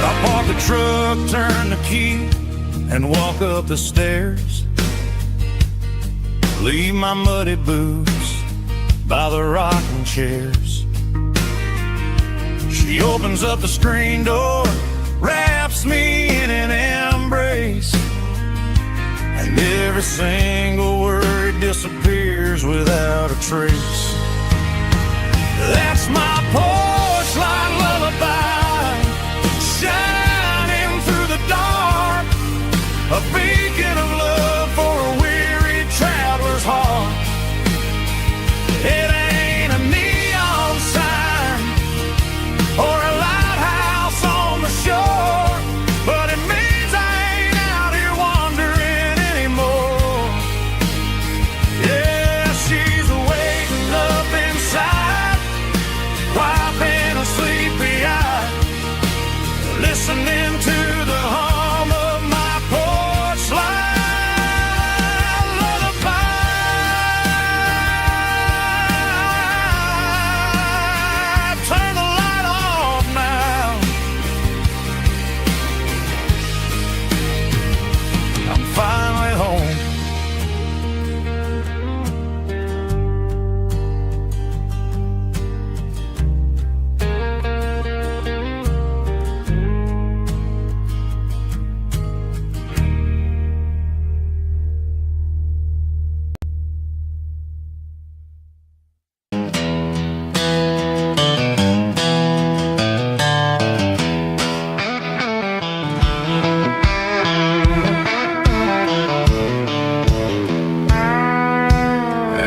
I park the truck, turn the key, and walk up the stairs. Leave my muddy boots by the rocking chairs. She opens up the screen door, wraps me in an embrace, and every single word disappears without a trace. That's my porch light lullaby, shining through the dark, a beacon of love for a weary traveler's heart. It ain't a neon sign or a lighthouse on the shore, but it means I ain't out here wandering anymore. Yeah, she's waking up inside, wiping a sleepy eye, listening to the hum of my porch light lullaby. Turn the light off now. I'm finally home.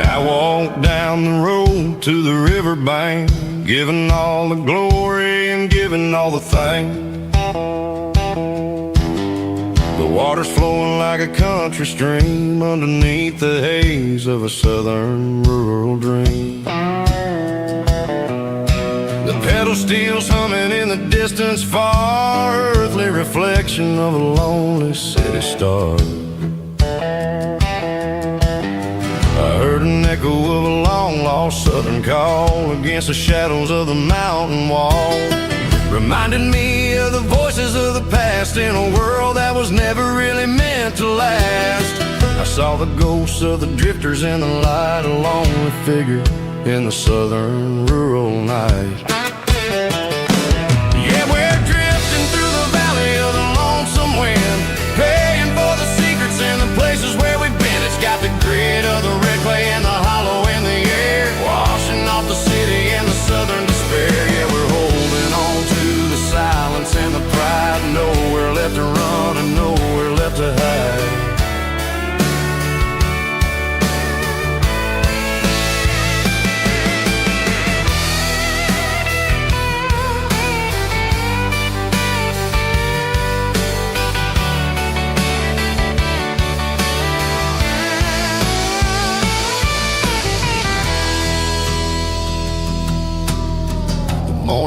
I walked down the road to the riverbank, giving all the glory and giving all the thanks. The water's flowing like a country stream underneath the haze of a southern rural dream. The pedal steel's humming in the distance far, earthly reflection of a lonely city star. I heard an echo of a long-lost southern call against the shadows of the mountain wall, reminded me of the voices of the past in a world that was never really meant to last. I saw the ghosts of the drifters in the light, a lonely figure in the southern rural night. Yeah, we're drifting through the valley of the lonesome wind, paying for the secrets and the places where we've been. It's got the grit of the red clay and the hollow in the air, washing off the city and the southern despair. Yeah, we're holding on to the silence and the pride, nowhere left to run and nowhere left to hide.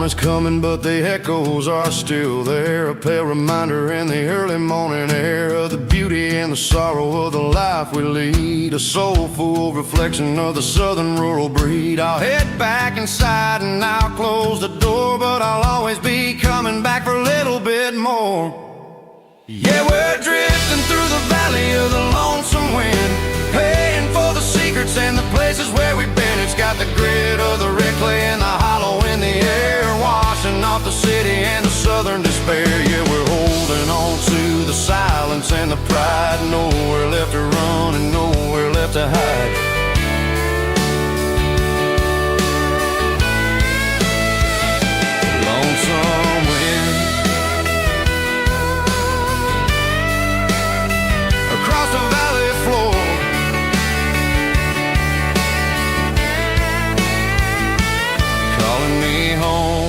is coming, but the echoes are still there. A pale reminder in the early morning air of the beauty and the sorrow of the life we lead. A soulful reflection of the southern rural breed. I'll head back inside and I'll close the door, but I'll always be coming back for a little bit more. Yeah, we're drifting through the valley of the lonesome wind, paying for the secrets and the places where we've been. It's got the grit of the red clay and the hollow in the air, washing off the city and the southern despair. Yeah, we're holding on to the silence and the pride. Nowhere left to run and nowhere left to hide. Lonesome wind across the valley floor, calling me home.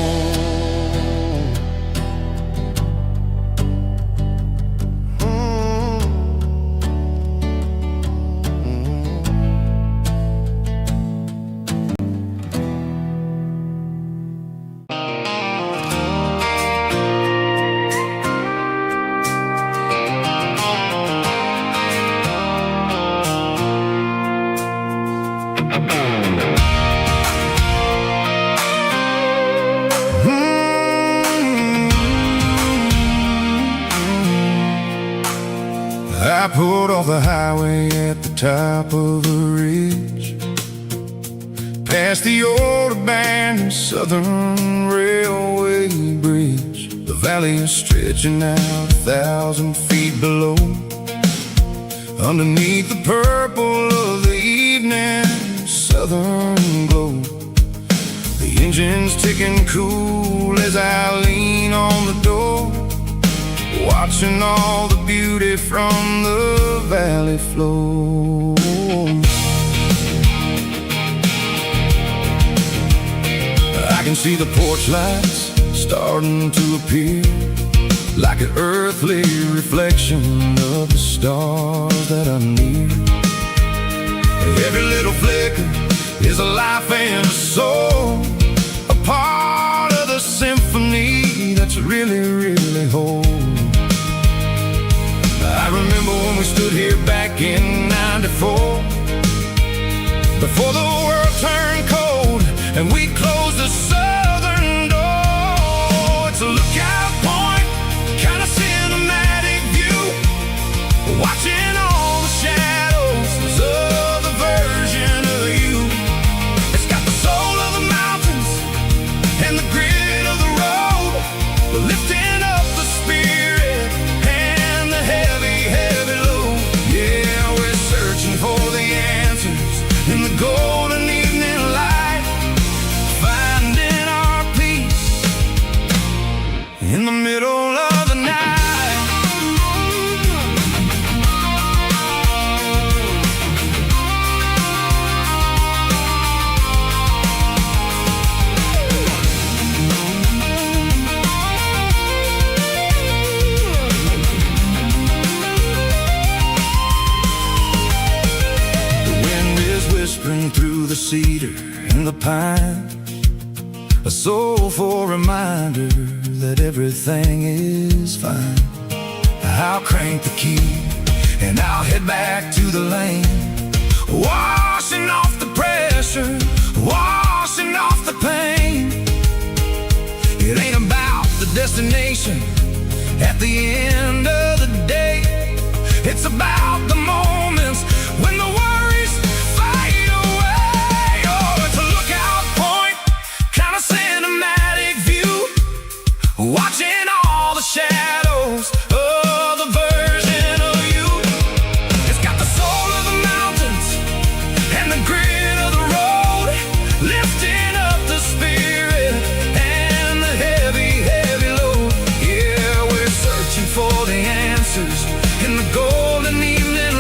I pulled off the highway at the top of a ridge, past the old abandoned Southern Railway bridge. The valley is stretching out 1,000 feet below, underneath the purple of the evening southern glow. The engine's ticking cool as I lean on the door, watching all the beauty from the valley flow. I can see the porch lights starting to appear, like an earthly reflection of the stars that are near. Every little flicker is a life and a soul, a part of the symphony that's really, really whole. I remember when we stood here back in '94, before the world turned cold and we closed the southern door. It's a lookout point, kind of cinematic view, watching all the shadows of the version of you. It's got the soul of the mountains and the grit of the road, lifting up the spirit and the heavy, heavy load. Yeah, we're searching for the answers in the golden evening light, finding our peace in the middle of the night. Whispering through the cedar and the pine, a soulful reminder that everything is fine. I'll crank the key and I'll head back to the lane, washing off the pressure, washing off the pain. It ain't about the destination at the end of the day, it's about the moments when the worries fade away. Oh, it's a lookout point, kind of cinematic view, watching all the shadows of the version of you. It's got the soul of the mountains and the grit of the road, lifting up the spirit and the heavy, heavy load. Yeah, we're searching for the answers in the golden evening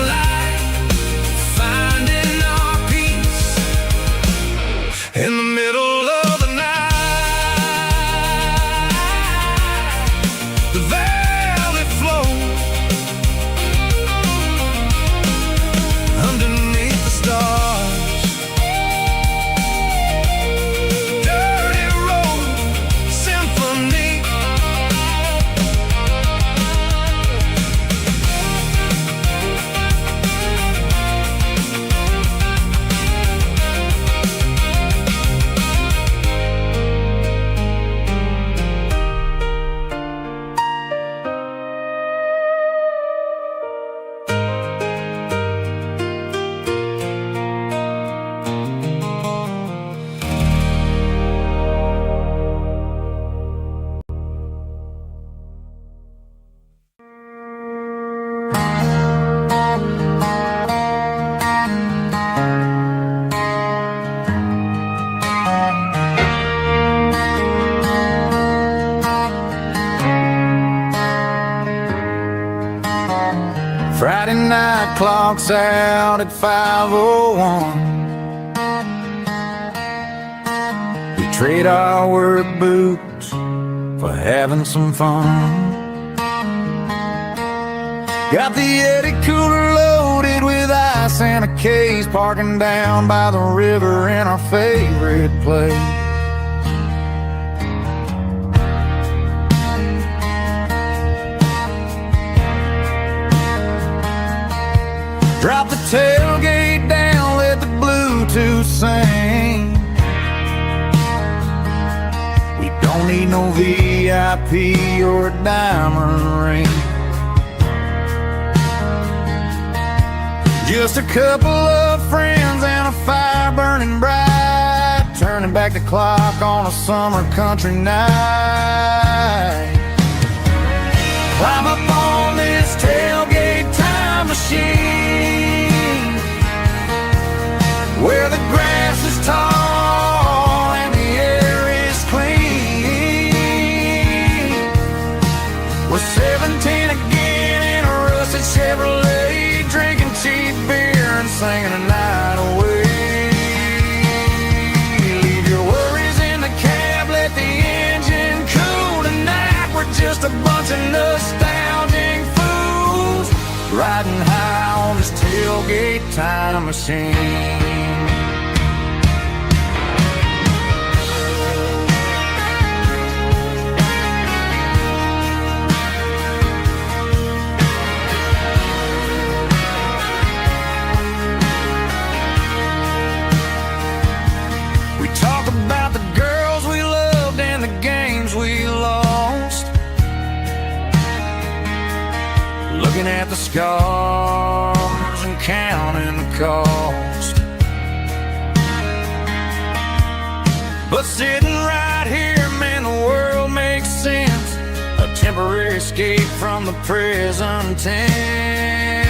night clock's out at 5:01. We trade our work boots for having some fun. Got the Yeti cooler loaded with ice and a case, parking down by the river in our favorite place. Drop the tailgate down, let the Bluetooth sing. We don't need no VIP or a diamond ring. Just a couple of friends and a fire burning bright, turning back the clock on a summer country night. Climb up on this tailgate time machine, where the grass is tall and the air is clean. We're 17 again in a rusted Chevrolet, drinking cheap beer and singing the night away. Leave your worries in the cab, let the engine cool tonight. We're just a bunch of nostalgic fools, riding high on this tailgate time machine. About the girls we loved and the games we lost, looking at the scars and counting the cost. But sitting right here, man, the world makes sense, a temporary escape from the present tense.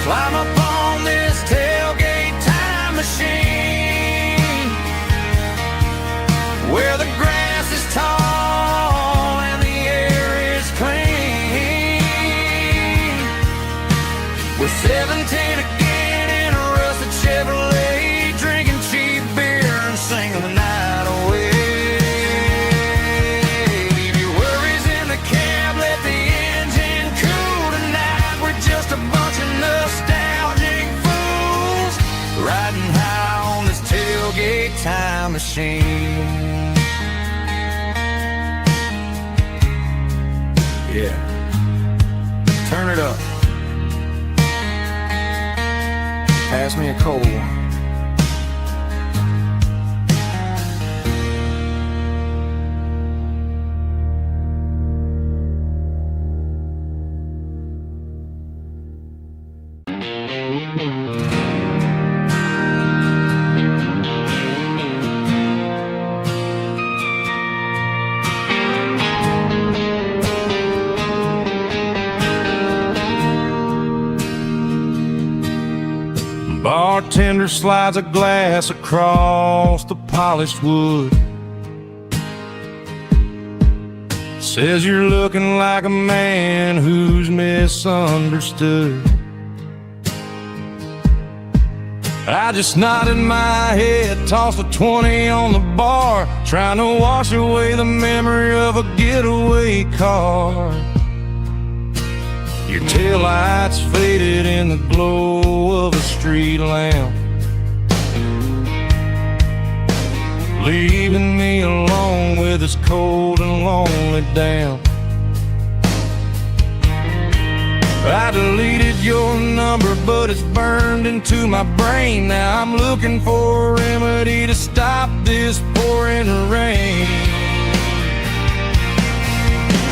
Climb up on this tailgate time machine, where the grass is tall and the air is clean. We're 17 again in a rusted Chevrolet, drinking cheap beer and singing the night away. Leave your worries in the cab, let the engine cool tonight. We're just a bunch of nostalgic fools, riding high on this tailgate time machine. Yeah, turn it up. Pass me a cold one. Bartender slides a glass across the polished wood, says you're looking like a man who's misunderstood. I just nodded my head, tossed a 20 on the bar, trying to wash away the memory of a getaway car. Your taillights faded in the glow of a street lamp, leaving me alone with this cold and lonely damp. I deleted your number, but it's burned into my brain. Now I'm looking for a remedy to stop this pouring rain.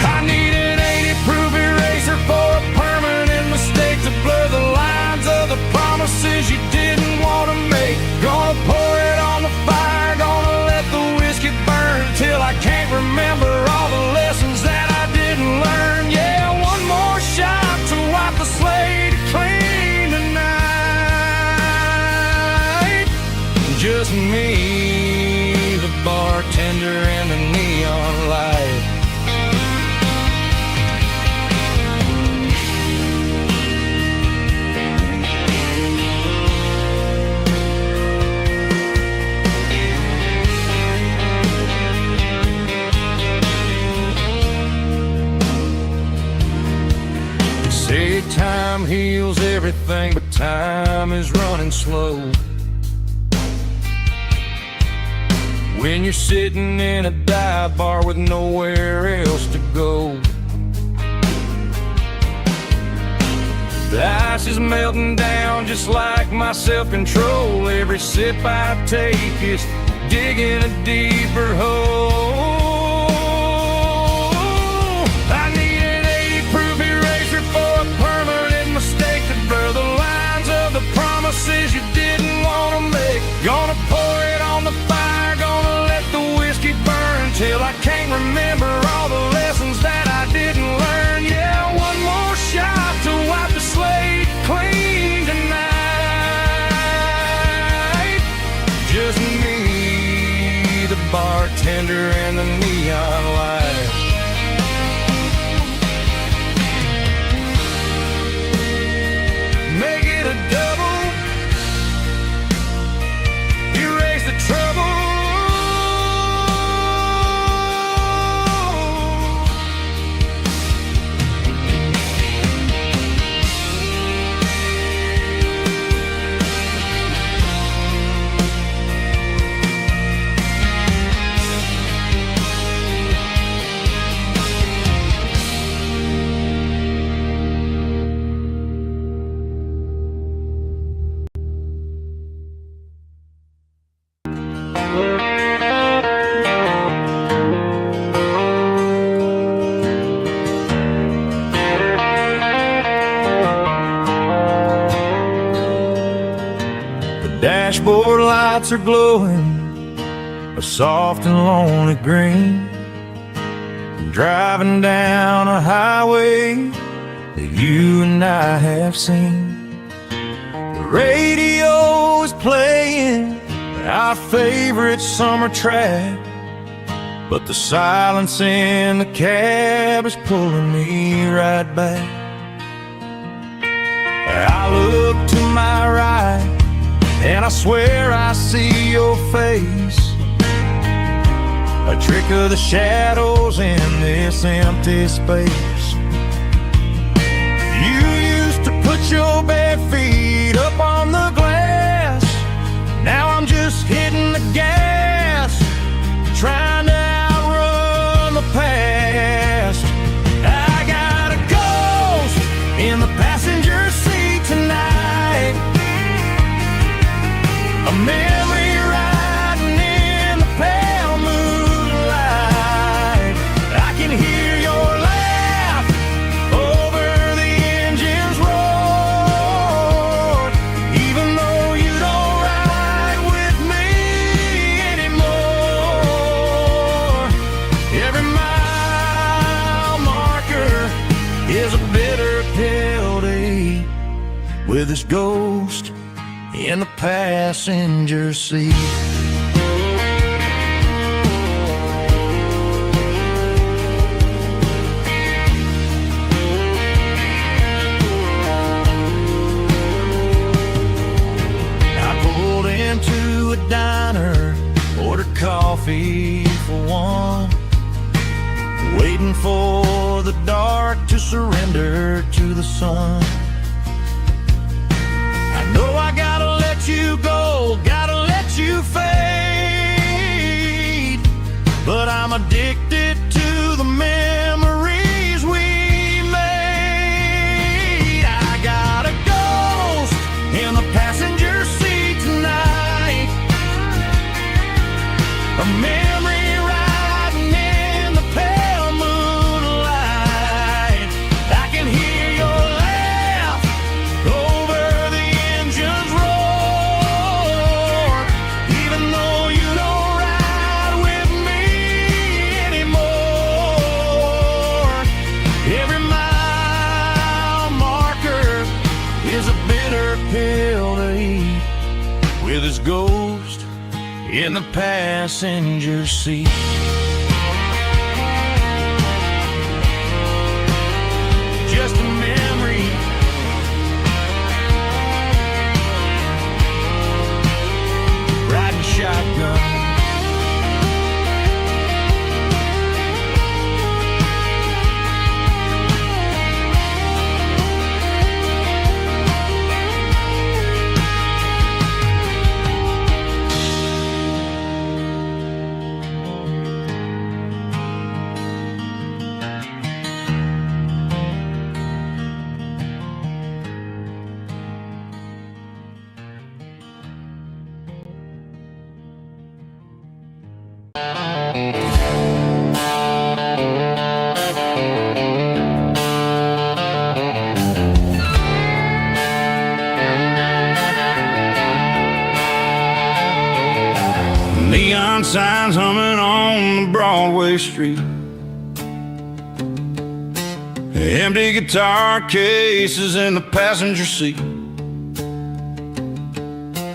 I need an 80-proof eraser for a permanent mistake, to blur the lines of the promises you didn't want to make. Gonna pour it on the fire, gonna let the whiskey burn till I can't remember all the lessons that I didn't learn. Yeah, one more shot to wipe the slate clean tonight. Just me, the bartender, and the time heals everything, but time is running slow. When you're sitting in a dive bar with nowhere else to go. The ice is melting down just like my self-control. Every sip I take is digging a deeper hole. I need an 80-proof eraser for a permanent mistake to blur the lines of the promises you didn't want to make. Gonna pour it on the fire, gonna let the whiskey burn till I can't remember all the lessons that I didn't learn. Yeah, one more shot to wipe the slate clean tonight. Just me, the bartender, and the neon light. Make it a double, erase the trouble. Dashboard lights are glowing a soft and lonely green. I'm driving down a highway that you and I have seen. The radio is playing our favorite summer track, but the silence in the cab is pulling me right back. I look to my right and I swear I see your face, a trick of the shadows in this empty space. You used to put your bare feet up on the glass. Now I'm just hitting the gas, trying to outrun the past. I got a ghost in the passenger seat tonight, a memory riding in the pale moonlight. I can hear your laugh over the engine's roar, even though you don't ride with me anymore. Every mile marker is a bitter pill to eat, with this ghost in the passenger seat. I pulled into a diner, ordered coffee for one, waiting for the dark to surrender to the sun. I know I gotta let you go, gotta let you fade, but I'm addicted to the memories we made. I got a ghost in the passenger seat tonight, a memory riding in the pale moonlight. I can hear your laugh over the engine's roar, even though you don't ride with me anymore. Every mile marker is a bitter pill to eat, with his ghost in the passenger seat. Just a memory, riding shotgun. one-way street. Empty guitar cases in the passenger seat.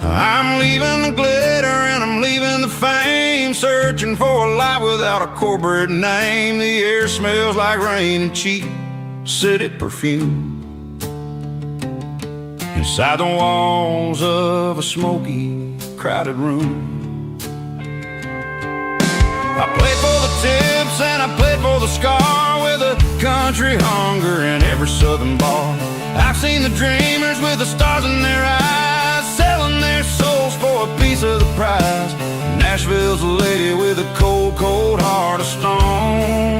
I'm leaving the glitter and I'm leaving the fame, searching for a life without a corporate name. The air smells like rain and cheap city perfume. Inside the walls of a smoky, crowded room, I played for the tips and I played for the scar, with a country hunger in every southern bar. I've seen the dreamers with the stars in their eyes, selling their souls for a piece of the prize. Nashville's a lady with a cold, cold heart of stone.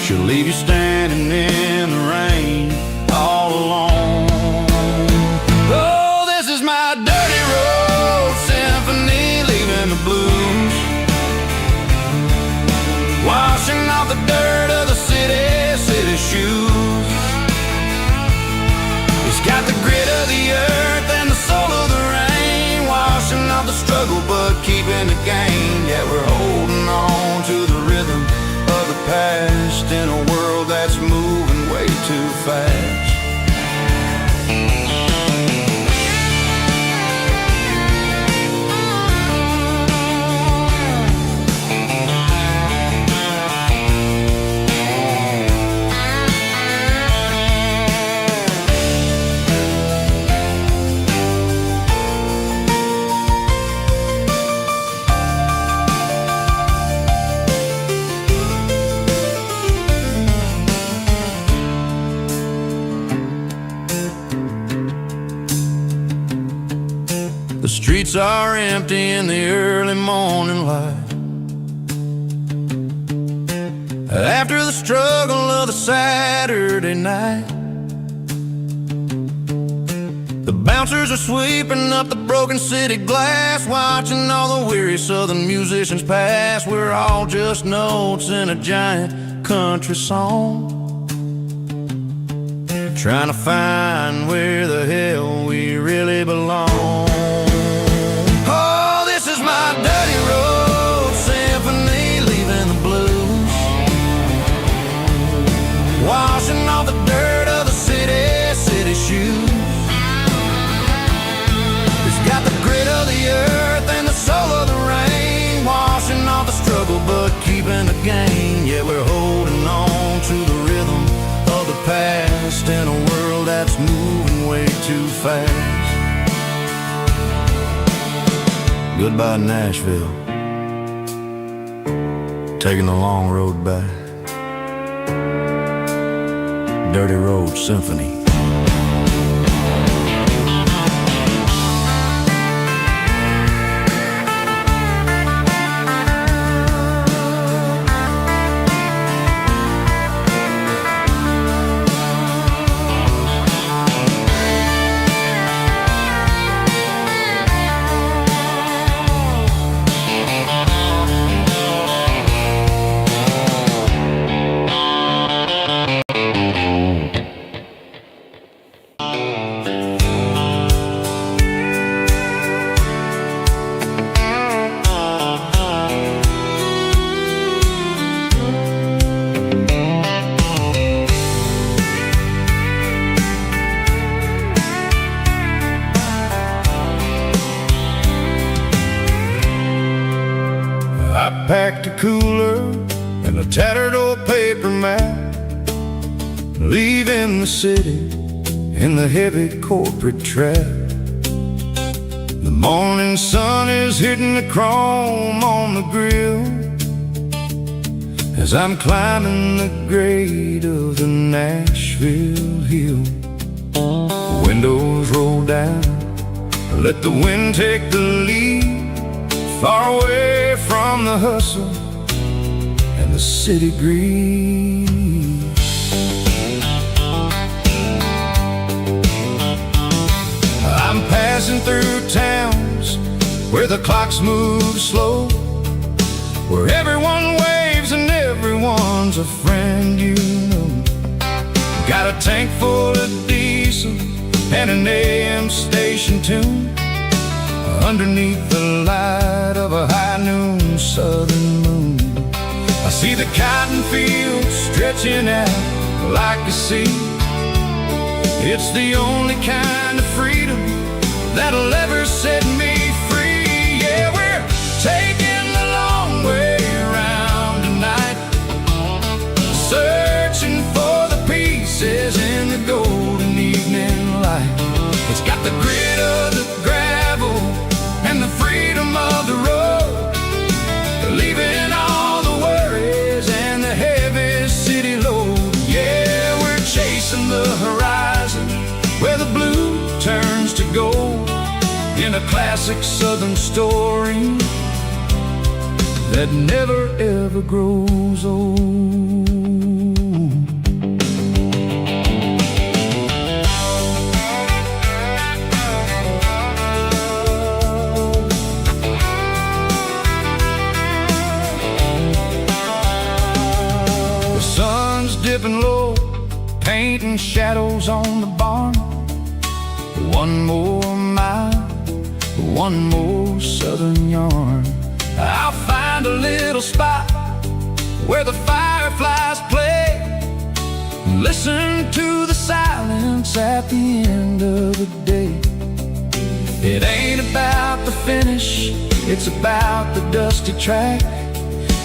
She'll leave you standing in the rain all alone. Oh, this is my dirty road symphony, leaving the blues, washing off the dirt of the city shoes. It's got the grit of the earth and the soul of the rain, washing off the struggle but keeping the gain. Yeah, we're holding on to the rhythm of the past in a world that's moving way too fast. The streets are empty in the early morning light, after the struggle of the Saturday night. The bouncers are sweeping up the broken city glass, watching all the weary southern musicians pass. We're all just notes in a giant country song, trying to find where the hell we really belong. My dirty road symphony, leaving the blues, washing off the dirt of the city shoes. It's got the grit of the earth and the soul of the rain, washing off the struggle but keeping the gain. Yeah, we're holding on to the rhythm of the past in a world that's moving way too fast. Goodbye, Nashville, taking the long road back. Dirty Road Symphony. Packed a cooler and a tattered old paper map, leaving the city in the heavy corporate trap. The morning sun is hitting the chrome on the grill as I'm climbing the grade of the Nashville hill. The windows roll down, let the wind take the lead, far away from the hustle and the city greed. I'm passing through towns where the clocks move slow, where everyone waves and everyone's a friend you know. Got a tank full of diesel and an AM station tune, underneath the light of a high noon southern moon. See the cotton fields stretching out like a sea. It's the only kind of freedom that'll ever set me free. Yeah, we're taking the long way around tonight, searching for the pieces in the golden evening light. It's got the grit of the gravel and the freedom of the road, leaving all the worries and the heavy city load. Yeah, we're chasing the horizon where the blue turns to gold, in a classic Southern story that never ever grows old. The sun's dipping low, painting shadows on the barn. One more mile, one more southern yarn. I'll find a little spot where the fireflies play, listen to the silence at the end of the day. It ain't about the finish, it's about the dusty track.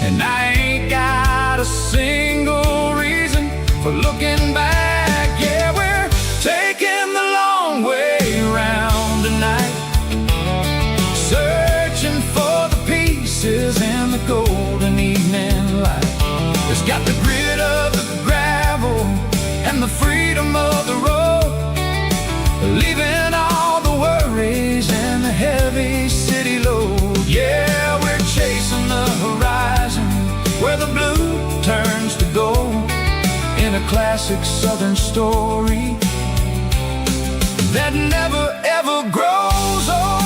And I ain't got a single reason for looking back. Yeah, we're taking the long way around tonight, searching for the pieces in the golden evening light. It's got the grit of the gravel and the freedom of the road, leaving all the worries and the heavy city load. Yeah, we're chasing the horizon where the blue turns to gold, in a classic Southern story that never ever grows old.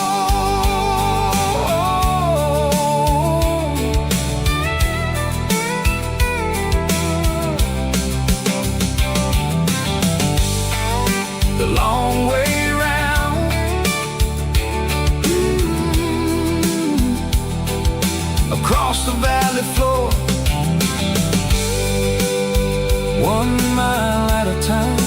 The long way round, across the valley floor, 1 mile at a time.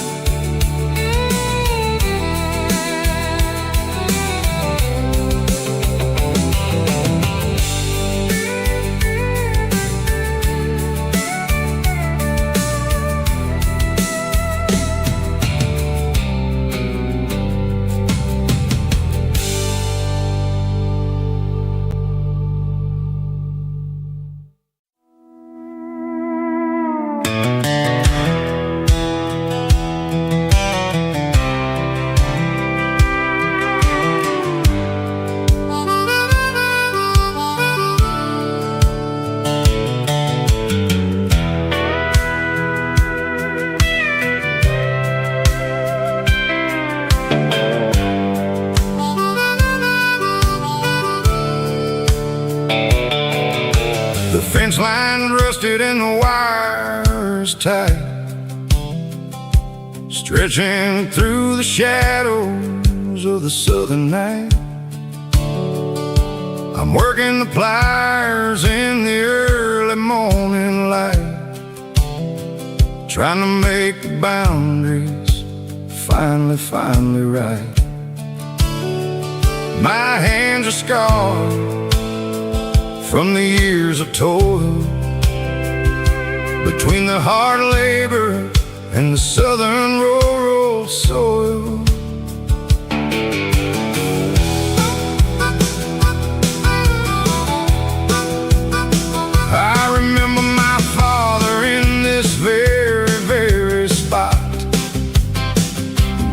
Fence line rusted and the wires tight, stretching through the shadows of the southern night. I'm working the pliers in the early morning light, trying to make the boundaries finally right. My hands are scarred from the years of toil, between the hard labor and the southern rural soil. I remember my father in this very spot,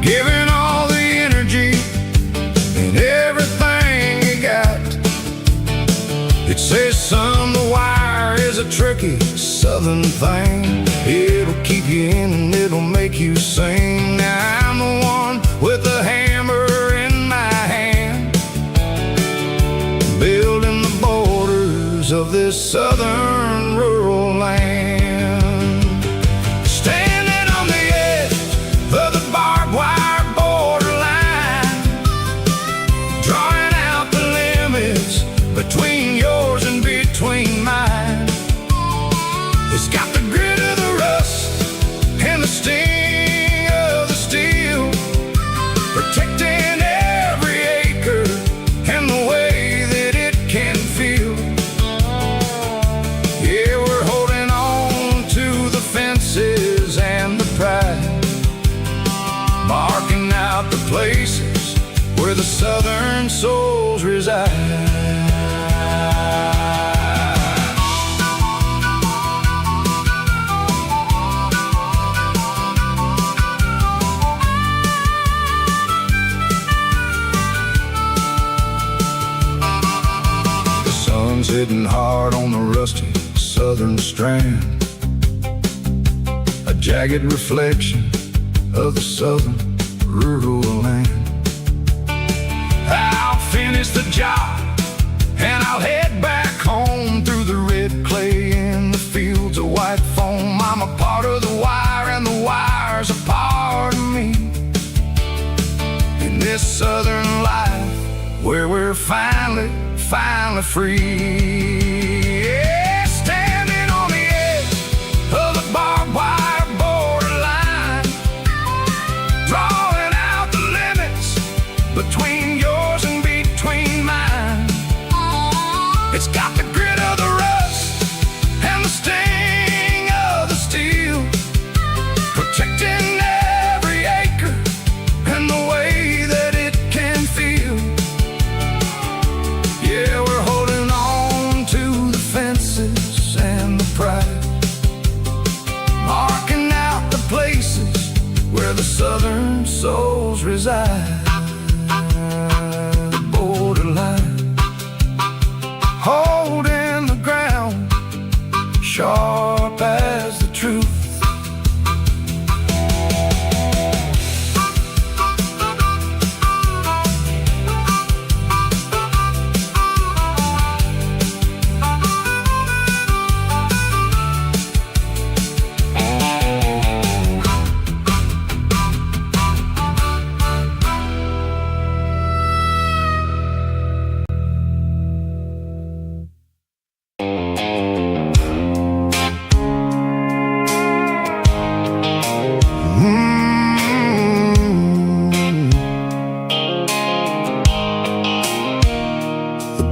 giving all the energy and everything he got. It says, son, the wire is a tricky southern thing. It'll keep you in and it'll make you sing. Now I'm the one with the hammer in my hand, building the borders of this southern rural land. Standing on the edge of the barbed wire borderline, drawing out the limits between yours and between mine. It's got the grit of the rust and the sting of the steel, protecting every acre and the way that it can feel. Yeah, we're holding on to the fences and the pride, marking out the places where the Southern souls reside. Hitting hard on the rusty southern strand, a jagged reflection of the southern rural land. I'll finish the job and I'll head back home through the red clay in the fields of white foam. I'm a part of the wire and the wire's a part of me, in this southern life where we're finally free. Yeah, standing on the edge of the barbed wire borderline, drawing out the limits between yours and between mine. It's got the grit of the rust and the sting of the steel, protecting every acre and the way that it can feel. Yeah, we're holding on to the fences and the pride, marking out the places where the southern souls reside. The borderline, holding the ground, sharp as the truth.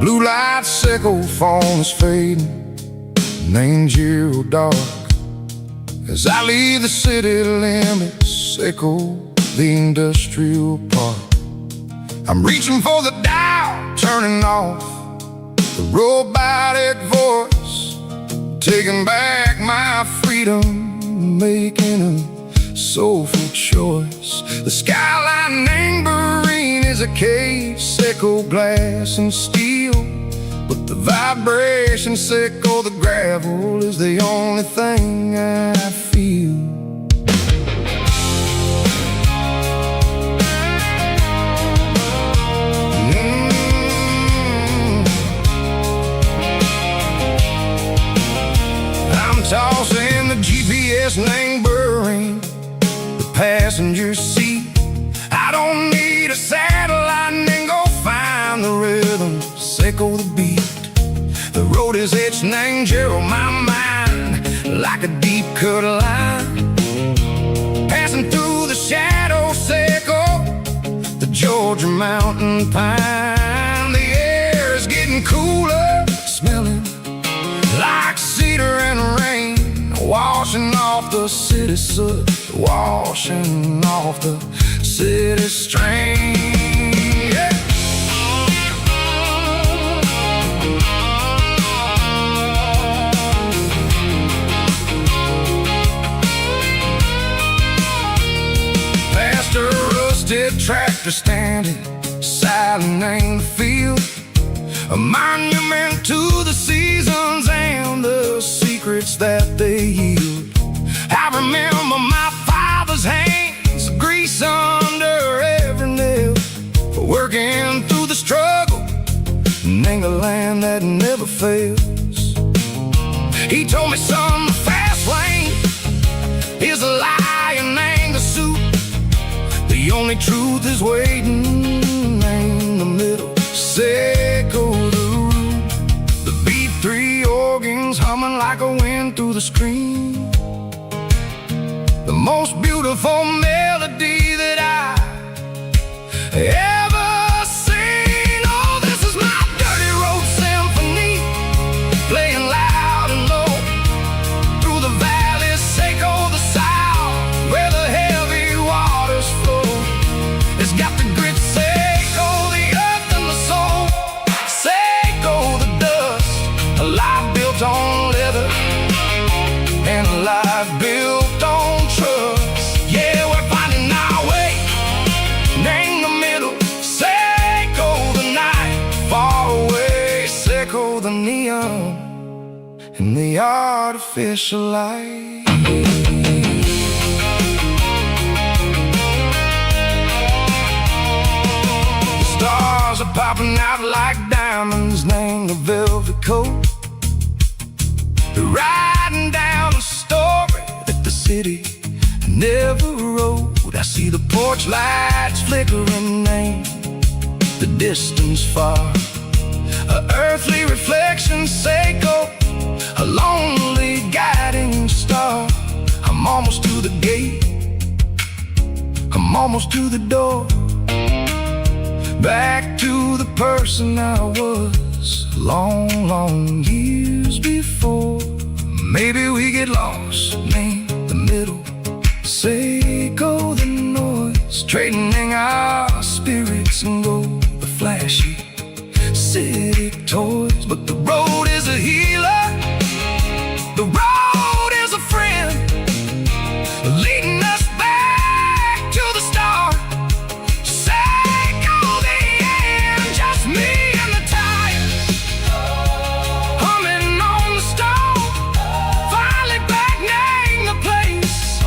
Blue light sickle phone is fading, named zero dark. As I leave the city limits, sickle the industrial park. I'm reaching for the dial, turning off the robotic voice, taking back my freedom, making a soulful choice. The skyline named Marine is a cage, sickle glass and steel, but the vibration sickle, the gravel, is the only thing I feel. I'm tossing the GPS named Burring, the passenger seat. I don't need a satellite and go find the rhythm, sickle the beat. The road is etched and angel on my mind, like a deep cut line, passing through the shadow sickle, the Georgia mountain pine. The air is getting cooler, smelling like cedar and rain, washing off the city soot, washing off the city strain. Yeah. Past a rusted tractor standing silent in the field, a monument to the seasons and the secrets that they yield. I remember my father's hands, grease under every nail, for working through the struggle in the land that never fails. He told me, son, the fast lane is a lie and anger suit. The only truth is waiting in the middle, sickle the root. The B3 organs humming like a wind through the screen. The most beautiful melody that I ever seen. Oh, this is my dirty road symphony, playing loud and low through the valleys, Seco the South, where the heavy waters flow. It's got the grit, Seco, the earth and the soul, Seco the dust, a life built on leather and a life built on trust. Yeah, we're finding our way, name the middle, Seco the night, far away, Seco the neon and the artificial light. The stars are popping out like diamonds, named the velvet coat. They're riding down the story that the city never wrote. I see the porch lights flickering, name the distance far, a earthly reflection, Seco, a lonely guiding star. I'm almost to the gate, I'm almost to the door, back to the person I was long, long years before. Maybe we get lost, name the middle, Seco the noise, trading our spirits and go the flashy city toys. But the road is a healer, the road is a friend, leading us back to the start. Seco the end, just me and the tires, humming on the stove, finally back, name the place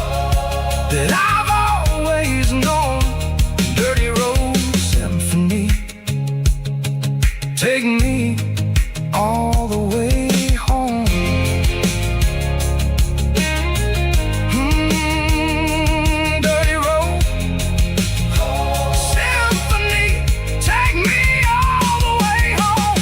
that I've always known. Dirty road symphony, take me all the way home. Dirty road symphony, take me all the way home.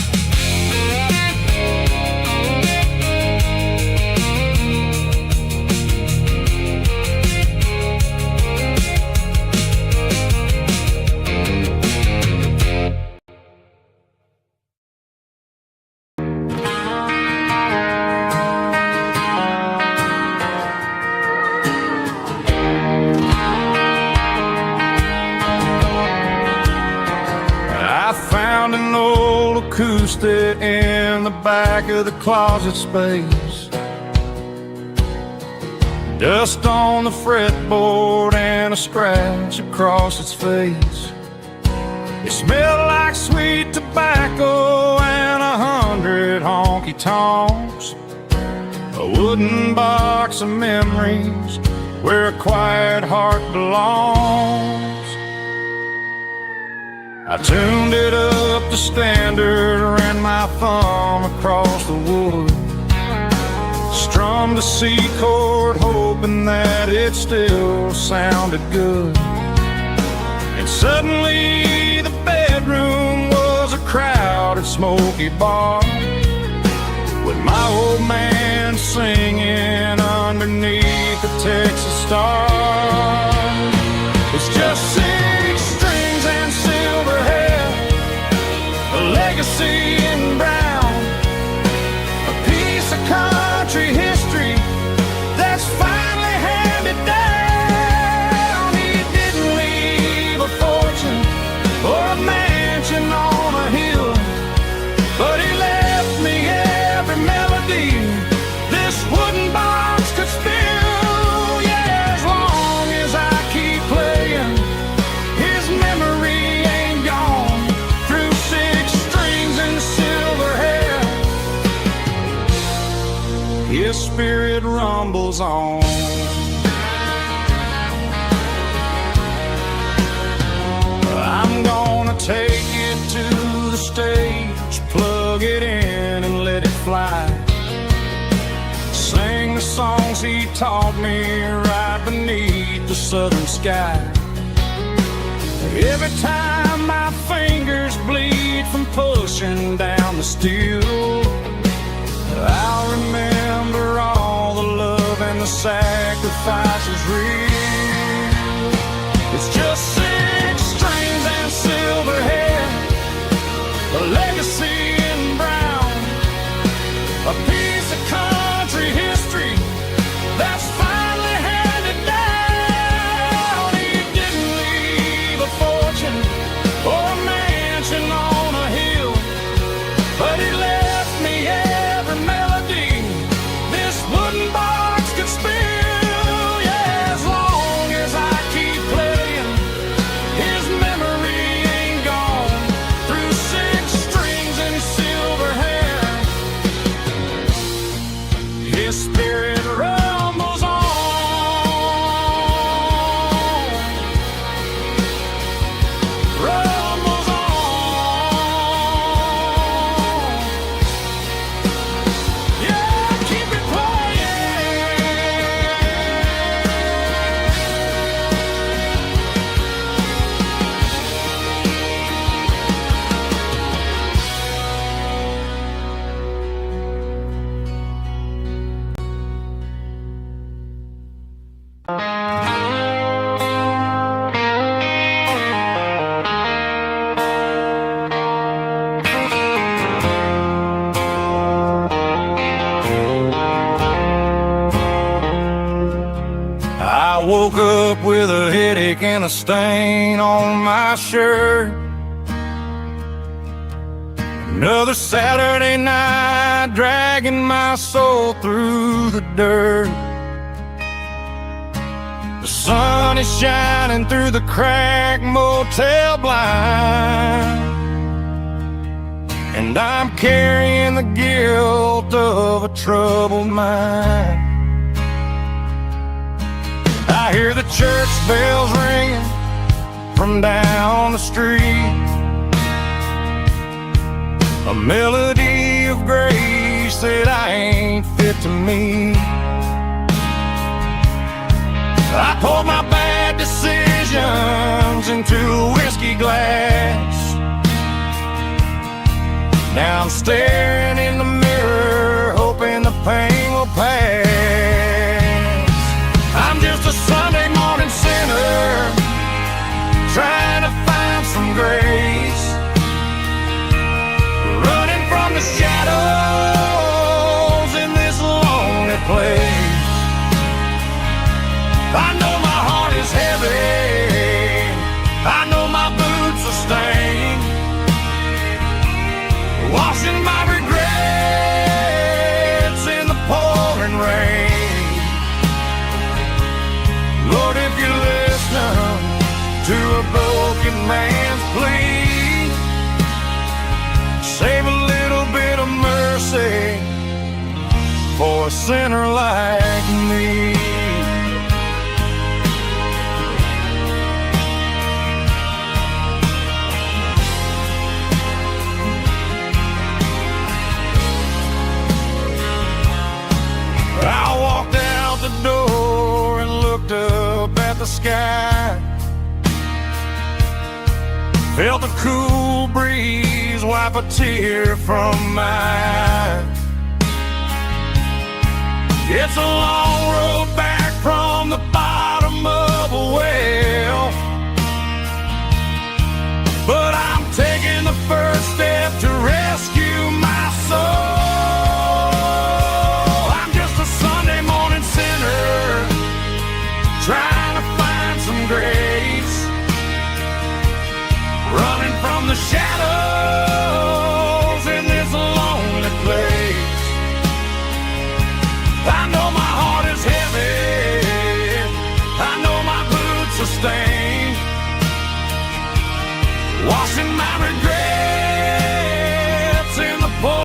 I found an old acoustic in the back of the closet space, dust on the fretboard and a scratch across its face. It smelled like sweet tobacco and 100 honky-tonks, a wooden box of memories where a quiet heart belongs. I tuned it up to standard, ran my thumb across the wood, strummed a C chord, hoping that it still sounded good. And suddenly the bedroom was a crowded, smoky bar, with my old man singing underneath the Texas star. It's just 6 strings and silver hair, a legacy in brown, a piece of country history that's finally handed down. He didn't leave a fortune or a mansion on a hill, but he left me every melody this wooden box could spill. Yeah, as long as I keep playing, his memory ain't gone. Through 6 strings and silver hair, his spirit rumbles on. I'm gonna take it to the stage, plug it in and let it fly, sing the songs he taught me right beneath the southern sky. Every time my fingers bleed from pushing down the steel, I'll remember all the love and the sacrifices real. It's just 6 strings and silver hair, a legacy in brown, a piece of country history that's finally handed down. He didn't leave a fortune or a mansion on a hill, but he left me every melody this wooden box could spill. Yeah, as long as I keep playing, his memory ain't gone. Through 6 strings and silver hair, his spirit rumbles on, rumbles on. Yeah, keep it playing. I woke up with a headache and a stain on my shirt. Another Saturday night dragging my soul through the dirt. The sun is shining through the cracked motel blind, and I'm carrying the guilt of a troubled mind. I hear the church bells ringing from down the street, a melody of grace that I ain't fit to meet. I poured my bad decisions into a whiskey glass. Now I'm staring in the mirror, hoping the pain will pass. I'm just a Sunday morning sinner, trying to find some grace, running from the shadows in this lonely place. I know my heart is heavy, I know my boots are stained, washing my regrets in the pouring rain. Lord, if you listen to a broken man's plea, save a little bit of mercy for a sinner like me. I walked out the door and looked up at the sky, felt a cool breeze wipe a tear from my eye. It's a long road back from the bottom